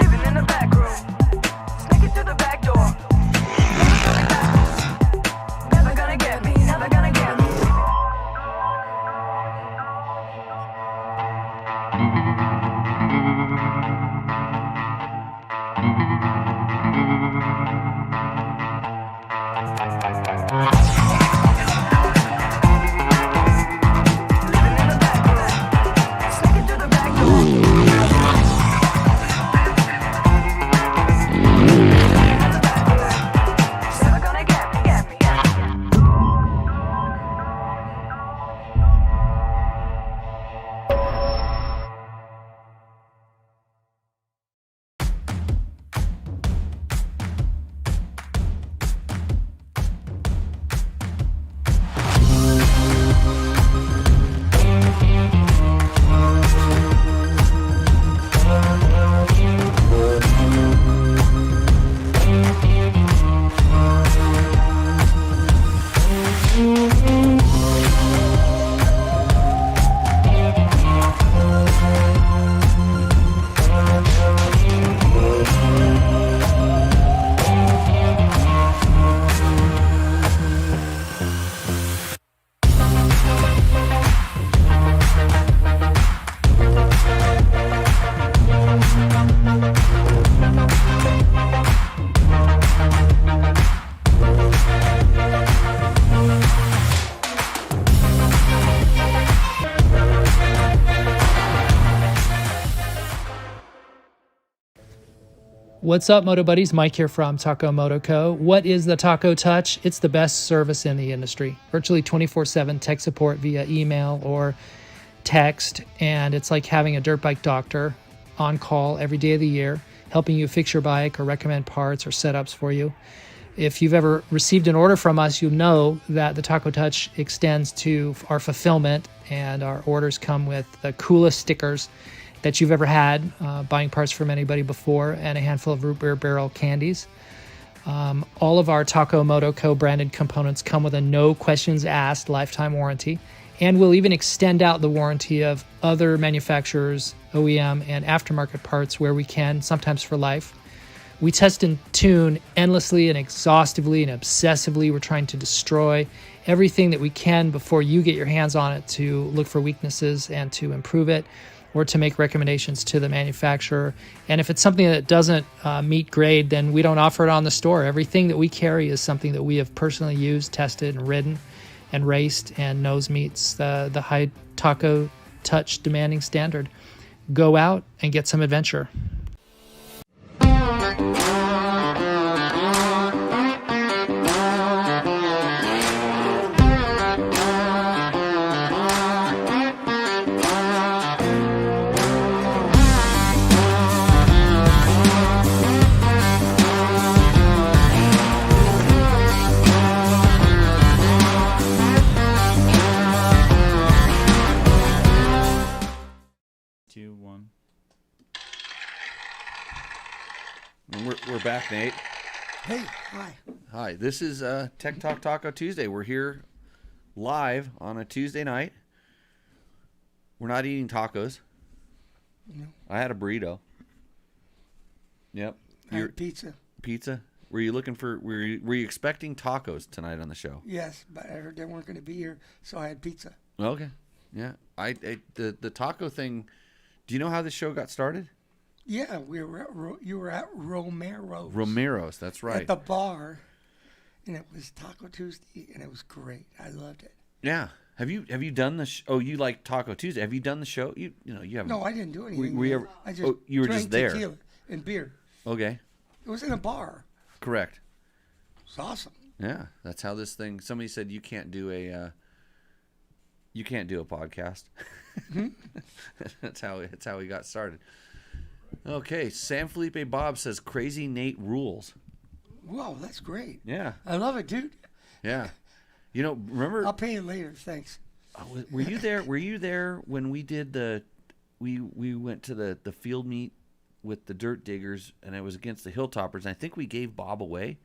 [SPEAKER 7] Living in the back room, sneaking through the back door. Never gonna get me, never gonna get me. Living in the back room, sneaking through the back door. Never gonna get me, get me, get me.
[SPEAKER 8] What's up, Moto Buddies? Mike here from Taco Moto Co. What is the Taco Touch? It's the best service in the industry. Virtually 24/7 tech support via email or text, and it's like having a dirt bike doctor on call every day of the year, helping you fix your bike or recommend parts or setups for you. If you've ever received an order from us, you know that the Taco Touch extends to our fulfillment, and our orders come with the coolest stickers that you've ever had, buying parts from anybody before, and a handful of root beer barrel candies. All of our Taco Moto Co. branded components come with a no questions asked lifetime warranty, and we'll even extend out the warranty of other manufacturers, OEM, and aftermarket parts where we can, sometimes for life. We test and tune endlessly and exhaustively and obsessively. We're trying to destroy everything that we can before you get your hands on it to look for weaknesses and to improve it, or to make recommendations to the manufacturer. And if it's something that doesn't meet grade, then we don't offer it on the store. Everything that we carry is something that we have personally used, tested, and ridden, and raced, and knows meets the high Taco Touch demanding standard. Go out and get some adventure.
[SPEAKER 1] back, Nate.
[SPEAKER 3] Hey, hi.
[SPEAKER 1] Hi. This is Tech Talk Taco Tuesday. We're here live on a Tuesday night. We're not eating tacos.
[SPEAKER 3] No.
[SPEAKER 1] I had a burrito. Yep.
[SPEAKER 3] I had pizza.
[SPEAKER 1] Pizza? Were you looking for? Were you expecting tacos tonight on the show?
[SPEAKER 3] Yes, but I heard they weren't going to be here, so I had pizza.
[SPEAKER 1] Okay. Yeah. The taco thing. Do you know how this show got started?
[SPEAKER 3] Yeah, you were at Romero's.
[SPEAKER 1] Romero's. That's right.
[SPEAKER 3] At the bar, and it was Taco Tuesday, and it was great. I loved it.
[SPEAKER 1] Yeah. Have you done the? Oh, you like Taco Tuesday? Have you done the show? You haven't.
[SPEAKER 3] No, I didn't do anything.
[SPEAKER 1] Were you ever?
[SPEAKER 3] I just
[SPEAKER 1] you were
[SPEAKER 3] drank
[SPEAKER 1] just there.
[SPEAKER 3] tequila and beer.
[SPEAKER 1] Okay.
[SPEAKER 3] It was in a bar.
[SPEAKER 1] Correct.
[SPEAKER 3] It was awesome.
[SPEAKER 1] Yeah, that's how this thing. Somebody said you can't do a podcast. That's how we got started. Okay, San Felipe Bob says Crazy Nate rules.
[SPEAKER 3] Wow, that's great.
[SPEAKER 1] Yeah,
[SPEAKER 3] I love it, dude.
[SPEAKER 1] yeah. Remember?
[SPEAKER 3] I'll pay you later. Thanks.
[SPEAKER 1] Were you there? Were you there when we did we went to the field meet with the dirt diggers, and it was against the Hilltoppers. And I think we gave Bob away.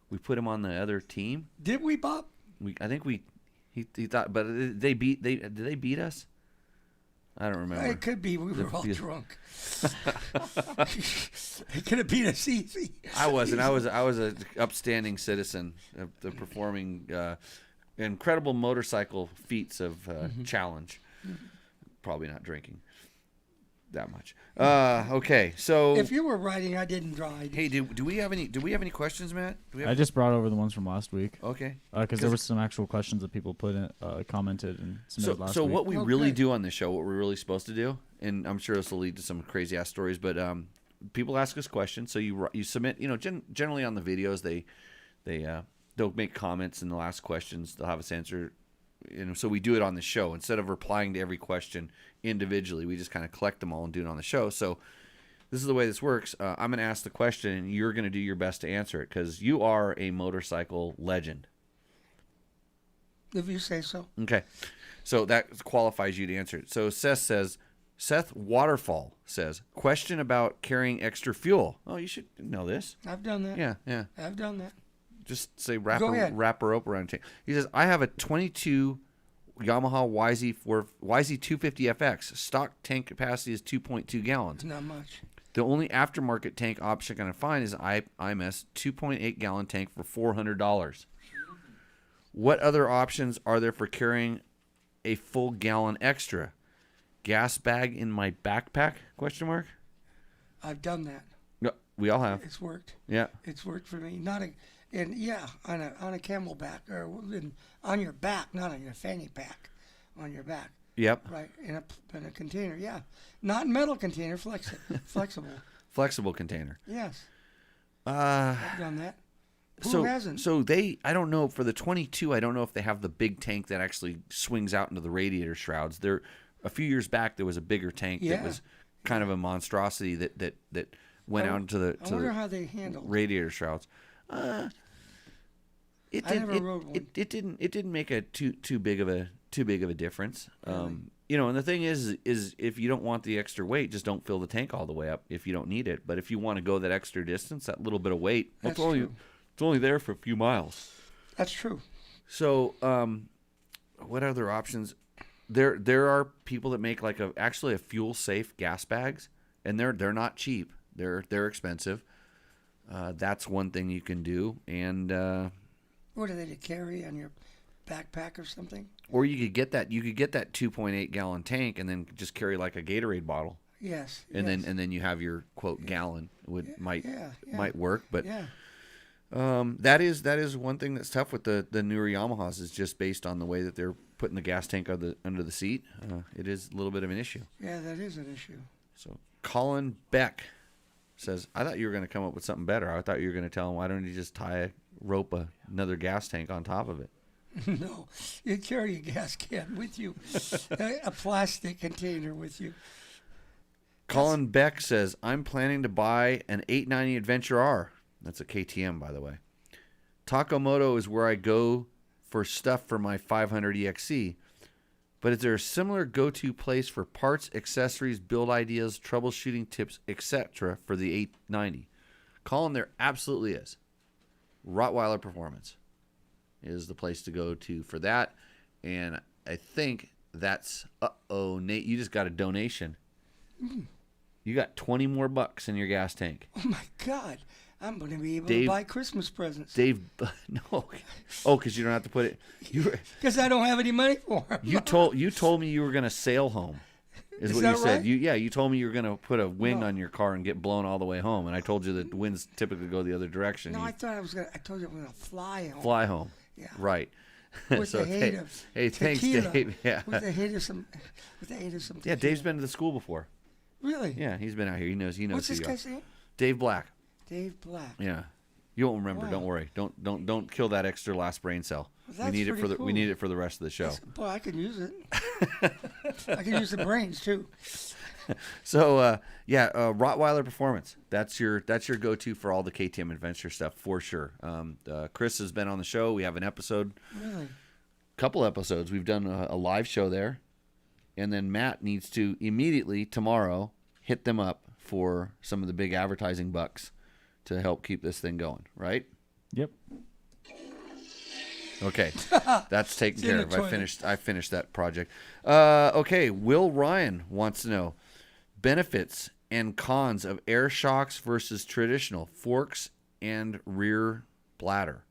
[SPEAKER 1] We put him on the other team.
[SPEAKER 3] Did we, Bob?
[SPEAKER 1] I think he thought, but did they beat us? I don't remember.
[SPEAKER 3] It could be. We were all drunk. It could have been us easy.
[SPEAKER 1] I wasn't. I was an upstanding citizen of performing incredible motorcycle feats of challenge. Probably not drinking that much. Okay, so
[SPEAKER 3] If you were riding, I didn't drive.
[SPEAKER 1] hey, do we have any questions, Matt?
[SPEAKER 2] I just brought over the ones from last week.
[SPEAKER 1] Okay.
[SPEAKER 2] Because there were some actual questions that people put in, commented and submitted last
[SPEAKER 1] So
[SPEAKER 2] week.
[SPEAKER 1] what we really
[SPEAKER 3] Okay.
[SPEAKER 1] do on this show, what we're really supposed to do, and I'm sure this will lead to some crazy ass stories, but people ask us questions, so you submit. Generally on the videos they'll make comments and they'll ask questions. They'll have us answer. So we do it on the show instead of replying to every question individually. We just kind of collect them all and do it on the show. So this is the way this works. I'm going to ask the question, and you're going to do your best to answer it because you are a motorcycle legend.
[SPEAKER 3] If you say so.
[SPEAKER 1] Okay, so that qualifies you to answer it. So Seth Waterfall says, question about carrying extra fuel. Oh, you should know this.
[SPEAKER 3] I've done that.
[SPEAKER 1] Yeah.
[SPEAKER 3] I've done that.
[SPEAKER 1] Just say wrap
[SPEAKER 3] Go
[SPEAKER 1] a
[SPEAKER 3] ahead.
[SPEAKER 1] rope around the tank. He says, I have a 22 Yamaha YZ250 FX. Stock tank capacity is 2.2 gallons.
[SPEAKER 3] Not much.
[SPEAKER 1] The only aftermarket tank option I can find is IMS 2.8 gallon tank for $400. What other options are there for carrying a full gallon extra? Gas bag in my backpack? Question mark.
[SPEAKER 3] I've done that.
[SPEAKER 1] No, we all have.
[SPEAKER 3] It's worked.
[SPEAKER 1] Yeah.
[SPEAKER 3] It's worked for me. On a camelback or on your back, not on your fanny pack, on your back.
[SPEAKER 1] Yep.
[SPEAKER 3] Right in a container. Yeah, not metal container, flexible.
[SPEAKER 1] Flexible container.
[SPEAKER 3] Yes. I've done that. Who hasn't?
[SPEAKER 1] So I don't know, for the 22, I don't know if they have the big tank that actually swings out into the radiator shrouds. A few years back, there was a bigger tank that was kind of a monstrosity that went out into the
[SPEAKER 3] I wonder how they handled
[SPEAKER 1] radiator shrouds. It
[SPEAKER 3] never rode one.
[SPEAKER 1] It didn't make a too big of a difference.
[SPEAKER 3] Really?
[SPEAKER 1] And the thing is if you don't want the extra weight, just don't fill the tank all the way up if you don't need it. But if you want to go that extra distance, that little bit of weight,
[SPEAKER 3] That's
[SPEAKER 1] it's only there for a few miles.
[SPEAKER 3] That's true.
[SPEAKER 1] So, what other options? There are people that make actually a fuel safe gas bags, and they're not cheap. They're expensive. That's one thing you can do, and
[SPEAKER 3] What are they to carry on your backpack or something?
[SPEAKER 1] or you could get that 2.8 gallon tank and then just carry like a Gatorade bottle,
[SPEAKER 3] Yes.
[SPEAKER 1] and
[SPEAKER 3] yes.
[SPEAKER 1] then you have your quote gallon. Might work, but
[SPEAKER 3] Yeah.
[SPEAKER 1] that is one thing that's tough with the newer Yamahas is just based on the way that they're putting the gas tank under the seat. It is a little bit of an issue.
[SPEAKER 3] Yeah, that is an issue.
[SPEAKER 1] So Colin Beck says, I thought you were going to come up with something better. I thought you were going to tell him, why don't you just another gas tank on top of it?
[SPEAKER 3] No, you carry a gas can with you, a plastic container with you.
[SPEAKER 1] Colin Beck says, I'm planning to buy an 890 Adventure R. That's a KTM, by the way. Moto is where I go for stuff for my 500 EXC. But is there a similar go-to place for parts, accessories, build ideas, troubleshooting tips, etc. for the 890? Colin, there absolutely is. Rottweiler Performance is the place to go to for that. And I think that's, Nate, you just got a donation. You got 20 more bucks in your gas tank.
[SPEAKER 3] Oh my God. I'm going to be able
[SPEAKER 1] Dave-
[SPEAKER 3] to buy Christmas presents.
[SPEAKER 1] Dave, no. Oh, because you don't have to put it.
[SPEAKER 3] Because I don't have any money for them.
[SPEAKER 1] You told me you were going to sail home. Is what
[SPEAKER 3] that
[SPEAKER 1] you said.
[SPEAKER 3] right?
[SPEAKER 1] You told me you were going to put a wing
[SPEAKER 3] No.
[SPEAKER 1] on your car and get blown all the way home. And I told you that the winds typically go the other direction.
[SPEAKER 3] No,
[SPEAKER 1] You
[SPEAKER 3] I thought I was going to, I told you I'm going to fly home.
[SPEAKER 1] fly home.
[SPEAKER 3] Yeah.
[SPEAKER 1] Right.
[SPEAKER 3] With
[SPEAKER 1] So,
[SPEAKER 3] the hate of
[SPEAKER 1] hey, thanks,
[SPEAKER 3] tequila.
[SPEAKER 1] Dave. Yeah.
[SPEAKER 3] With the hate of some
[SPEAKER 1] Yeah,
[SPEAKER 3] tequila.
[SPEAKER 1] Dave's been to the school before.
[SPEAKER 3] Really?
[SPEAKER 1] Yeah, he's been out here. He knows
[SPEAKER 3] What's
[SPEAKER 1] who
[SPEAKER 3] this
[SPEAKER 1] you are.
[SPEAKER 3] guy's name?
[SPEAKER 1] Dave Black.
[SPEAKER 3] Dave Black.
[SPEAKER 1] Yeah. You won't remember.
[SPEAKER 3] Wow.
[SPEAKER 1] Don't worry. Don't kill that extra last brain cell.
[SPEAKER 3] Well,
[SPEAKER 1] we
[SPEAKER 3] that's
[SPEAKER 1] need it
[SPEAKER 3] pretty
[SPEAKER 1] for the
[SPEAKER 3] cool.
[SPEAKER 1] we need it for the rest of the show.
[SPEAKER 3] Boy, I could use it. I could use the brains too.
[SPEAKER 1] So Rottweiler Performance. That's your go-to for all the KTM adventure stuff for sure. Chris has been on the show. We have an episode,
[SPEAKER 3] Really?
[SPEAKER 1] couple episodes. We've done a live show there, and then Matt needs to immediately tomorrow hit them up for some of the big advertising bucks to help keep this thing going. Right?
[SPEAKER 2] Yep.
[SPEAKER 1] Okay, that's taken
[SPEAKER 3] in
[SPEAKER 1] care
[SPEAKER 3] the
[SPEAKER 1] of.
[SPEAKER 3] toilet.
[SPEAKER 1] I finished that project. Okay, Will Ryan wants to know benefits and cons of air shocks versus traditional forks and rear bladder.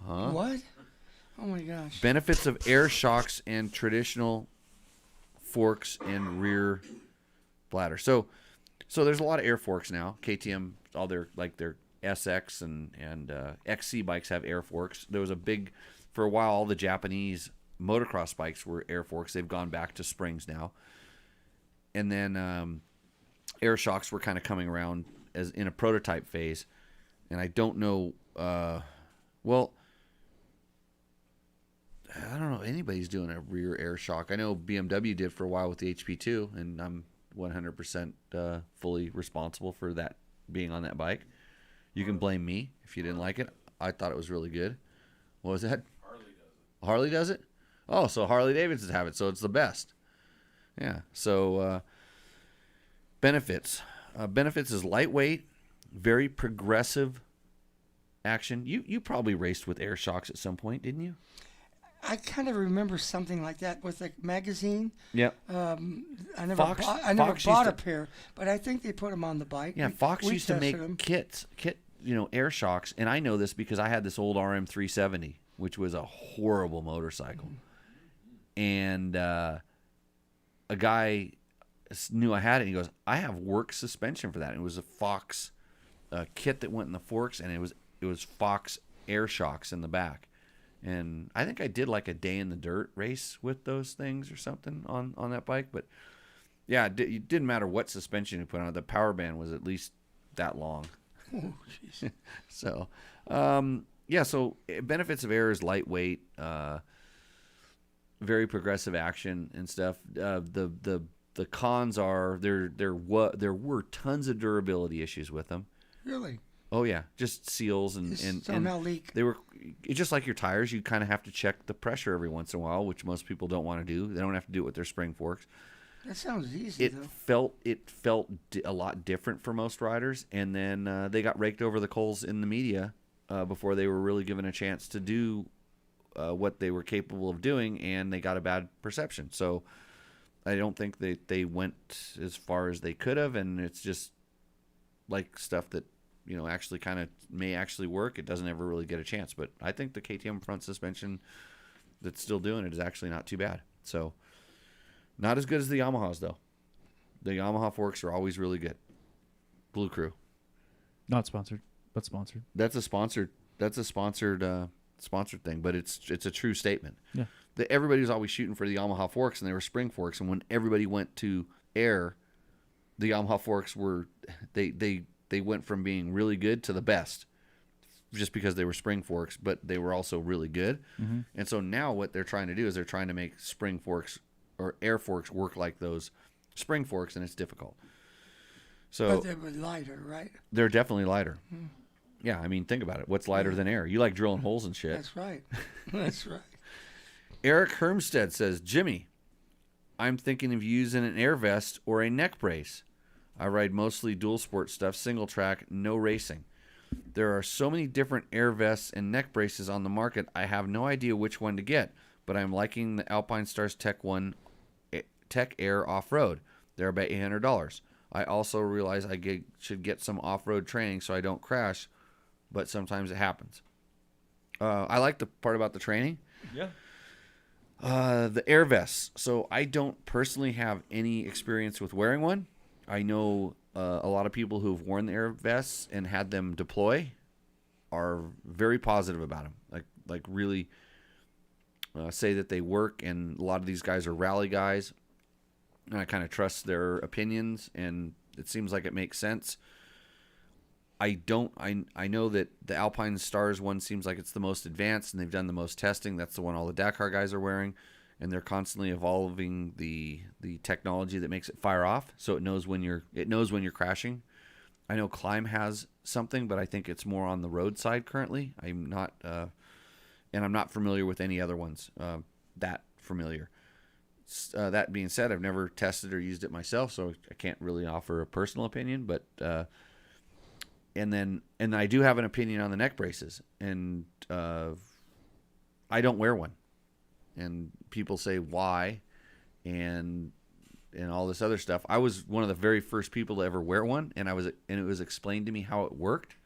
[SPEAKER 3] What? Oh my gosh.
[SPEAKER 1] Benefits of air shocks and traditional forks and rear bladder. So there's a lot of air forks now. KTM, all their SX and XC bikes have air forks. There was for a while, all the Japanese motocross bikes were air forks. They've gone back to springs now. And then air shocks were kind of coming around as in a prototype phase. And I don't know, I don't know if anybody's doing a rear air shock. I know BMW did for a while with the HP2, and I'm 100% fully responsible for that being on that bike. You can blame me if you didn't like it. I thought it was really good. What was that?
[SPEAKER 5] Harley does it.
[SPEAKER 1] Harley does it? Oh, so Harley Davidson's have it, so it's the best. Yeah. So benefits. Benefits is lightweight, very progressive action. You probably raced with air shocks at some point, didn't you?
[SPEAKER 3] I kind of remember something like that with a magazine.
[SPEAKER 1] Yep.
[SPEAKER 3] I never
[SPEAKER 1] Fox-
[SPEAKER 3] bought, I never
[SPEAKER 1] Fox
[SPEAKER 3] bought
[SPEAKER 1] used
[SPEAKER 3] a pair, but I think they put them on the bike.
[SPEAKER 1] Yeah, Fox
[SPEAKER 3] We
[SPEAKER 1] used to make
[SPEAKER 3] tested 'em.
[SPEAKER 1] kit, air shocks, and I know this because I had this old RM370, which was a horrible motorcycle, and a guy knew I had it, and he goes, "I have work suspension for that." And it was a Fox kit that went in the forks, and it was Fox air shocks in the back. And I think I did like a day in the dirt race with those things or something on that bike. But yeah, it didn't matter what suspension you put on it. The power band was at least that long.
[SPEAKER 3] Oh, jeez.
[SPEAKER 1] So, so benefits of air is lightweight, very progressive action and stuff. The cons are there were tons of durability issues with them.
[SPEAKER 3] Really?
[SPEAKER 1] Oh yeah, just seals and
[SPEAKER 3] Just somehow leak.
[SPEAKER 1] They were it's just like your tires. You kind of have to check the pressure every once in a while, which most people don't want to do. They don't have to do it with their spring forks.
[SPEAKER 3] That sounds easy, though.
[SPEAKER 1] It felt a lot different for most riders, and then they got raked over the coals in the media before they were really given a chance to do what they were capable of doing, and they got a bad perception. So I don't think they went as far as they could have, and it's just like stuff that actually kind of may actually work. It doesn't ever really get a chance, but I think the KTM front suspension that's still doing it is actually not too bad. So not as good as the Yamahas though. The Yamaha forks are always really good. Blue Crew.
[SPEAKER 2] Not sponsored, but sponsored.
[SPEAKER 1] That's a sponsored thing, but it's a true statement.
[SPEAKER 2] Yeah.
[SPEAKER 1] Everybody was always shooting for the Yamaha forks, and they were spring forks, and when everybody went to air, the Yamaha forks were they went from being really good to the best just because they were spring forks, but they were also really good. Mm-hmm. And so now what they're trying to do is they're trying to make spring forks or air forks work like those spring forks, and it's difficult. So
[SPEAKER 3] But they were lighter, right?
[SPEAKER 1] they're definitely lighter. Yeah, I mean, think about it. What's lighter than air? You like drilling holes and shit.
[SPEAKER 3] That's right. That's right.
[SPEAKER 1] Eric Hermstead says, Jimmy, I'm thinking of using an air vest or a neck brace. I ride mostly dual sport stuff, single track, no racing. There are so many different air vests and neck braces on the market, I have no idea which one to get, but I'm liking the Alpine Stars Tech Air Off-Road. They're about $800. I also realize should get some off-road training so I don't crash, but sometimes it happens. I like the part about the training.
[SPEAKER 2] Yeah.
[SPEAKER 1] The air vests. So I don't personally have any experience with wearing one. I know a lot of people who've worn the air vests and had them deploy are very positive about them. Like really say that they work, and a lot of these guys are rally guys, and I kind of trust their opinions, and it seems like it makes sense. I know that the Alpine Stars one seems like it's the most advanced, and they've done the most testing. That's the one all the Dakar guys are wearing, and they're constantly evolving the technology that makes it fire off, so it knows when you're crashing. I know Climb has something, but I think it's more on the road side currently. I'm not familiar with any other ones that familiar. That being said, I've never tested or used it myself, so I can't really offer a personal opinion. But and I do have an opinion on the neck braces, and I don't wear one. And people say why, and all this other stuff. I was one of the very first people to ever wear one, and it was explained to me how it worked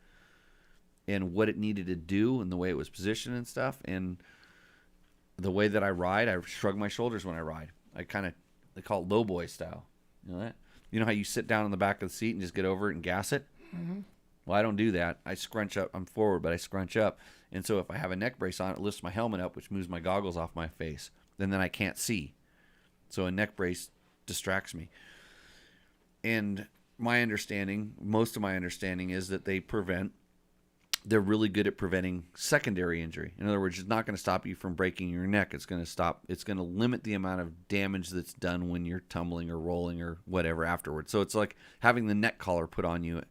[SPEAKER 1] and what it needed to do and the way it was positioned and stuff. And the way that I ride, I shrug my shoulders when I ride. They call it low boy style. You know that? You know how you sit down on the back of the seat and just get over it and gas it?
[SPEAKER 3] Mm-hmm.
[SPEAKER 1] Well, I don't do that. I scrunch up. I'm forward, but I scrunch up. And so if I have a neck brace on, it lifts my helmet up, which moves my goggles off my face. Then I can't see. So a neck brace distracts me. And most of my understanding is that they're really good at preventing secondary injury. In other words, it's not going to stop you from breaking your neck. It's going to limit the amount of damage that's done when you're tumbling or rolling or whatever afterwards. So it's like having the neck collar put on you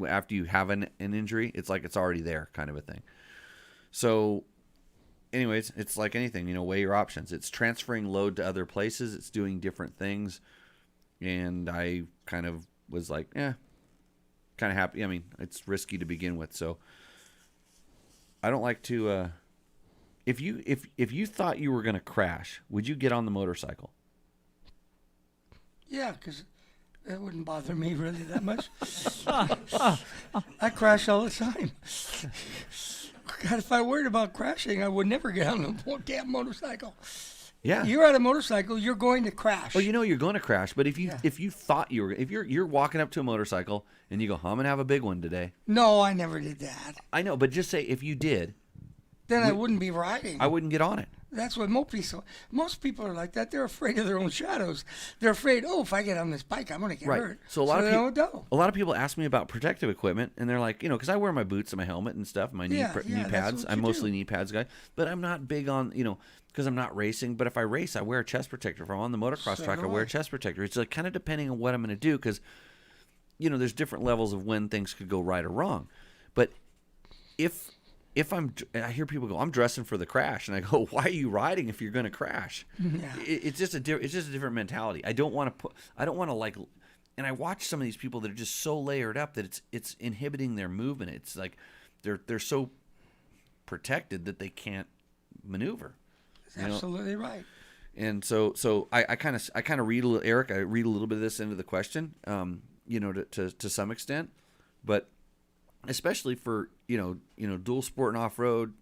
[SPEAKER 1] after you have an injury. It's like it's already there, kind of a thing. So anyways, it's like anything, weigh your options. It's transferring load to other places. It's doing different things. And I kind of was like, kind of happy. I mean, it's risky to begin with, so I don't like to. If you thought you were going to crash, would you get on the motorcycle?
[SPEAKER 3] Yeah, because it wouldn't bother me really that much. I crash all the time. God, if I worried about crashing, I would never get on a damn motorcycle.
[SPEAKER 1] Yeah.
[SPEAKER 3] You're on a motorcycle, you're going to crash.
[SPEAKER 1] Well, you're going to crash, but if you thought if you're walking up to a motorcycle and you go, I'm going to have a big one today.
[SPEAKER 3] No, I never did that.
[SPEAKER 1] I know, but just say if you did.
[SPEAKER 3] Then I wouldn't be riding.
[SPEAKER 1] I wouldn't get on it.
[SPEAKER 3] That's what most people are like that. They're afraid of their own shadows. They're afraid, if I get on this bike, I'm going to get hurt.
[SPEAKER 1] So a lot of people ask me about protective equipment, and they're like, because I wear my boots and my helmet and stuff, my knee pads. I'm mostly knee pads guy, but I'm not big on, because I'm not racing. But if I race, I wear a chest protector. If I'm on the motocross track, I wear a chest protector. It's like kind of depending on what I'm going to do, because there's different levels of when things could go right or wrong. But I hear people go, I'm dressing for the crash, and I go, why are you riding if you're going to crash? Yeah. It's just a different mentality. I don't want to like, and I watch some of these people that are just so layered up that it's inhibiting their movement. It's like they're so protected that they can't maneuver.
[SPEAKER 3] Absolutely right.
[SPEAKER 1] And so I kind of read Eric. I read a little bit of this into the question, to some extent, but especially for dual sport and off road,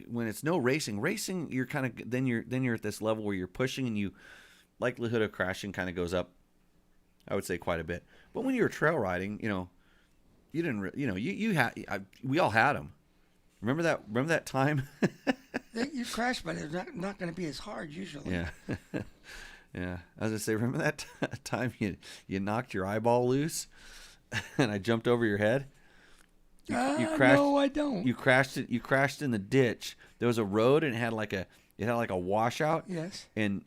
[SPEAKER 1] when it's no racing, you're kind of then you're at this level where you're pushing, and likelihood of crashing kind of goes up. I would say quite a bit. But when you're trail riding, you didn't, we all had them. Remember that time?
[SPEAKER 3] You crash, but it's not going to be as hard usually.
[SPEAKER 1] Yeah. Yeah. I was going to say, remember that time you knocked your eyeball loose and I jumped over your head? You crashed.
[SPEAKER 3] No, I don't.
[SPEAKER 1] You crashed in the ditch. There was a road, and it had like a washout.
[SPEAKER 3] Yes.
[SPEAKER 1] And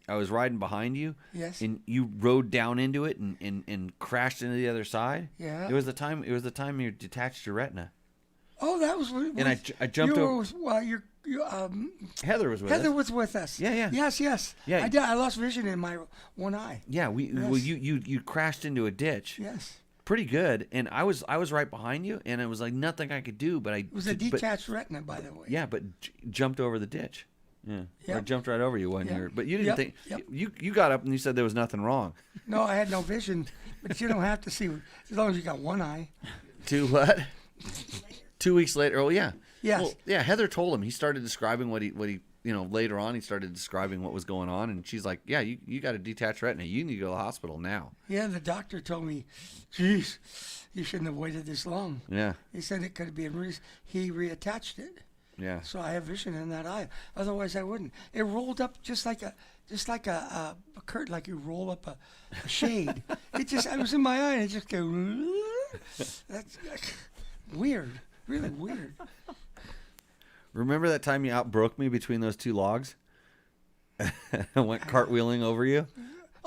[SPEAKER 1] I was riding behind you.
[SPEAKER 3] Yes.
[SPEAKER 1] And you rode down into it and crashed into the other side.
[SPEAKER 3] Yeah.
[SPEAKER 1] It was the time you detached your retina.
[SPEAKER 3] Oh, that was.
[SPEAKER 1] And I jumped over.
[SPEAKER 3] Well,
[SPEAKER 1] Heather was with
[SPEAKER 3] Heather
[SPEAKER 1] us.
[SPEAKER 3] was with us.
[SPEAKER 1] Yeah, yeah.
[SPEAKER 3] Yes.
[SPEAKER 1] Yeah.
[SPEAKER 3] I did. I lost vision in my one eye.
[SPEAKER 1] Yeah, well, you crashed into a ditch.
[SPEAKER 3] Yes.
[SPEAKER 1] Pretty good, and I was right behind you, and it was like nothing I could do, but
[SPEAKER 3] It was a detached retina, by the way.
[SPEAKER 1] Yeah, but jumped over the ditch. Yeah,
[SPEAKER 3] Yep.
[SPEAKER 1] or jumped right over you when
[SPEAKER 3] Yep.
[SPEAKER 1] you're. But you didn't
[SPEAKER 3] Yep.
[SPEAKER 1] think
[SPEAKER 3] Yep.
[SPEAKER 1] you got up and you said there was nothing wrong.
[SPEAKER 3] No, I had no vision, but you don't have to see as long as you got one eye.
[SPEAKER 1] To what? 2 weeks later. Oh yeah.
[SPEAKER 3] Yes.
[SPEAKER 1] Well, yeah. Heather told him. He started describing what he later on he started describing what was going on, and she's like, yeah, you got a detached retina. You need to go to the hospital now.
[SPEAKER 3] Yeah, the doctor told me, geez, you shouldn't have waited this long.
[SPEAKER 1] Yeah.
[SPEAKER 3] He said it could be he reattached it.
[SPEAKER 1] Yeah.
[SPEAKER 3] So I have vision in that eye. Otherwise, I wouldn't. It rolled up just like a curtain, like you roll up a shade. I was in my eye, and it just go. That's weird, really weird.
[SPEAKER 1] Remember that time you outbroke me between those two logs? I went cartwheeling over you.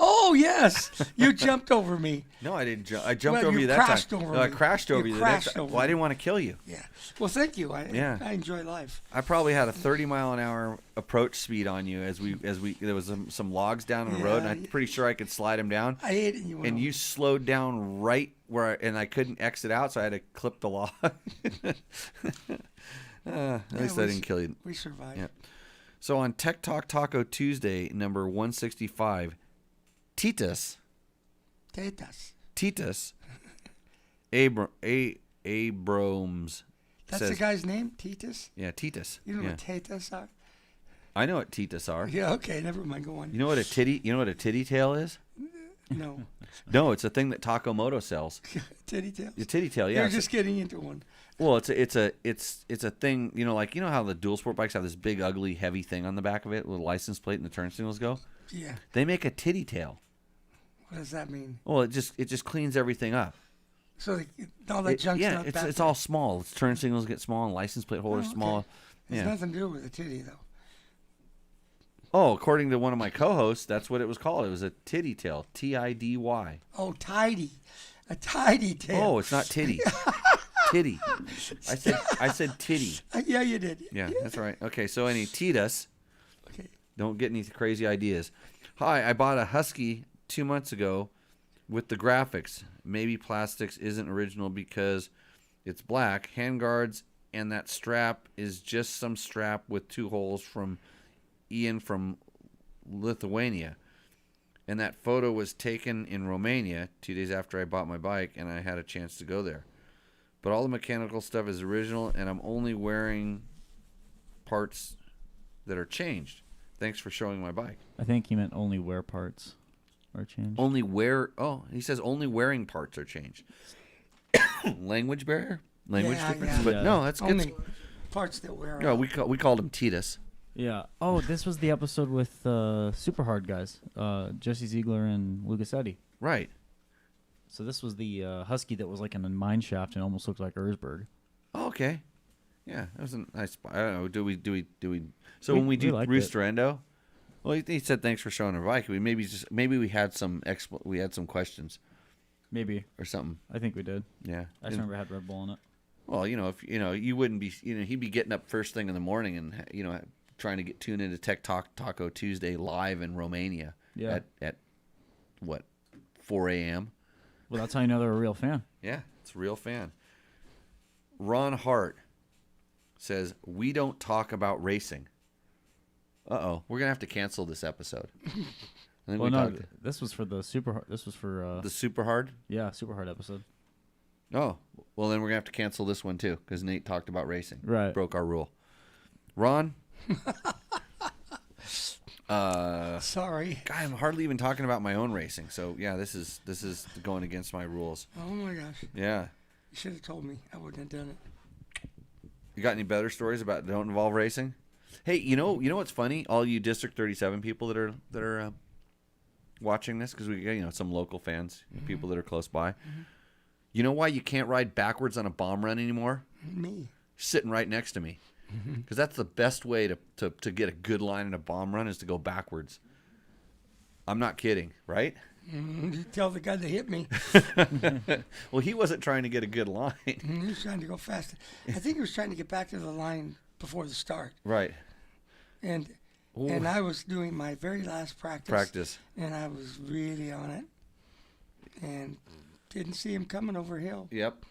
[SPEAKER 3] Oh yes, you jumped over me.
[SPEAKER 1] No, I didn't jump. I jumped
[SPEAKER 3] Well,
[SPEAKER 1] over
[SPEAKER 3] you
[SPEAKER 1] you that
[SPEAKER 3] crashed
[SPEAKER 1] time.
[SPEAKER 3] over
[SPEAKER 1] No, I
[SPEAKER 3] me.
[SPEAKER 1] crashed over
[SPEAKER 3] You
[SPEAKER 1] you the next
[SPEAKER 3] crashed
[SPEAKER 1] time.
[SPEAKER 3] over
[SPEAKER 1] Well, I
[SPEAKER 3] me.
[SPEAKER 1] didn't want to kill you.
[SPEAKER 3] Yeah. Well, thank you.
[SPEAKER 1] Yeah.
[SPEAKER 3] I enjoy life.
[SPEAKER 1] I probably had a 30-mile-an-hour approach speed on you as we there was some logs down on the road, and I'm pretty sure I could slide them down.
[SPEAKER 3] I hate it. You
[SPEAKER 1] And you slowed down right where, and I couldn't exit out, so I had to clip the log. At least I didn't kill you.
[SPEAKER 3] We survived.
[SPEAKER 1] Yeah. So on Tech Talk Taco Tuesday, number 165, Titus
[SPEAKER 3] Tetas.
[SPEAKER 1] Abrams.
[SPEAKER 3] That's
[SPEAKER 1] says,
[SPEAKER 3] the guy's name, Titus.
[SPEAKER 1] Yeah, Titus.
[SPEAKER 3] You know
[SPEAKER 1] Yeah.
[SPEAKER 3] what Tetas are?
[SPEAKER 1] I know what Titus are.
[SPEAKER 3] Yeah. Okay. Never mind. Go on.
[SPEAKER 1] You know what a titty tail is?
[SPEAKER 3] No.
[SPEAKER 1] No, it's a thing that Taco Moto sells.
[SPEAKER 3] Titty tails.
[SPEAKER 1] A titty tail, yeah.
[SPEAKER 3] You're
[SPEAKER 1] It's
[SPEAKER 3] just getting into one.
[SPEAKER 1] Well, it's a thing, like how the dual sport bikes have this big ugly heavy thing on the back of it with a license plate and the turn signals go.
[SPEAKER 3] Yeah.
[SPEAKER 1] They make a titty tail.
[SPEAKER 3] What does that mean?
[SPEAKER 1] Well, it just cleans everything up.
[SPEAKER 3] So all that junk's not
[SPEAKER 1] it's
[SPEAKER 3] back
[SPEAKER 1] it's
[SPEAKER 3] there.
[SPEAKER 1] all small. Its turn signals get small and license plate holders
[SPEAKER 3] okay.
[SPEAKER 1] small.
[SPEAKER 3] It's
[SPEAKER 1] Yeah.
[SPEAKER 3] nothing to do with the titty though.
[SPEAKER 1] Oh, according to one of my co-hosts, that's what it was called. It was a titty tail, Tidy.
[SPEAKER 3] Oh, tidy, a tidy tail.
[SPEAKER 1] Oh, it's not titty. Titty. I said titty.
[SPEAKER 3] Yeah, you did.
[SPEAKER 1] Yeah, that's right. Okay, so any Titus.
[SPEAKER 3] Okay.
[SPEAKER 1] Don't get any crazy ideas. Hi, I bought a Husky 2 months ago with the graphics. Maybe plastics isn't original because it's black. Handguards and that strap is just some strap with 2 holes from Ian from Lithuania. And that photo was taken in Romania 2 days after I bought my bike and I had a chance to go there. But all the mechanical stuff is original and I'm only wearing parts that are changed. Thanks for showing my bike.
[SPEAKER 2] I think he meant only wear parts are changed.
[SPEAKER 1] He says only wearing parts are changed. Language barrier? Language
[SPEAKER 3] Yeah,
[SPEAKER 1] difference?
[SPEAKER 3] yeah.
[SPEAKER 1] But
[SPEAKER 2] Yeah.
[SPEAKER 1] no, that's
[SPEAKER 3] Only
[SPEAKER 1] good.
[SPEAKER 3] parts that wear.
[SPEAKER 1] No,
[SPEAKER 3] off.
[SPEAKER 1] we called him Titus.
[SPEAKER 2] Yeah. Oh, this was the episode with Super Hard guys, Jesse Ziegler and Lucas Eddy.
[SPEAKER 1] Right.
[SPEAKER 2] So this was the Husky that was like in a mine shaft and almost looked like Erzberg.
[SPEAKER 1] Oh, okay. Yeah, that was a nice. I don't know. Do we? So
[SPEAKER 2] We-
[SPEAKER 1] when we do
[SPEAKER 2] we liked
[SPEAKER 1] Rooster Endo, well, he said thanks for showing our bike. Maybe we had some questions
[SPEAKER 2] Maybe.
[SPEAKER 1] or something.
[SPEAKER 2] I think we did.
[SPEAKER 1] Yeah.
[SPEAKER 2] I just remember it had Red Bull in it.
[SPEAKER 1] Well, if you wouldn't be, he'd be getting up first thing in the morning and trying to get tuned into Tech Talk Taco Tuesday live in Romania.
[SPEAKER 2] Yeah.
[SPEAKER 1] At what, 4 a.m.
[SPEAKER 2] Well, that's how you know they're a real fan.
[SPEAKER 1] Yeah, it's a real fan. Ron Hart says we don't talk about racing. We're gonna have to cancel this episode. I think
[SPEAKER 2] Well,
[SPEAKER 1] we
[SPEAKER 2] no,
[SPEAKER 1] talked
[SPEAKER 2] this was for the Super Hard. This was for
[SPEAKER 1] the super hard.
[SPEAKER 2] Super Hard episode.
[SPEAKER 1] Oh, well then we're gonna have to cancel this one too because Nate talked about racing.
[SPEAKER 2] Right.
[SPEAKER 1] Broke our rule. Ron.
[SPEAKER 3] Sorry.
[SPEAKER 1] Guy, I'm hardly even talking about my own racing. So yeah, this is going against my rules.
[SPEAKER 3] Oh my gosh.
[SPEAKER 1] Yeah.
[SPEAKER 3] You should have told me. I wouldn't have done it.
[SPEAKER 1] You got any better stories about don't involve racing? Hey, you know what's funny? All you District 37 people that are watching this, because we got some local fans, people that are close by. Mm-hmm. You know why you can't ride backwards on a bomb run anymore?
[SPEAKER 3] Me.
[SPEAKER 1] Sitting right next to me, because that's the best way to get a good line in a bomb run is to go backwards. I'm not kidding, right?
[SPEAKER 3] You tell the guy that hit me.
[SPEAKER 1] Well, he wasn't trying to get a good line.
[SPEAKER 3] He was trying to go fast. I think he was trying to get back to the line before the start.
[SPEAKER 1] Right.
[SPEAKER 3] And
[SPEAKER 1] Ooh.
[SPEAKER 3] and I was doing my very last practice. And I was really on it. And didn't see him coming over hill.
[SPEAKER 1] Yep.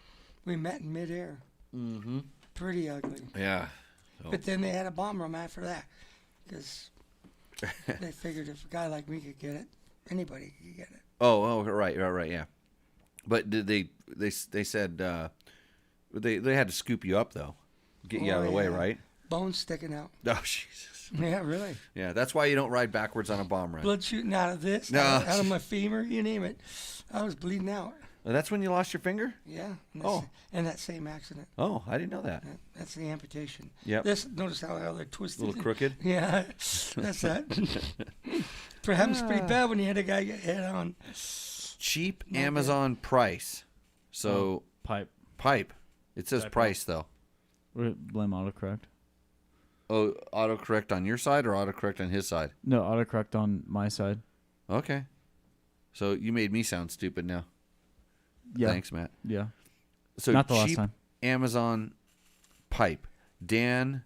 [SPEAKER 3] We met in midair.
[SPEAKER 1] Mm-hmm.
[SPEAKER 3] Pretty ugly.
[SPEAKER 1] Yeah. So-
[SPEAKER 3] But then they had a bomb room after that. Because they figured if a guy like me could get it, anybody could get it.
[SPEAKER 1] Oh, right, yeah. But did they said they had to scoop you up though, get you out of the way,
[SPEAKER 3] yeah.
[SPEAKER 1] right?
[SPEAKER 3] Bones sticking out.
[SPEAKER 1] Oh Jesus.
[SPEAKER 3] Yeah, really.
[SPEAKER 1] Yeah, that's why you don't ride backwards on a bomb run.
[SPEAKER 3] Blood shooting out of this,
[SPEAKER 1] No.
[SPEAKER 3] out of my femur, you name it. I was bleeding out.
[SPEAKER 1] That's when you lost your finger?
[SPEAKER 3] Yeah.
[SPEAKER 1] Oh.
[SPEAKER 3] And that same accident.
[SPEAKER 1] Oh, I didn't know that.
[SPEAKER 3] That's the amputation.
[SPEAKER 1] Yep.
[SPEAKER 3] Notice how they're
[SPEAKER 1] A
[SPEAKER 3] twisted.
[SPEAKER 1] little crooked.
[SPEAKER 3] Yeah, that's that. Perhaps pretty bad when you had a guy get head on.
[SPEAKER 1] Cheap Amazon price. So pipe. It says
[SPEAKER 2] Typo.
[SPEAKER 1] price though.
[SPEAKER 2] Blame autocorrect.
[SPEAKER 1] Oh, autocorrect on your side or autocorrect on his side?
[SPEAKER 2] No, autocorrect on my side.
[SPEAKER 1] Okay. So you made me sound stupid now.
[SPEAKER 2] Yeah.
[SPEAKER 1] Thanks, Matt.
[SPEAKER 2] Yeah.
[SPEAKER 1] So
[SPEAKER 2] Not the last
[SPEAKER 1] cheap
[SPEAKER 2] time.
[SPEAKER 1] Amazon pipe. Ben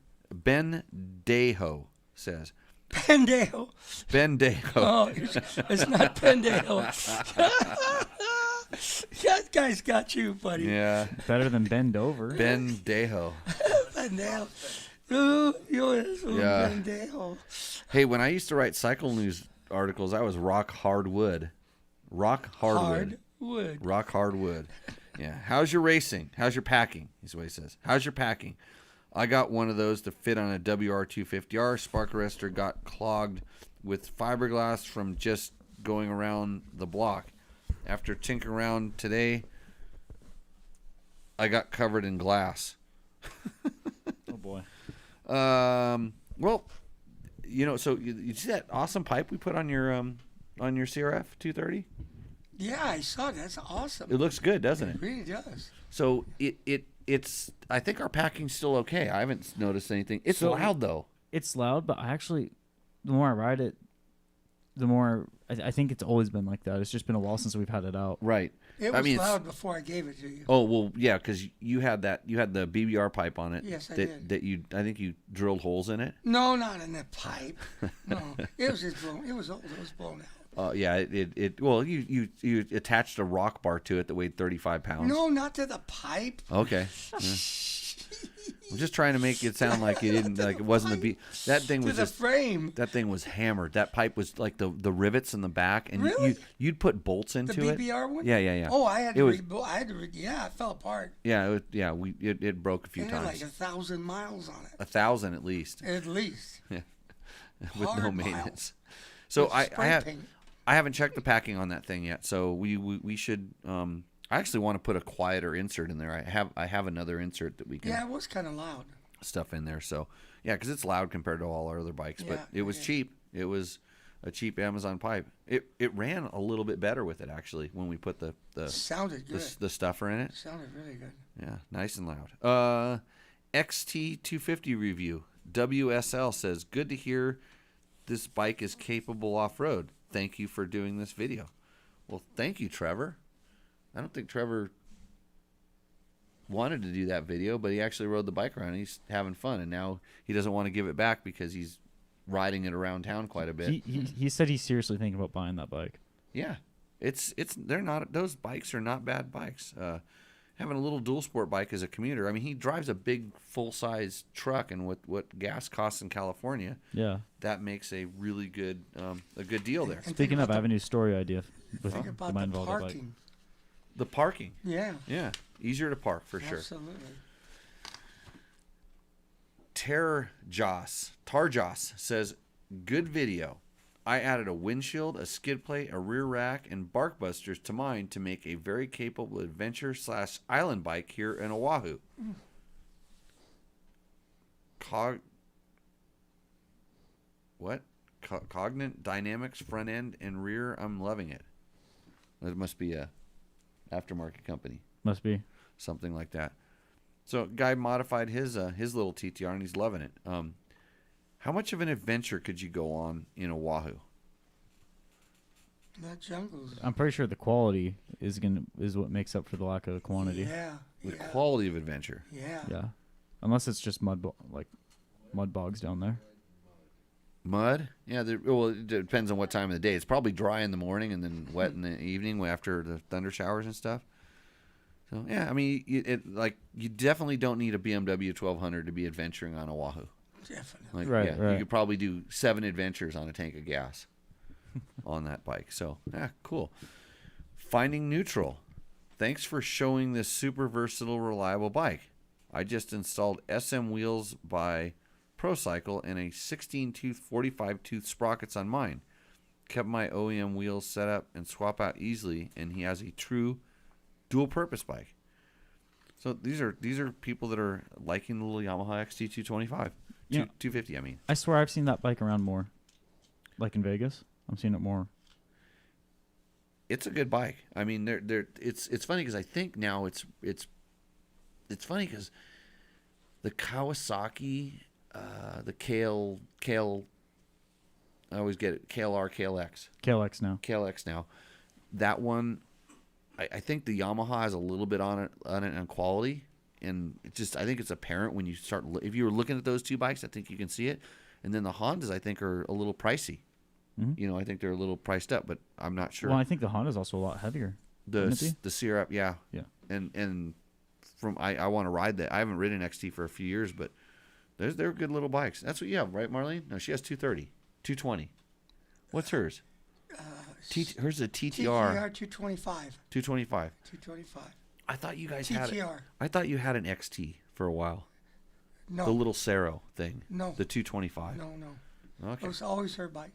[SPEAKER 1] Deho says.
[SPEAKER 3] Pendejo.
[SPEAKER 1] Ben Deho.
[SPEAKER 3] Oh, it's not Pendejo. That guy's got you, buddy.
[SPEAKER 1] Yeah.
[SPEAKER 2] Better than bend over.
[SPEAKER 1] Ben Deho.
[SPEAKER 3] Pendejo. Ooh,
[SPEAKER 1] Yeah.
[SPEAKER 3] Pendejo.
[SPEAKER 1] Hey, when I used to write cycle news articles, I was rock hard wood. Rock hardwood.
[SPEAKER 3] Hard wood.
[SPEAKER 1] Rock hard wood. Yeah. How's your racing? How's your packing? Is what he says. How's your packing? I got one of those to fit on a WR250R. Spark arrestor got clogged with fiberglass from just going around the block. After tinkering around today, I got covered in glass.
[SPEAKER 2] Oh boy.
[SPEAKER 1] Well, you know, so you see that awesome pipe we put on your CRF 230?
[SPEAKER 3] Yeah, I saw it. That's awesome.
[SPEAKER 1] It looks good, doesn't
[SPEAKER 3] It
[SPEAKER 1] it?
[SPEAKER 3] really does.
[SPEAKER 1] So it's I think our packing's still okay. I haven't noticed anything. It's
[SPEAKER 2] So-
[SPEAKER 1] loud though.
[SPEAKER 2] It's loud, but I actually, the more I ride it, the more I think it's always been like that. It's just been a while since we've had it out.
[SPEAKER 1] Right.
[SPEAKER 3] It
[SPEAKER 1] I
[SPEAKER 3] was
[SPEAKER 1] mean, it's-
[SPEAKER 3] loud before I gave it to you.
[SPEAKER 1] Oh well, yeah, because you had the BBR pipe on it.
[SPEAKER 3] Yes, I
[SPEAKER 1] that,
[SPEAKER 3] did.
[SPEAKER 1] I think you drilled holes in it.
[SPEAKER 3] No, not in the pipe. No, it was just blown. It was old. It was blown out.
[SPEAKER 1] Yeah, well, you attached a rock bar to it that weighed 35 pounds.
[SPEAKER 3] No, not to the pipe.
[SPEAKER 1] Okay. Yeah. I'm just trying to make it sound like it didn't, like it wasn't the that thing
[SPEAKER 3] To
[SPEAKER 1] was
[SPEAKER 3] the
[SPEAKER 1] just
[SPEAKER 3] frame.
[SPEAKER 1] that thing was hammered. That pipe was like the rivets in the back, and
[SPEAKER 3] Really?
[SPEAKER 1] you'd put bolts
[SPEAKER 3] The
[SPEAKER 1] into it.
[SPEAKER 3] BBR one.
[SPEAKER 1] Yeah.
[SPEAKER 3] Oh, I had
[SPEAKER 1] It
[SPEAKER 3] to.
[SPEAKER 1] was-
[SPEAKER 3] Yeah, it fell apart.
[SPEAKER 1] Yeah, it broke a few
[SPEAKER 3] It had
[SPEAKER 1] times.
[SPEAKER 3] like 1,000 miles on it,
[SPEAKER 1] 1,000 at least,
[SPEAKER 3] at least.
[SPEAKER 1] with no
[SPEAKER 3] Hard
[SPEAKER 1] maintenance. So
[SPEAKER 3] With
[SPEAKER 1] I
[SPEAKER 3] spray
[SPEAKER 1] have.
[SPEAKER 3] paint.
[SPEAKER 1] I haven't checked the packing on that thing yet, so we should. I actually want to put a quieter insert in there. I have another insert that we can
[SPEAKER 3] Yeah, it was kind of loud.
[SPEAKER 1] stuff in there. So yeah, because it's loud compared to all our other bikes, but
[SPEAKER 3] Yeah,
[SPEAKER 1] it was cheap. It was a cheap Amazon pipe. It ran a little bit better with it actually when we put the
[SPEAKER 3] Sounded good.
[SPEAKER 1] the stuffer in it.
[SPEAKER 3] Sounded really good.
[SPEAKER 1] Yeah, nice and loud. XT250 review. WSL says, good to hear this bike is capable off-road. Thank you for doing this video. Well, thank you, Trevor. I don't think Trevor wanted to do that video, but he actually rode the bike around. And he's having fun, and now he doesn't want to give it back because he's riding it around town quite a bit.
[SPEAKER 2] He said he's seriously thinking about buying that bike.
[SPEAKER 1] Yeah, they're not, those bikes are not bad bikes. Having a little dual sport bike as a commuter, I mean, he drives a big full size truck, and with what gas costs in California,
[SPEAKER 2] Yeah.
[SPEAKER 1] that makes a really good a good deal there.
[SPEAKER 3] And
[SPEAKER 2] Speaking
[SPEAKER 3] think
[SPEAKER 2] of, I have a new story idea. With
[SPEAKER 3] Think
[SPEAKER 2] that
[SPEAKER 3] about
[SPEAKER 2] might
[SPEAKER 3] the
[SPEAKER 2] involve a bike.
[SPEAKER 3] parking.
[SPEAKER 1] The parking,
[SPEAKER 3] Yeah,
[SPEAKER 1] yeah, easier to park for sure.
[SPEAKER 3] absolutely.
[SPEAKER 1] Tarjas says, good video. I added a windshield, a skid plate, a rear rack, and bark busters to mine to make a very capable adventure/island bike here in Oahu. Cognate Dynamics front end and rear. I'm loving it. It must be a aftermarket company,
[SPEAKER 2] Must be.
[SPEAKER 1] something like that. So, guy modified his little TTR and he's loving it. How much of an adventure could you go on in Oahu?
[SPEAKER 3] That jungle's.
[SPEAKER 2] I'm pretty sure the quality is what makes up for the lack of the quantity.
[SPEAKER 3] Yeah.
[SPEAKER 1] The
[SPEAKER 3] Yeah.
[SPEAKER 1] quality of adventure.
[SPEAKER 3] Yeah.
[SPEAKER 2] Yeah. Unless it's just mud bogs down there.
[SPEAKER 1] Mud? Yeah, well, it depends on what time of the day. It's probably dry in the morning and then wet in the evening after the thunder showers and stuff. So, yeah, I mean, you definitely don't need a BMW 1200 to be adventuring on Oahu.
[SPEAKER 3] Definitely.
[SPEAKER 2] Right.
[SPEAKER 1] You could probably do 7 adventures on a tank of gas on that bike. So, yeah, cool. Finding neutral. Thanks for showing this super versatile, reliable bike. I just installed SM wheels by ProCycle and a 16-tooth, 45-tooth sprockets on mine. Kept my OEM wheels set up and swap out easily, and he has a true dual-purpose bike. So these are people that are liking the little Yamaha XT225,
[SPEAKER 2] Yeah.
[SPEAKER 1] 250. I mean,
[SPEAKER 2] I swear I've seen that bike around more. Like in Vegas, I'm seeing it more.
[SPEAKER 1] it's a good bike. I mean, it's funny because I think now it's funny because the Kawasaki, the KL, I always get it, KLR, KLX. KLX now. That one, I think the Yamaha has a little bit on it on quality, and I think it's apparent when you start. If you were looking at those two bikes, I think you can see it. And then the Hondas, I think, are a little pricey.
[SPEAKER 2] Mm-hmm.
[SPEAKER 1] You know, I think they're a little priced up, but I'm not sure.
[SPEAKER 2] Well, I think the Honda's also a lot heavier.
[SPEAKER 1] The Sierra, yeah.
[SPEAKER 2] Yeah.
[SPEAKER 1] And from I want to ride that. I haven't ridden XT for a few years, but they're good little bikes. That's what you have, right, Marlene? No, she has 230, 220. What's hers? Hers is a TTR.
[SPEAKER 3] TTR 225.
[SPEAKER 1] 225.
[SPEAKER 3] 225.
[SPEAKER 1] I thought you guys had it.
[SPEAKER 3] TTR.
[SPEAKER 1] I thought you had an XT for a while.
[SPEAKER 3] No.
[SPEAKER 1] The little Cero thing.
[SPEAKER 3] No.
[SPEAKER 1] The 225.
[SPEAKER 3] No.
[SPEAKER 1] Okay.
[SPEAKER 3] It was always her bike.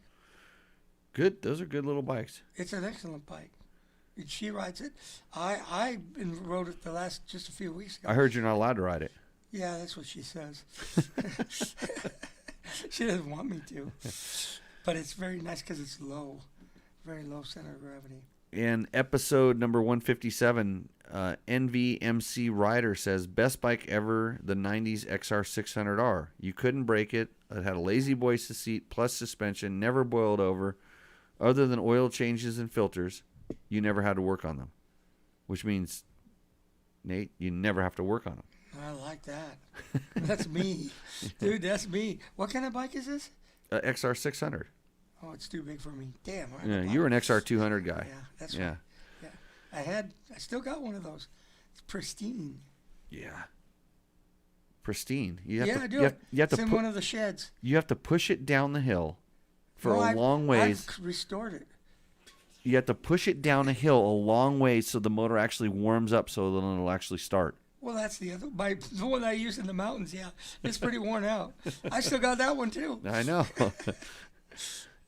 [SPEAKER 1] Good. Those are good little bikes.
[SPEAKER 3] It's an excellent bike. She rides it. I rode it just a few weeks ago.
[SPEAKER 1] I heard you're not allowed to ride it.
[SPEAKER 3] Yeah, that's what she says. She doesn't want me to. But it's very nice because it's low. Very low center of gravity.
[SPEAKER 1] In episode number 157, NVMC Rider says, best bike ever, the 90s XR600R. You couldn't break it. It had a lazy boy seat plus suspension, never boiled over. Other than oil changes and filters, you never had to work on them. Which means, Nate, you never have to work on them.
[SPEAKER 3] I like that. That's me. Dude, that's me. What kind of bike is this?
[SPEAKER 1] XR600.
[SPEAKER 3] Oh, it's too big for me. Damn.
[SPEAKER 1] Yeah, you were an XR200 guy.
[SPEAKER 3] Yeah, that's
[SPEAKER 1] Yeah.
[SPEAKER 3] right. Yeah. I still got one of those. It's pristine.
[SPEAKER 1] Yeah. Pristine. You
[SPEAKER 3] I do.
[SPEAKER 1] You have
[SPEAKER 3] It's
[SPEAKER 1] to
[SPEAKER 3] in one of the sheds.
[SPEAKER 1] You have to push it down the hill for
[SPEAKER 3] No,
[SPEAKER 1] a long ways.
[SPEAKER 3] I've restored it.
[SPEAKER 1] You have to push it down a hill a long way so the motor actually warms up so that it'll actually start.
[SPEAKER 3] Well, that's the one I use in the mountains. Yeah, it's pretty worn out. I still got that one too.
[SPEAKER 1] I know.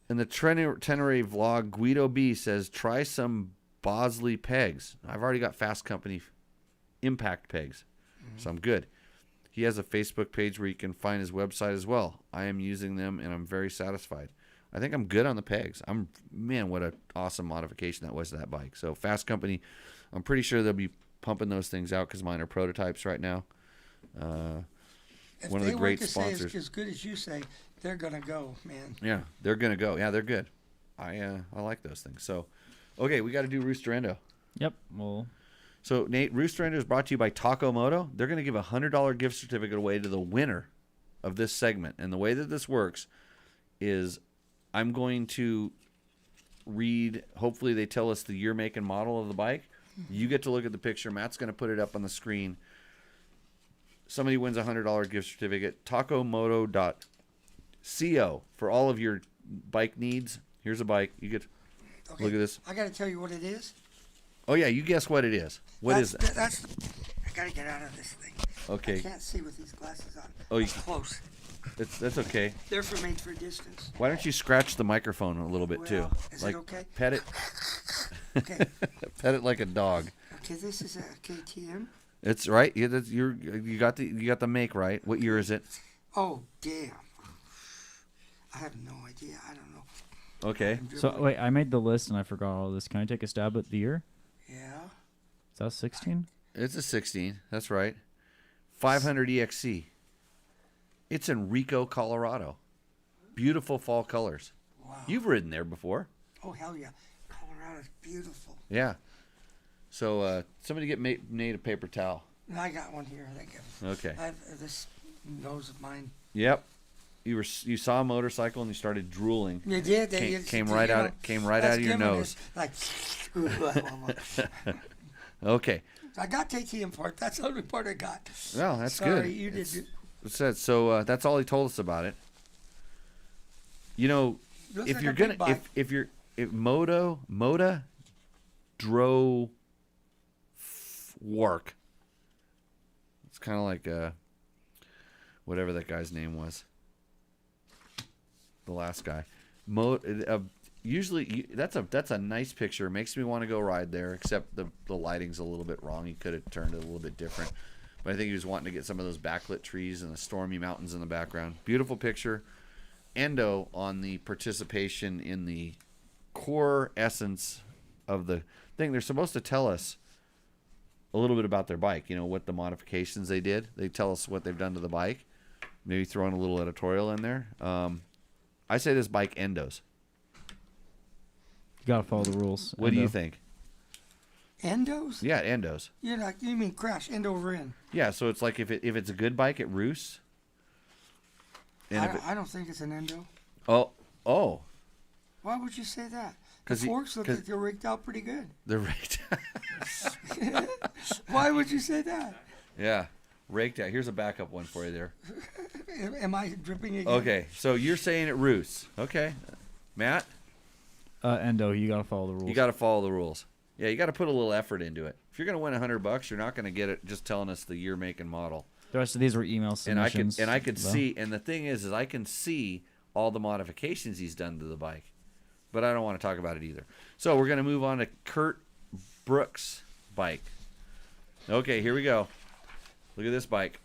[SPEAKER 1] In the Tenere vlog, Guido B says, try some Bosley pegs. I've already got Fasst Company impact pegs, so I'm good. He has a Facebook page where you can find his website as well. I am using them, and I'm very satisfied. I think I'm good on the pegs. Man, what an awesome modification that was to that bike. So Fasst Company, I'm pretty sure they'll be pumping those things out because mine are prototypes right now.
[SPEAKER 3] If
[SPEAKER 1] One of
[SPEAKER 3] they
[SPEAKER 1] the
[SPEAKER 3] were
[SPEAKER 1] great
[SPEAKER 3] to
[SPEAKER 1] sponsors.
[SPEAKER 3] say as good as you say, they're gonna go, man.
[SPEAKER 1] Yeah, they're gonna go. Yeah, they're good. I like those things. So, okay, we got to do Roosterendo.
[SPEAKER 2] Yep. Well,
[SPEAKER 1] So Nate, Roosterendo is brought to you by Taco Moto. They're gonna give a $100 gift certificate away to the winner of this segment. And the way that this works is, I'm going to read. Hopefully, they tell us the year, make, and model of the bike. You get to look at the picture. Matt's gonna put it up on the screen. Somebody wins a $100 gift certificate. TacoMoto.co for all of your bike needs. Here's a bike. You get
[SPEAKER 3] Okay.
[SPEAKER 1] look at this.
[SPEAKER 3] I gotta tell you what it is.
[SPEAKER 1] Oh yeah, you guess what it is. What is that?
[SPEAKER 3] That's. I gotta get out of this thing.
[SPEAKER 1] Okay.
[SPEAKER 3] I can't see with these glasses on.
[SPEAKER 1] Oh, you-
[SPEAKER 3] Up close.
[SPEAKER 1] That's okay.
[SPEAKER 3] They're for made for distance.
[SPEAKER 1] Why don't you scratch the microphone a little bit too?
[SPEAKER 3] Well, is it
[SPEAKER 1] Like
[SPEAKER 3] okay?
[SPEAKER 1] pet it.
[SPEAKER 3] Okay.
[SPEAKER 1] Pet it like a dog.
[SPEAKER 3] Okay, this is a KTM.
[SPEAKER 1] It's right. You got the make right. What year is it?
[SPEAKER 3] Oh, damn. I have no idea. I don't know.
[SPEAKER 1] Okay.
[SPEAKER 2] so wait, I made the list and I forgot all this. Can I take a stab at the year?
[SPEAKER 3] Yeah.
[SPEAKER 2] Is that 16?
[SPEAKER 1] It's a 16. That's right. 500 EXC. It's in Rico, Colorado. Beautiful fall colors.
[SPEAKER 3] Wow.
[SPEAKER 1] You've ridden there before.
[SPEAKER 3] Oh, hell yeah. it's beautiful.
[SPEAKER 1] Yeah. So somebody get Nate a paper towel.
[SPEAKER 3] I got one here. I think
[SPEAKER 1] Okay.
[SPEAKER 3] this nose of mine.
[SPEAKER 1] Yep. You saw a motorcycle and you started drooling.
[SPEAKER 3] You did.
[SPEAKER 1] Came right out of your nose.
[SPEAKER 3] Like,
[SPEAKER 1] Okay.
[SPEAKER 3] I got to take the part. That's the only part I got.
[SPEAKER 1] Well, that's
[SPEAKER 3] Sorry,
[SPEAKER 1] good.
[SPEAKER 3] you did.
[SPEAKER 1] So that's all he told us about it. You know,
[SPEAKER 3] Looks
[SPEAKER 1] if
[SPEAKER 3] like
[SPEAKER 1] you're
[SPEAKER 3] a
[SPEAKER 1] gonna
[SPEAKER 3] big bike.
[SPEAKER 1] if Moto Dro work. It's kind of like whatever that guy's name was. The last guy. Usually that's a nice picture. Makes me want to go ride there. Except the lighting's a little bit wrong. He could have turned it a little bit different. But I think he was wanting to get some of those backlit trees and the stormy mountains in the background. Beautiful picture. Endo on the participation in the core essence of the thing. They're supposed to tell us a little bit about their bike. You know, what the modifications they did. They tell us what they've done to the bike. Maybe throw in a little editorial in there. I say this bike endos.
[SPEAKER 2] You gotta follow the rules.
[SPEAKER 1] What do you think?
[SPEAKER 3] Endos?
[SPEAKER 1] Yeah, endos.
[SPEAKER 3] You mean crash end over end?
[SPEAKER 1] Yeah, so it's like if it's a good bike, it roosts. And
[SPEAKER 3] I don't think it's an endo.
[SPEAKER 1] Oh,
[SPEAKER 3] Why would you say that? The
[SPEAKER 1] 'Cause
[SPEAKER 3] forks look like they're rigged out pretty good.
[SPEAKER 1] they're raked.
[SPEAKER 3] Why would you say that?
[SPEAKER 1] Yeah, raked out. Here's a backup one for you there.
[SPEAKER 3] Am I dripping again?
[SPEAKER 1] Okay, so you're saying it roosts. Okay, Matt,
[SPEAKER 2] Endo, you gotta follow the rules.
[SPEAKER 1] you got to follow the rules. Yeah, you got to put a little effort into it. If you're going to win $100, you're not going to get it just telling us the year, make, and model.
[SPEAKER 2] The rest of these were email submissions.
[SPEAKER 1] And I could
[SPEAKER 2] though.
[SPEAKER 1] see, and the thing is I can see all the modifications he's done to the bike, but I don't want to talk about it either. So we're going to move on to Kurt Brooks' bike. Okay, here we go. Look at this bike.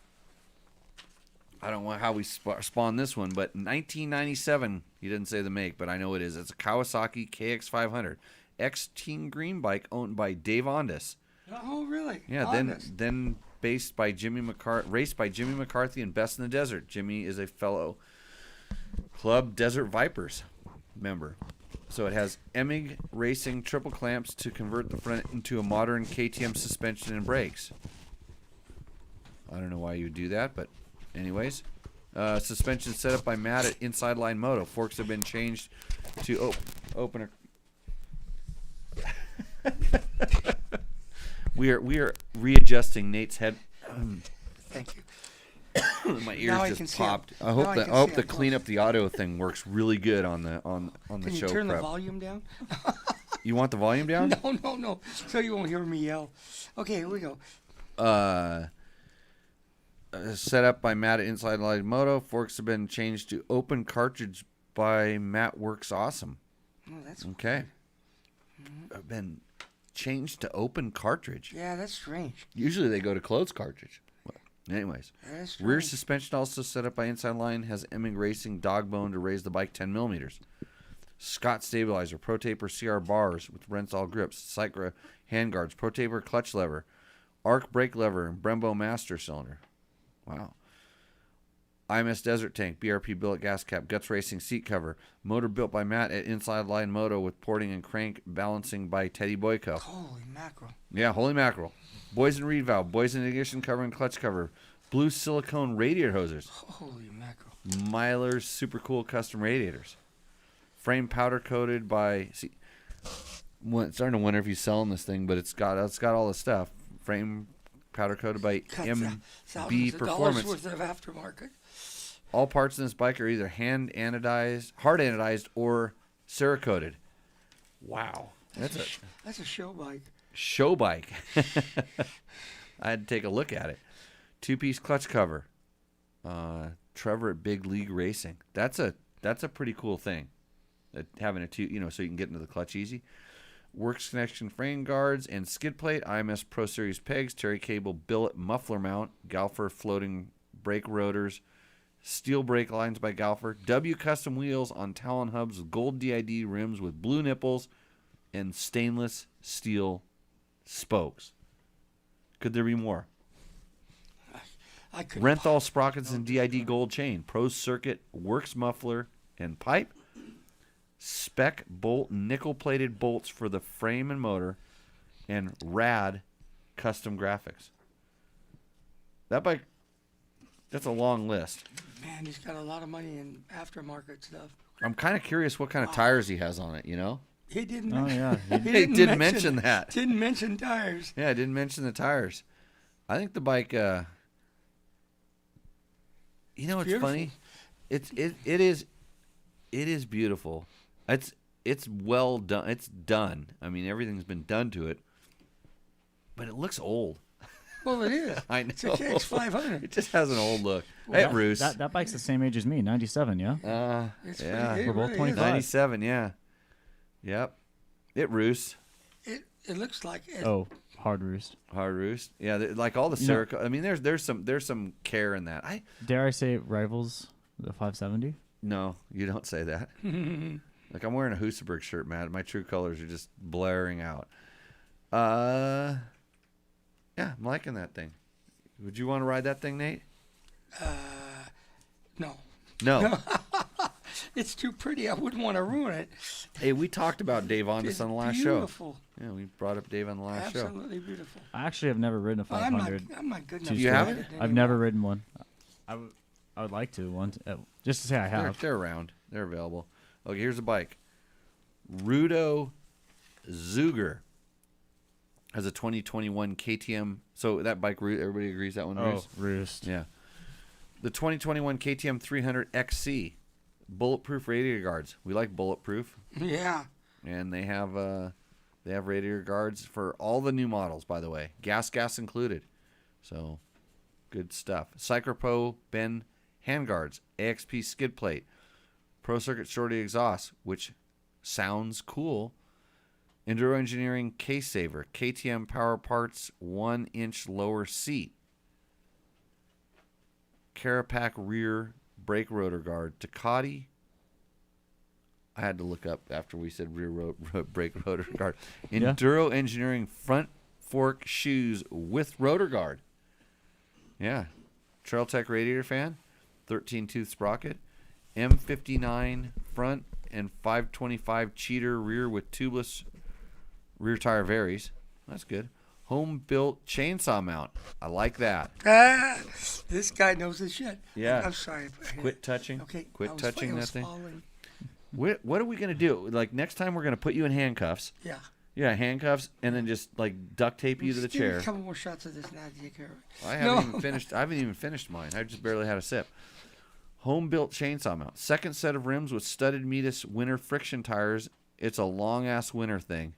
[SPEAKER 1] I don't know how we spawned this one, but 1997. He didn't say the make, but I know it is. It's a Kawasaki KX500 X-Team Green bike owned by Dave Ondas.
[SPEAKER 3] Oh, really?
[SPEAKER 1] Yeah,
[SPEAKER 3] Honest.
[SPEAKER 1] then raced by Jimmy McCarthy and Best in the Desert. Jimmy is a fellow Club Desert Vipers member. So it has Emig Racing triple clamps to convert the front into a modern KTM suspension and brakes. I don't know why you would do that, but anyways. Suspension set up by Matt at Inside Line Moto. Forks have been changed to open. We are readjusting Nate's head.
[SPEAKER 3] Thank you.
[SPEAKER 1] My
[SPEAKER 3] Now I
[SPEAKER 1] ears
[SPEAKER 3] can
[SPEAKER 1] just
[SPEAKER 3] see 'em.
[SPEAKER 1] popped. I
[SPEAKER 3] Now
[SPEAKER 1] hope
[SPEAKER 3] I
[SPEAKER 1] the
[SPEAKER 3] can
[SPEAKER 1] I hope
[SPEAKER 3] see
[SPEAKER 1] the
[SPEAKER 3] 'em
[SPEAKER 1] clean
[SPEAKER 3] close.
[SPEAKER 1] up the audio thing works really good on the
[SPEAKER 3] Can
[SPEAKER 1] the
[SPEAKER 3] you
[SPEAKER 1] show
[SPEAKER 3] turn
[SPEAKER 1] prep.
[SPEAKER 3] the volume down?
[SPEAKER 1] You want the volume down?
[SPEAKER 3] No. So you won't hear me yell. Okay, here we go.
[SPEAKER 1] Set up by Matt at Inside Line Moto. Forks have been changed to open cartridge by Matt Works Awesome.
[SPEAKER 3] Oh, that's
[SPEAKER 1] Okay. Have been changed to open cartridge.
[SPEAKER 3] yeah, that's strange.
[SPEAKER 1] Usually they go to closed cartridge. Anyways,
[SPEAKER 3] That's strange.
[SPEAKER 1] rear suspension also set up by Inside Line has Emig Racing dog bone to raise the bike 10 millimeters. Scott stabilizer, Pro Taper CR bars with Renthal grips, Cycra handguards, Pro Taper clutch lever, Arc brake lever, and Brembo master cylinder. Wow. IMS Desert Tank, BRP billet gas cap, Guts Racing seat cover, motor built by Matt at Inside Line Moto with porting and crank balancing by Teddy Boyko.
[SPEAKER 3] Holy mackerel.
[SPEAKER 1] Yeah, holy mackerel. Boys and reed valve, boys and ignition cover and clutch cover, blue silicone radiator hosers,
[SPEAKER 3] Holy mackerel.
[SPEAKER 1] Myler's super cool custom radiators, frame powder coated by. See, it's starting to wonder if he's selling this thing, but it's got all the stuff. Frame powder coated by
[SPEAKER 3] Thousands
[SPEAKER 1] MB
[SPEAKER 3] of dollars
[SPEAKER 1] Performance.
[SPEAKER 3] worth of aftermarket.
[SPEAKER 1] All parts in this bike are either hard anodized, or Cerakoted. Wow, that's a
[SPEAKER 3] a show bike.
[SPEAKER 1] show bike. I had to take a look at it. 2-piece clutch cover. Trevor at Big League Racing. That's a pretty cool thing. Having a two, so you can get into the clutch easy. Works connection frame guards and skid plate. IMS Pro Series pegs. Terry Cable billet muffler mount. Galfer floating brake rotors. Steel brake lines by Galfer. W custom wheels on Talon hubs with gold DID rims with blue nipples and stainless steel spokes. Could there be more?
[SPEAKER 3] I could.
[SPEAKER 1] Renthal sprockets and DID gold chain. Pro circuit works muffler and pipe. spec bolt, nickel-plated bolts for the frame and motor, and rad custom graphics. That bike, that's a long list.
[SPEAKER 3] Man, he's got a lot of money in aftermarket stuff.
[SPEAKER 1] I'm kind of curious what kind of tires he has on it, you know?
[SPEAKER 3] He didn't.
[SPEAKER 2] Oh yeah.
[SPEAKER 1] He didn't mention that.
[SPEAKER 3] Didn't mention tires.
[SPEAKER 1] Yeah, I didn't mention the tires. I think the bike, you know, it's
[SPEAKER 3] Beautiful.
[SPEAKER 1] funny. It is beautiful. It's well done. It's done. I mean, everything's been done to it, but it looks old.
[SPEAKER 3] Well, it is.
[SPEAKER 1] I know.
[SPEAKER 3] It's a KX500.
[SPEAKER 1] It just has an old look. Hey,
[SPEAKER 2] that,
[SPEAKER 1] Bruce.
[SPEAKER 2] That bike's the same age as me, 97. Yeah.
[SPEAKER 3] It's
[SPEAKER 1] Yeah.
[SPEAKER 3] pretty, it
[SPEAKER 2] We're both
[SPEAKER 3] really is.
[SPEAKER 2] 25.
[SPEAKER 1] 97. Yeah. Yep. It roosts.
[SPEAKER 3] It looks like it.
[SPEAKER 2] Oh, hard roost.
[SPEAKER 1] Hard roost. Yeah. Like all the
[SPEAKER 2] No.
[SPEAKER 1] Syracuse. I mean, there's some care in that.
[SPEAKER 2] Dare I say it rivals the 570?
[SPEAKER 1] No, you don't say that. Like I'm wearing a Husaberg shirt, Matt. My true colors are just blaring out. Yeah, I'm liking that thing. Would you want to ride that thing, Nate?
[SPEAKER 3] No.
[SPEAKER 1] No.
[SPEAKER 3] It's too pretty. I wouldn't want to ruin it.
[SPEAKER 1] Hey, we talked about Dave Ondas
[SPEAKER 3] It's
[SPEAKER 1] on the last
[SPEAKER 3] beautiful.
[SPEAKER 1] show. Yeah, we brought up Dave on the last show.
[SPEAKER 3] Absolutely beautiful.
[SPEAKER 2] I actually have never ridden a
[SPEAKER 3] Well, I'm
[SPEAKER 2] 500.
[SPEAKER 3] not good enough.
[SPEAKER 2] Two
[SPEAKER 1] You
[SPEAKER 3] to
[SPEAKER 1] haven't?
[SPEAKER 3] ride it
[SPEAKER 2] I've
[SPEAKER 3] anymore.
[SPEAKER 2] never ridden one. I would like to once, just to say I have.
[SPEAKER 1] They're around. They're available. Okay, here's a bike. Rudo Zuger has a 2021 KTM. So that bike, everybody agrees that one roost?
[SPEAKER 2] roost.
[SPEAKER 1] Yeah. The 2021 KTM 300 XC. Bulletproof radiator guards. We like bulletproof.
[SPEAKER 3] Yeah.
[SPEAKER 1] And they have radiator guards for all the new models, by the way. Gas included. So, good stuff. Cycropo Ben handguards. AXP skid plate. Pro Circuit Shorty exhaust, which sounds cool. Enduro Engineering case saver. KTM Power Parts 1-inch lower seat. Carapac rear brake rotor guard. Ducati. I had to look up after we said rear brake rotor guard.
[SPEAKER 2] Yeah.
[SPEAKER 1] Enduro Engineering front fork shoes with rotor guard. Yeah. Trail Tech radiator fan. 13-tooth sprocket. M59 front and 525 cheater rear with tubeless rear tire varies. That's good. Home built chainsaw mount. I like that.
[SPEAKER 3] This guy knows his shit.
[SPEAKER 1] Yeah.
[SPEAKER 3] I'm sorry.
[SPEAKER 1] Quit touching.
[SPEAKER 3] Okay.
[SPEAKER 1] Quit
[SPEAKER 3] I was-
[SPEAKER 1] touching
[SPEAKER 3] I
[SPEAKER 1] that
[SPEAKER 3] was
[SPEAKER 1] thing.
[SPEAKER 3] following.
[SPEAKER 1] What are we gonna do? Like next time, we're gonna put you in handcuffs.
[SPEAKER 3] Yeah.
[SPEAKER 1] Yeah, handcuffs, and then just like duct tape you to the
[SPEAKER 3] Just give me
[SPEAKER 1] chair.
[SPEAKER 3] a couple more shots of this now to take care of it.
[SPEAKER 1] I haven't even finished mine. I just barely had a sip. Home built chainsaw mount. Second set of rims with studded Metis winter friction tires. It's a long ass winter thing,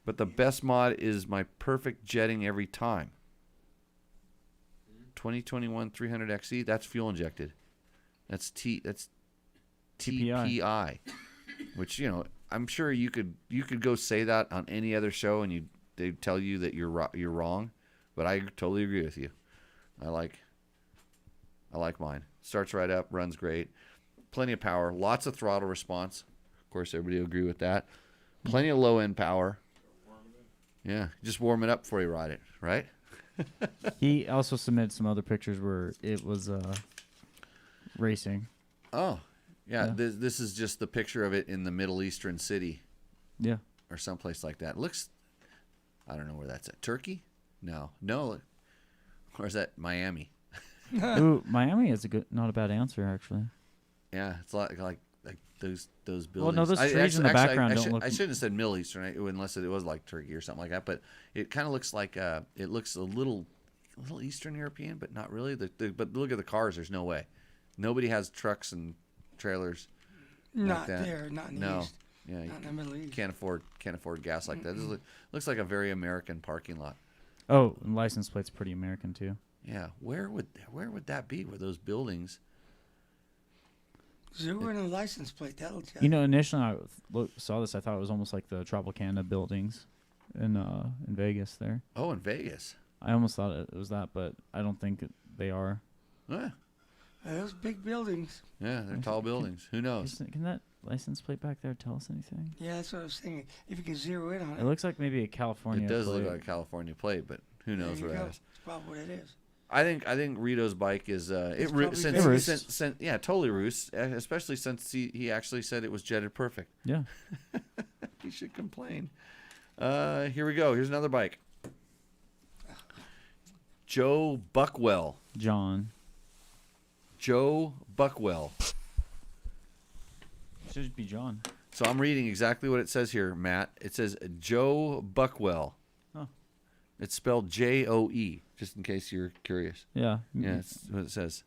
[SPEAKER 1] but the best mod is my perfect jetting every time. 2021 300 XE. That's fuel injected. That's TPI, which I'm sure you could go say that on any other show and they'd tell you that you're wrong, but I totally agree with you. I like mine. Starts right up, runs great, plenty of power, lots of throttle response. Of course, everybody will agree with that. Plenty of low end power. Yeah, just warm it up before you ride it, right?
[SPEAKER 2] He also submitted some other pictures where it was racing.
[SPEAKER 1] Oh, yeah.
[SPEAKER 2] Yeah.
[SPEAKER 1] This is just the picture of it in the Middle Eastern city.
[SPEAKER 2] Yeah.
[SPEAKER 1] Or someplace like that. It looks, I don't know where that's at. Turkey? No. Or is that Miami?
[SPEAKER 2] Ooh, Miami is not a bad answer actually.
[SPEAKER 1] Yeah, it's like those buildings.
[SPEAKER 2] Well, no, those trees in the background don't look.
[SPEAKER 1] I shouldn't have said Middle Eastern unless it was like Turkey or something like that. But it kind of looks like it looks a little Eastern European, but not really. But look at the cars. There's no way. Nobody has trucks and trailers.
[SPEAKER 3] Not
[SPEAKER 1] that.
[SPEAKER 3] there. Not in the
[SPEAKER 1] No.
[SPEAKER 3] East.
[SPEAKER 1] Yeah,
[SPEAKER 3] Not in the Middle East.
[SPEAKER 1] can't afford gas like that. This looks like a very American parking lot.
[SPEAKER 2] Oh, and license plate's pretty American too.
[SPEAKER 1] Yeah, where would that be? With those buildings?
[SPEAKER 3] Zero in a license plate. That'll tell.
[SPEAKER 2] You know, initially I saw this, I thought it was almost like the Tropicana buildings in Vegas there.
[SPEAKER 1] Oh, in Vegas.
[SPEAKER 2] I almost thought it was that, but I don't think they are.
[SPEAKER 1] Yeah,
[SPEAKER 3] Those big buildings.
[SPEAKER 1] yeah, they're tall buildings. Who knows?
[SPEAKER 2] Can that license plate back there tell us anything?
[SPEAKER 3] Yeah, that's what I was thinking. If you can zero in on
[SPEAKER 2] It
[SPEAKER 3] it.
[SPEAKER 2] looks like maybe a California
[SPEAKER 1] It does
[SPEAKER 2] plate.
[SPEAKER 1] look like a California plate, but who knows
[SPEAKER 3] there
[SPEAKER 1] where
[SPEAKER 3] you
[SPEAKER 1] that
[SPEAKER 3] go.
[SPEAKER 1] is?
[SPEAKER 3] That's probably what it is.
[SPEAKER 1] I think Rito's bike is
[SPEAKER 3] probably
[SPEAKER 1] totally Roos, especially since he actually said it was jetted perfect.
[SPEAKER 2] Yeah.
[SPEAKER 1] He should complain. Here we go. Here's another bike. Joe Buckwell.
[SPEAKER 2] John.
[SPEAKER 1] Joe Buckwell.
[SPEAKER 2] Should be John.
[SPEAKER 1] So I'm reading exactly what it says here, Matt. It says Joe Buckwell.
[SPEAKER 2] Oh.
[SPEAKER 1] It's spelled Joe, just in case you're curious.
[SPEAKER 2] Yeah.
[SPEAKER 1] Yeah, that's what it says.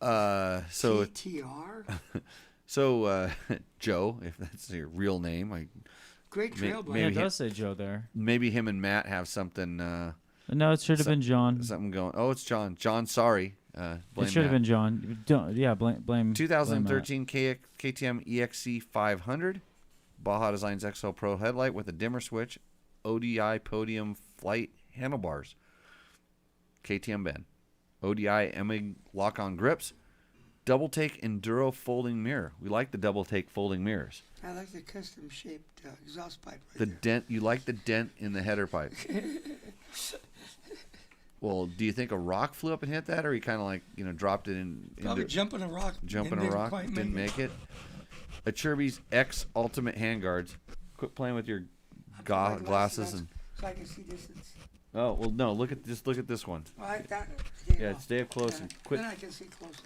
[SPEAKER 1] So
[SPEAKER 3] TTR?
[SPEAKER 1] So Joe, if that's your real name,
[SPEAKER 3] Great trail bike.
[SPEAKER 2] Yeah, it
[SPEAKER 1] maybe
[SPEAKER 2] does say Joe there.
[SPEAKER 1] maybe him and Matt have something
[SPEAKER 2] No, it should have been John.
[SPEAKER 1] something going. Oh, it's John. John, sorry. Blame
[SPEAKER 2] It should have
[SPEAKER 1] Matt.
[SPEAKER 2] been John. Blame
[SPEAKER 1] 2013 KTM EXC 500, Baja Designs XL Pro headlight with a dimmer switch, ODI podium flight handlebars, KTM bend, ODI Emig lock-on grips, double take enduro folding mirror. We like the double take folding mirrors.
[SPEAKER 3] I like the custom shaped exhaust pipe right
[SPEAKER 1] The
[SPEAKER 3] there.
[SPEAKER 1] dent. You like the dent in the header pipe. Well, do you think a rock flew up and hit that, or he kind of like dropped it in?
[SPEAKER 3] Probably jumping a rock.
[SPEAKER 1] Jumping
[SPEAKER 3] and
[SPEAKER 1] a
[SPEAKER 3] didn't
[SPEAKER 1] rock,
[SPEAKER 3] quite
[SPEAKER 1] didn't make it. A Chirby's X Ultimate handguards. Quit playing with your
[SPEAKER 3] My
[SPEAKER 1] glasses and.
[SPEAKER 3] so I can see distance.
[SPEAKER 1] Oh well, no. Look at this one.
[SPEAKER 3] Well, that,
[SPEAKER 1] Yeah, stay up close and quit.
[SPEAKER 3] Then I can see closer.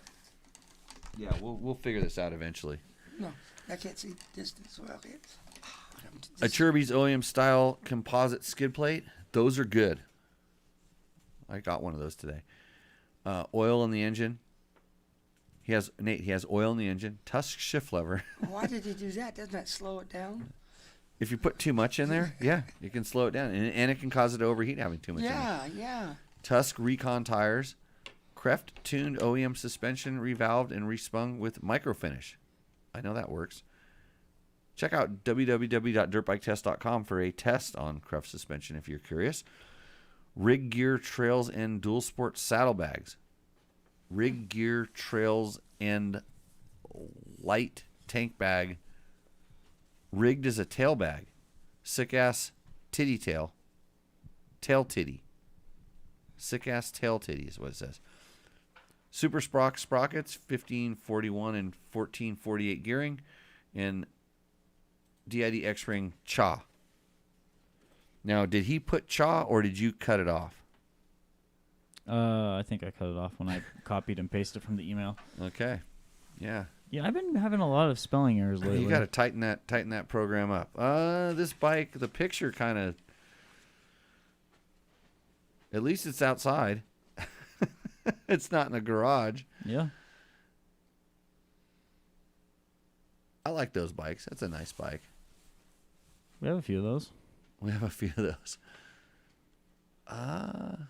[SPEAKER 1] Yeah, we'll figure this out eventually.
[SPEAKER 3] No, I can't see distance. Well, it's
[SPEAKER 1] A Chirby's OEM style composite skid plate. Those are good. I got one of those today. Oil in the engine. He has oil in the engine. Tusk shift lever.
[SPEAKER 3] Why did he do that? Doesn't that slow it down?
[SPEAKER 1] If you put too much in there, yeah, you can slow it down, and it can cause it to overheat having too much in there.
[SPEAKER 3] Yeah.
[SPEAKER 1] Tusk Recon tires. Kreft tuned OEM suspension, revalved and respun with microfinish. I know that works. Check out www.dirtbiketest.com for a test on Kreft suspension if you're curious. Rig Gear Trails and Dual Sport saddlebags. Rig Gear Trails and light tank bag. Rigged as a tail bag. Sick ass titty tail. Tail titty. Sick ass tail titty is what it says. Super sprockets, 1541 and 1448 gearing, and DID X-Ring Cha. Now, did he put Cha or did you cut it off?
[SPEAKER 2] I think I cut it off when I copied and pasted from the email.
[SPEAKER 1] Okay. Yeah.
[SPEAKER 2] Yeah, I've been having a lot of spelling errors lately.
[SPEAKER 1] You got to tighten that program up. This bike, the picture kind of. At least it's outside. It's not in a garage.
[SPEAKER 2] Yeah.
[SPEAKER 1] I like those bikes. That's a nice bike.
[SPEAKER 2] We have a few of those.
[SPEAKER 1] We have a few of those.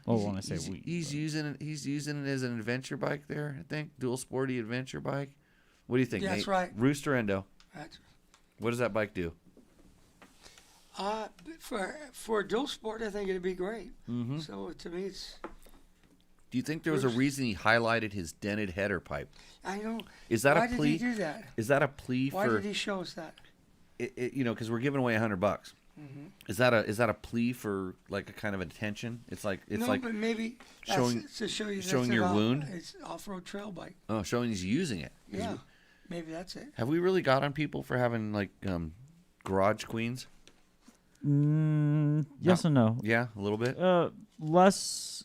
[SPEAKER 2] When I say we,
[SPEAKER 1] he's using it as an adventure bike there. I think dual sporty adventure bike. What do you think?
[SPEAKER 3] That's
[SPEAKER 1] Nate?
[SPEAKER 3] right.
[SPEAKER 1] Rooster Endo.
[SPEAKER 3] That's,
[SPEAKER 1] What does that bike do?
[SPEAKER 3] for a dual sport, I think it'd be great.
[SPEAKER 1] Mm-hmm.
[SPEAKER 3] So to me, it's.
[SPEAKER 1] Do you think there was a reason he highlighted his dented header pipe?
[SPEAKER 3] I know.
[SPEAKER 1] Is that
[SPEAKER 3] Why
[SPEAKER 1] a plea?
[SPEAKER 3] did he do that?
[SPEAKER 1] Is that a plea
[SPEAKER 3] Why
[SPEAKER 1] for?
[SPEAKER 3] did he show us that?
[SPEAKER 1] Because we're giving away $100.
[SPEAKER 3] Mm-hmm.
[SPEAKER 1] Is that a plea for like a kind of attention? It's like
[SPEAKER 3] But maybe that's
[SPEAKER 1] showing-
[SPEAKER 3] to show you
[SPEAKER 1] showing
[SPEAKER 3] that's
[SPEAKER 1] your
[SPEAKER 3] an
[SPEAKER 1] wound?
[SPEAKER 3] It's off-road trail bike.
[SPEAKER 1] showing he's using it.
[SPEAKER 3] Yeah, maybe that's it.
[SPEAKER 1] Have we really got on people for having like garage queens?
[SPEAKER 2] Yes and no.
[SPEAKER 1] Yeah, a little bit.
[SPEAKER 2] Less.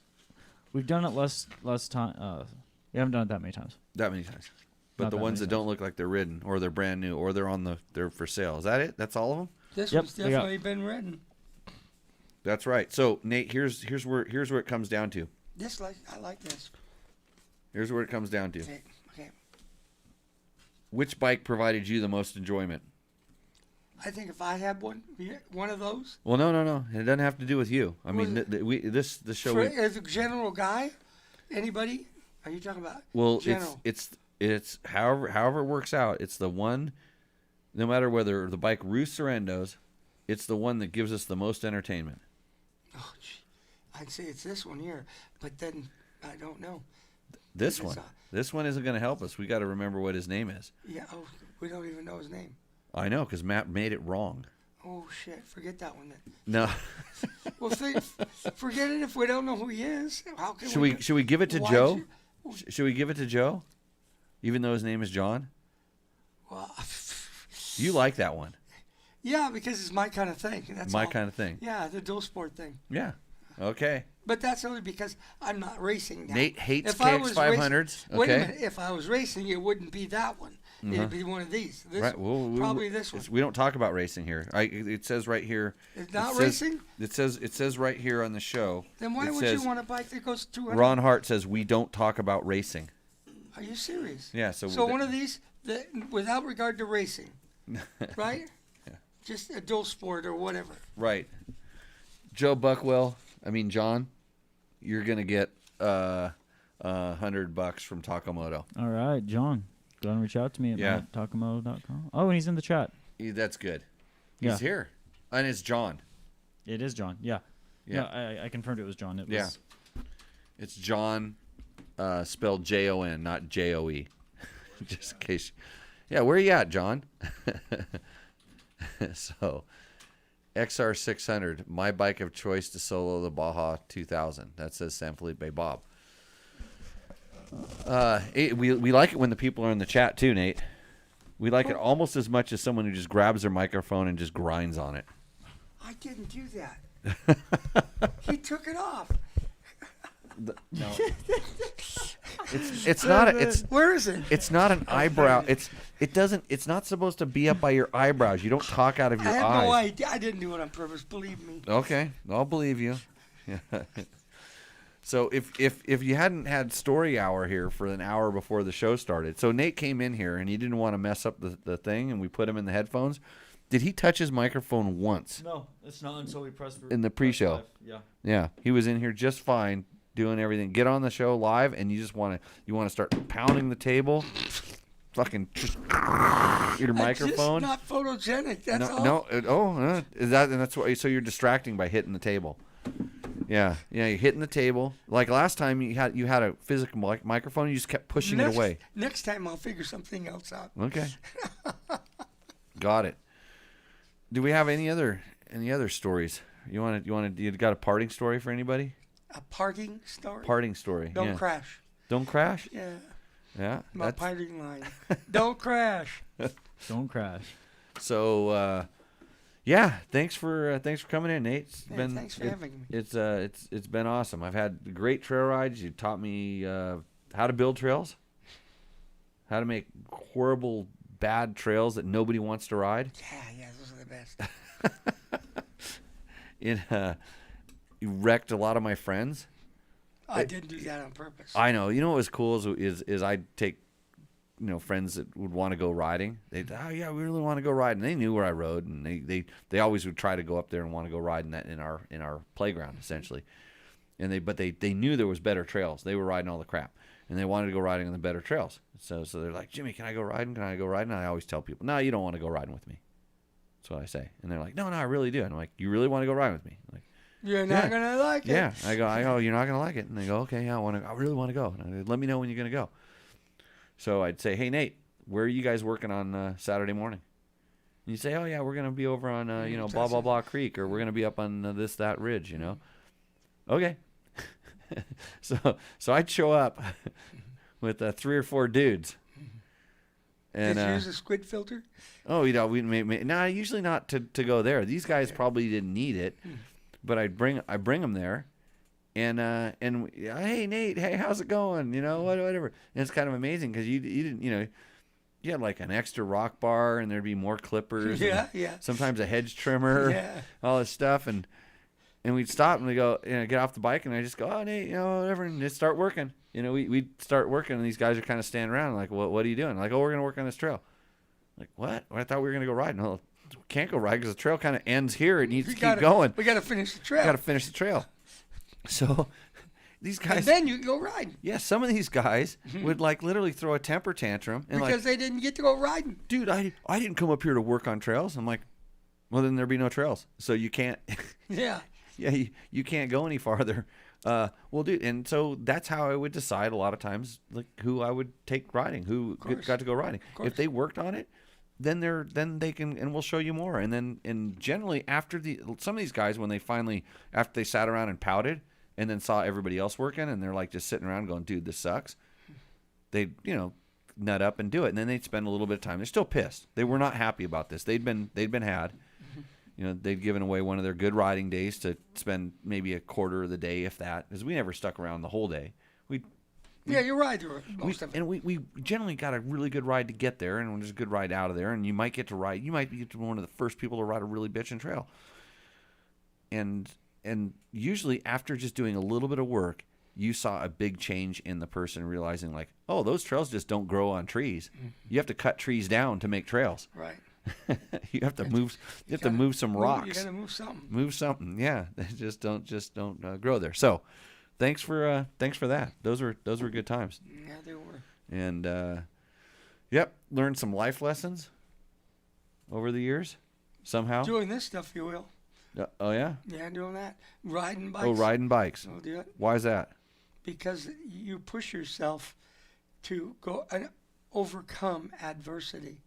[SPEAKER 2] We've done it less time. We haven't done it that many times.
[SPEAKER 1] That many times. But
[SPEAKER 2] Not
[SPEAKER 1] the
[SPEAKER 2] that
[SPEAKER 1] ones
[SPEAKER 2] many
[SPEAKER 1] that don't look like they're ridden or they're brand new or they're they're for sale. Is that it? That's all of them?
[SPEAKER 3] This
[SPEAKER 2] Yep,
[SPEAKER 3] one's
[SPEAKER 2] we got-
[SPEAKER 3] definitely been ridden.
[SPEAKER 1] That's right. So Nate, here's where it comes down to.
[SPEAKER 3] I like this.
[SPEAKER 1] Here's where it comes down to.
[SPEAKER 3] Okay.
[SPEAKER 1] Which bike provided you the most enjoyment?
[SPEAKER 3] I think if I had one of those,
[SPEAKER 1] Well, no. It doesn't have to do with you. I mean, this show.
[SPEAKER 3] as a general guy, anybody? Are you talking about?
[SPEAKER 1] Well,
[SPEAKER 3] general?
[SPEAKER 1] it's however it works out. It's the one, no matter whether the bike roosts or endos, it's the one that gives us the most entertainment.
[SPEAKER 3] Oh, gee. I'd say it's this one here, but then I don't know.
[SPEAKER 1] This
[SPEAKER 3] It's
[SPEAKER 1] one.
[SPEAKER 3] not.
[SPEAKER 1] This one isn't going to help us. We got to remember what his name is.
[SPEAKER 3] Yeah. Oh, we don't even know his name.
[SPEAKER 1] I know because Matt made it wrong.
[SPEAKER 3] Oh shit! Forget that one then.
[SPEAKER 1] No.
[SPEAKER 3] Well, forget it if we don't know who he is. How can
[SPEAKER 1] Should we give it to
[SPEAKER 3] Why'd
[SPEAKER 1] Joe?
[SPEAKER 3] you-
[SPEAKER 1] Should we give it to Joe? Even though his name is John?
[SPEAKER 3] Well,
[SPEAKER 1] You like that one.
[SPEAKER 3] yeah, because it's my kind of thing. That's
[SPEAKER 1] My
[SPEAKER 3] all.
[SPEAKER 1] kind of thing.
[SPEAKER 3] Yeah, the dual sport thing.
[SPEAKER 1] Yeah. Okay.
[SPEAKER 3] But that's only because I'm not racing now.
[SPEAKER 1] Nate hates
[SPEAKER 3] If I was
[SPEAKER 1] KX500s.
[SPEAKER 3] Wait a
[SPEAKER 1] Okay.
[SPEAKER 3] minute. If I was racing, it wouldn't be that one. It'd be one of these. This,
[SPEAKER 1] Right. Well,
[SPEAKER 3] probably this one.
[SPEAKER 1] We don't talk about racing here. It says right here.
[SPEAKER 3] It's not
[SPEAKER 1] it says-
[SPEAKER 3] racing?
[SPEAKER 1] It says right here on the show.
[SPEAKER 3] Then why
[SPEAKER 1] it
[SPEAKER 3] would
[SPEAKER 1] says,
[SPEAKER 3] you want a bike that goes 200?
[SPEAKER 1] Ron Hart says we don't talk about racing.
[SPEAKER 3] Are you serious?
[SPEAKER 1] Yeah. So
[SPEAKER 3] one of these, that, without regard to racing, right? Just a dual sport or whatever.
[SPEAKER 1] Right. Joe Buckwell. I mean John. You're gonna get $100 from Takamoto.
[SPEAKER 2] All right, John. Go and reach out to me at
[SPEAKER 1] Yeah.
[SPEAKER 2] takamoto.com. Oh, and he's in the chat.
[SPEAKER 1] That's good.
[SPEAKER 2] Yeah.
[SPEAKER 1] He's here, and it's John.
[SPEAKER 2] It is John. Yeah.
[SPEAKER 1] Yeah.
[SPEAKER 2] No, I confirmed it was John. It was,
[SPEAKER 1] Yeah. It's John, spelled Jon, not Joe. Just in case. Yeah, where you at, John? So, XR600, my bike of choice to solo the Baja 2000. That says San Felipe Bob. We like it when the people are in the chat too, Nate. We like it almost as much as someone who just grabs their microphone and just grinds on it.
[SPEAKER 3] I didn't do that. He took it off.
[SPEAKER 1] No. It's not
[SPEAKER 3] Where is it?
[SPEAKER 1] it's not an eyebrow. It's not supposed to be up by your eyebrows. You don't talk out of your
[SPEAKER 3] I have
[SPEAKER 1] eyes.
[SPEAKER 3] no idea. I didn't do it on purpose. Believe me.
[SPEAKER 1] Okay, I'll believe you. So if you hadn't had story hour here for an hour before the show started, so Nate came in here and he didn't want to mess up the thing, and we put him in the headphones. Did he touch his microphone once?
[SPEAKER 2] No, it's not until we press
[SPEAKER 1] In the pre-show.
[SPEAKER 2] press live. Yeah.
[SPEAKER 1] Yeah, he was in here just fine, doing everything. Get on the show live, and you just want to start pounding the table, fucking your microphone.
[SPEAKER 3] Just not photogenic. That's all.
[SPEAKER 1] No. That's why. So you're distracting by hitting the table. Yeah. You're hitting the table. Like last time, you had a physical microphone. You just kept pushing it away.
[SPEAKER 3] Next time, I'll figure something else out.
[SPEAKER 1] Okay. Got it. Do we have any other stories? You got a parting story for anybody?
[SPEAKER 3] A parting story?
[SPEAKER 1] Parting story.
[SPEAKER 3] Don't
[SPEAKER 1] yeah.
[SPEAKER 3] crash.
[SPEAKER 1] Don't crash?
[SPEAKER 3] Yeah.
[SPEAKER 1] Yeah.
[SPEAKER 3] My parting line. Don't crash.
[SPEAKER 2] Don't crash.
[SPEAKER 1] So yeah, thanks for coming in, Nate.
[SPEAKER 3] Thanks for having me.
[SPEAKER 1] It's been awesome. I've had great trail rides. You taught me how to build trails, how to make horrible bad trails that nobody wants to ride.
[SPEAKER 3] Yeah, those are the best.
[SPEAKER 1] You wrecked a lot of my friends.
[SPEAKER 3] I didn't do that on purpose.
[SPEAKER 1] I know. You know what was cool is I'd take friends that would want to go riding. They'd, oh yeah, we really want to go riding. They knew where I rode, and they always would try to go up there and want to go riding that in our playground essentially. And they knew there was better trails. They were riding all the crap, and they wanted to go riding on the better trails. So they're like, Jimmy, can I go riding? Can I go riding? And I always tell people, no, you don't want to go riding with me. That's what I say. And they're like, no, I really do. And I'm like, you really want to go riding with me? I'm like,
[SPEAKER 3] You're not gonna like it.
[SPEAKER 1] yeah. I go, you're not gonna like it. And they go, okay, yeah, I really want to go. And I go, let me know when you're gonna go. So I'd say, hey Nate, where are you guys working on Saturday morning? And you say, oh yeah, we're gonna be over on blah blah blah creek, or we're gonna be up on that ridge, Okay. so I'd show up with 3 or 4 dudes. And
[SPEAKER 3] did you use a squid filter?
[SPEAKER 1] Oh, usually not to go there. These guys probably didn't need it, but I bring them there, and hey Nate, hey, how's it going? Whatever. And it's kind of amazing because you didn't you had like an extra rock bar, and there'd be more clippers.
[SPEAKER 3] Yeah.
[SPEAKER 1] Sometimes a hedge trimmer.
[SPEAKER 3] Yeah.
[SPEAKER 1] All this stuff, and we'd stop and we go, get off the bike, and I just go, oh Nate, whatever, and just start working. We'd start working, and these guys are kind of standing around like, what are you doing? Like, oh, we're gonna work on this trail. Like, what? I thought we were gonna go ride. No, we can't go ride because the trail kind of ends here. It needs to keep going.
[SPEAKER 3] We gotta finish the trail.
[SPEAKER 1] Got to finish the trail. So these guys.
[SPEAKER 3] And then you can go riding.
[SPEAKER 1] Yeah, some of these guys would like literally throw a temper tantrum and
[SPEAKER 3] because they didn't get to go riding.
[SPEAKER 1] Dude, I didn't come up here to work on trails. I'm like, well, then there'd be no trails, so you can't.
[SPEAKER 3] Yeah.
[SPEAKER 1] Yeah, you can't go any farther. Well, dude, and so that's how I would decide a lot of times, like who I would take riding, who got to go riding. If they worked on it, then they can, and we'll show you more. And generally after some of these guys, when they finally, after they sat around and pouted and then saw everybody else working and they're like just sitting around going, dude, this sucks. They, nut up and do it. And then they'd spend a little bit of time. They're still pissed. They were not happy about this. They'd been had, they'd given away one of their good riding days to spend maybe a quarter of the day, if that, because we never stuck around the whole day.
[SPEAKER 3] Yeah, you ride through most of it.
[SPEAKER 1] And we generally got a really good ride to get there, and there's a good ride out of there, and you might get to one of the first people to ride a really bitchin' trail. And usually after just doing a little bit of work, you saw a big change in the person realizing like, oh, those trails just don't grow on trees. You have to cut trees down to make trails.
[SPEAKER 3] Right.
[SPEAKER 1] You have to move some rocks.
[SPEAKER 3] You got to move something.
[SPEAKER 1] Move something. Yeah, they just don't grow there. So, thanks for that. Those were good times.
[SPEAKER 3] Yeah, they were.
[SPEAKER 1] And yep, learned some life lessons over the years somehow.
[SPEAKER 3] Doing this stuff, you will.
[SPEAKER 1] Oh yeah.
[SPEAKER 3] Yeah, doing that. Riding bikes.
[SPEAKER 1] Oh, riding bikes.
[SPEAKER 3] I'll do it.
[SPEAKER 1] Why is that?
[SPEAKER 3] Because you push yourself to go and overcome adversity,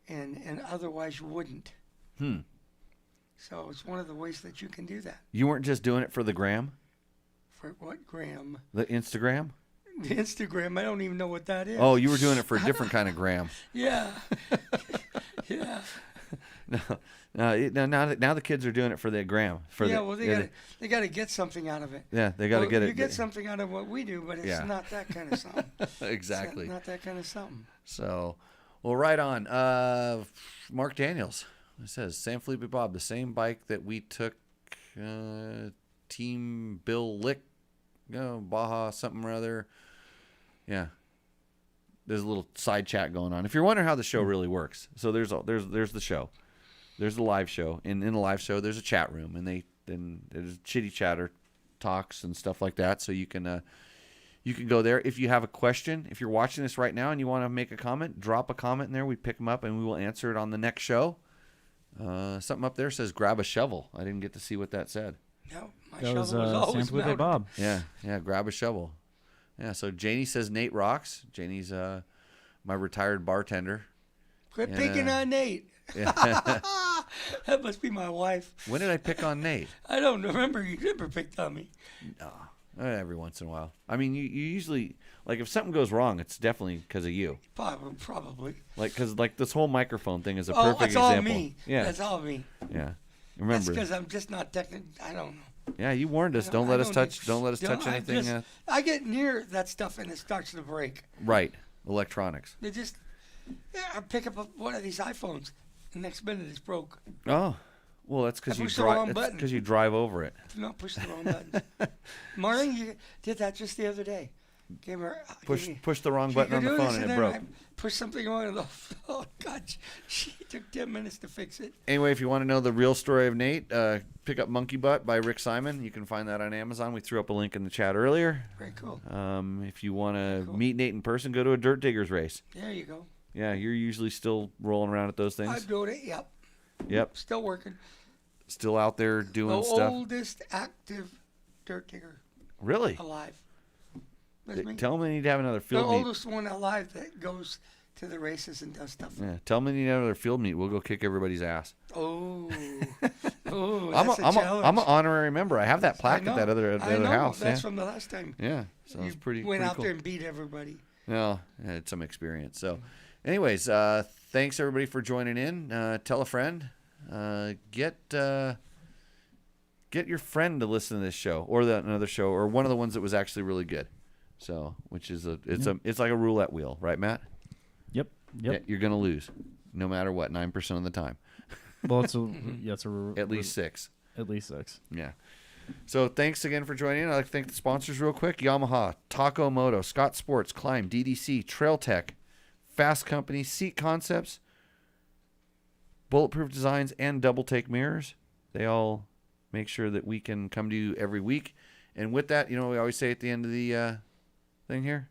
[SPEAKER 3] and otherwise you wouldn't. So it's one of the ways that you can do that.
[SPEAKER 1] You weren't just doing it for the gram?
[SPEAKER 3] For what gram?
[SPEAKER 1] The Instagram?
[SPEAKER 3] The Instagram. I don't even know what that is.
[SPEAKER 1] Oh, you were doing it for a different kind of gram.
[SPEAKER 3] Yeah. Yeah.
[SPEAKER 1] Now the kids are doing it for the gram.
[SPEAKER 3] They got to get something out of it.
[SPEAKER 1] Yeah, they got to get it.
[SPEAKER 3] You get something out of what we do, but it's not that kind of something.
[SPEAKER 1] Exactly.
[SPEAKER 3] It's not that kind of something.
[SPEAKER 1] So, well, right on. Mark Daniels. It says, San Felipe Bob, the same bike that we took Team Bill Lick, Baja something or other. Yeah. There's a little side chat going on. If you're wondering how the show really works, so there's the show. There's the live show. And in the live show, there's a chat room. And there's chitty chatter talks and stuff like that. So you can go there. If you have a question, if you're watching this right now and you want to make a comment, drop a comment in there. We pick them up and we will answer it on the next show. Something up there says grab a shovel. I didn't get to see what that said.
[SPEAKER 3] No, my
[SPEAKER 2] That
[SPEAKER 3] shovel
[SPEAKER 2] was
[SPEAKER 3] was always
[SPEAKER 2] San Felipe
[SPEAKER 3] mounted.
[SPEAKER 2] Bob.
[SPEAKER 1] Yeah, grab a shovel. Yeah, so Janie says Nate rocks. Janie's my retired bartender.
[SPEAKER 3] Quit
[SPEAKER 1] Yeah.
[SPEAKER 3] picking on Nate.
[SPEAKER 1] Yeah.
[SPEAKER 3] That must be my wife.
[SPEAKER 1] When did I pick on Nate?
[SPEAKER 3] I don't remember. You never picked on me.
[SPEAKER 1] Every once in a while. I mean, you usually, like, if something goes wrong, it's definitely because of you.
[SPEAKER 3] Probably.
[SPEAKER 1] Like, because, like, this whole microphone thing is a
[SPEAKER 3] Oh,
[SPEAKER 1] perfect
[SPEAKER 3] it's
[SPEAKER 1] example.
[SPEAKER 3] all me.
[SPEAKER 1] Yeah.
[SPEAKER 3] That's all me.
[SPEAKER 1] Yeah.
[SPEAKER 3] That's
[SPEAKER 1] Remember.
[SPEAKER 3] because I'm just not technical. I don't know.
[SPEAKER 1] Yeah, you warned us. Don't let us touch anything.
[SPEAKER 3] I get near that stuff and it starts to break.
[SPEAKER 1] Right. Electronics.
[SPEAKER 3] They just, I pick up one of these iPhones. The next minute it's broke.
[SPEAKER 1] Oh. Well, that's because
[SPEAKER 3] I
[SPEAKER 1] you
[SPEAKER 3] pushed the wrong
[SPEAKER 1] drive.
[SPEAKER 3] button.
[SPEAKER 1] Because you drive over it.
[SPEAKER 3] Do not push the wrong buttons. Marlene, you did that just the other day.
[SPEAKER 1] Push the wrong button on the phone and it broke.
[SPEAKER 3] I pushed something wrong. And oh God, she took 10 minutes to fix it.
[SPEAKER 1] Anyway, if you want to know the real story of Nate, pick up Monkey Butt by Rick Simon. You can find that on Amazon. We threw up a link in the chat earlier.
[SPEAKER 3] Very cool.
[SPEAKER 1] If you want to meet Nate in person, go to a Dirt Diggers race.
[SPEAKER 3] There you go.
[SPEAKER 1] Yeah, you're usually still rolling around at those things.
[SPEAKER 3] I'm doing it. Yep.
[SPEAKER 1] Yep.
[SPEAKER 3] Still working.
[SPEAKER 1] Still out there doing
[SPEAKER 3] The
[SPEAKER 1] stuff.
[SPEAKER 3] oldest active dirt digger
[SPEAKER 1] Really?
[SPEAKER 3] alive. That's me.
[SPEAKER 1] Tell them they need to have another
[SPEAKER 3] The
[SPEAKER 1] field meet.
[SPEAKER 3] oldest one alive that goes to the races and does stuff.
[SPEAKER 1] Yeah, tell them they need to have another field meet. We'll go kick everybody's ass.
[SPEAKER 3] Oh,
[SPEAKER 1] I'm
[SPEAKER 3] that's a challenge.
[SPEAKER 1] I'm an honorary member. I have that plaque at that other house.
[SPEAKER 3] That's
[SPEAKER 1] Yeah.
[SPEAKER 3] from the last time.
[SPEAKER 1] Yeah, so it's pretty.
[SPEAKER 3] Went
[SPEAKER 1] pretty
[SPEAKER 3] out
[SPEAKER 1] cool.
[SPEAKER 3] there and beat everybody.
[SPEAKER 1] No, I had some experience. So, anyways, thanks everybody for joining in. Tell a friend. Get your friend to listen to this show or another show or one of the ones that was actually really good. So, which is it's like a roulette wheel, right, Matt?
[SPEAKER 2] Yep.
[SPEAKER 1] Yeah, you're gonna lose, no matter what, 9% of the time.
[SPEAKER 2] Well, it's
[SPEAKER 1] At least 6.
[SPEAKER 2] At least 6.
[SPEAKER 1] Yeah. So thanks again for joining in. I'd like to thank the sponsors real quick: Yamaha, Taco Moto, Scott Sports, Climb, DDC, Trail Tech, Fasst Company, Seat Concepts, Bulletproof Designs, and Double Take Mirrors. They all make sure that we can come to you every week. And with that, we always say at the end of the thing here,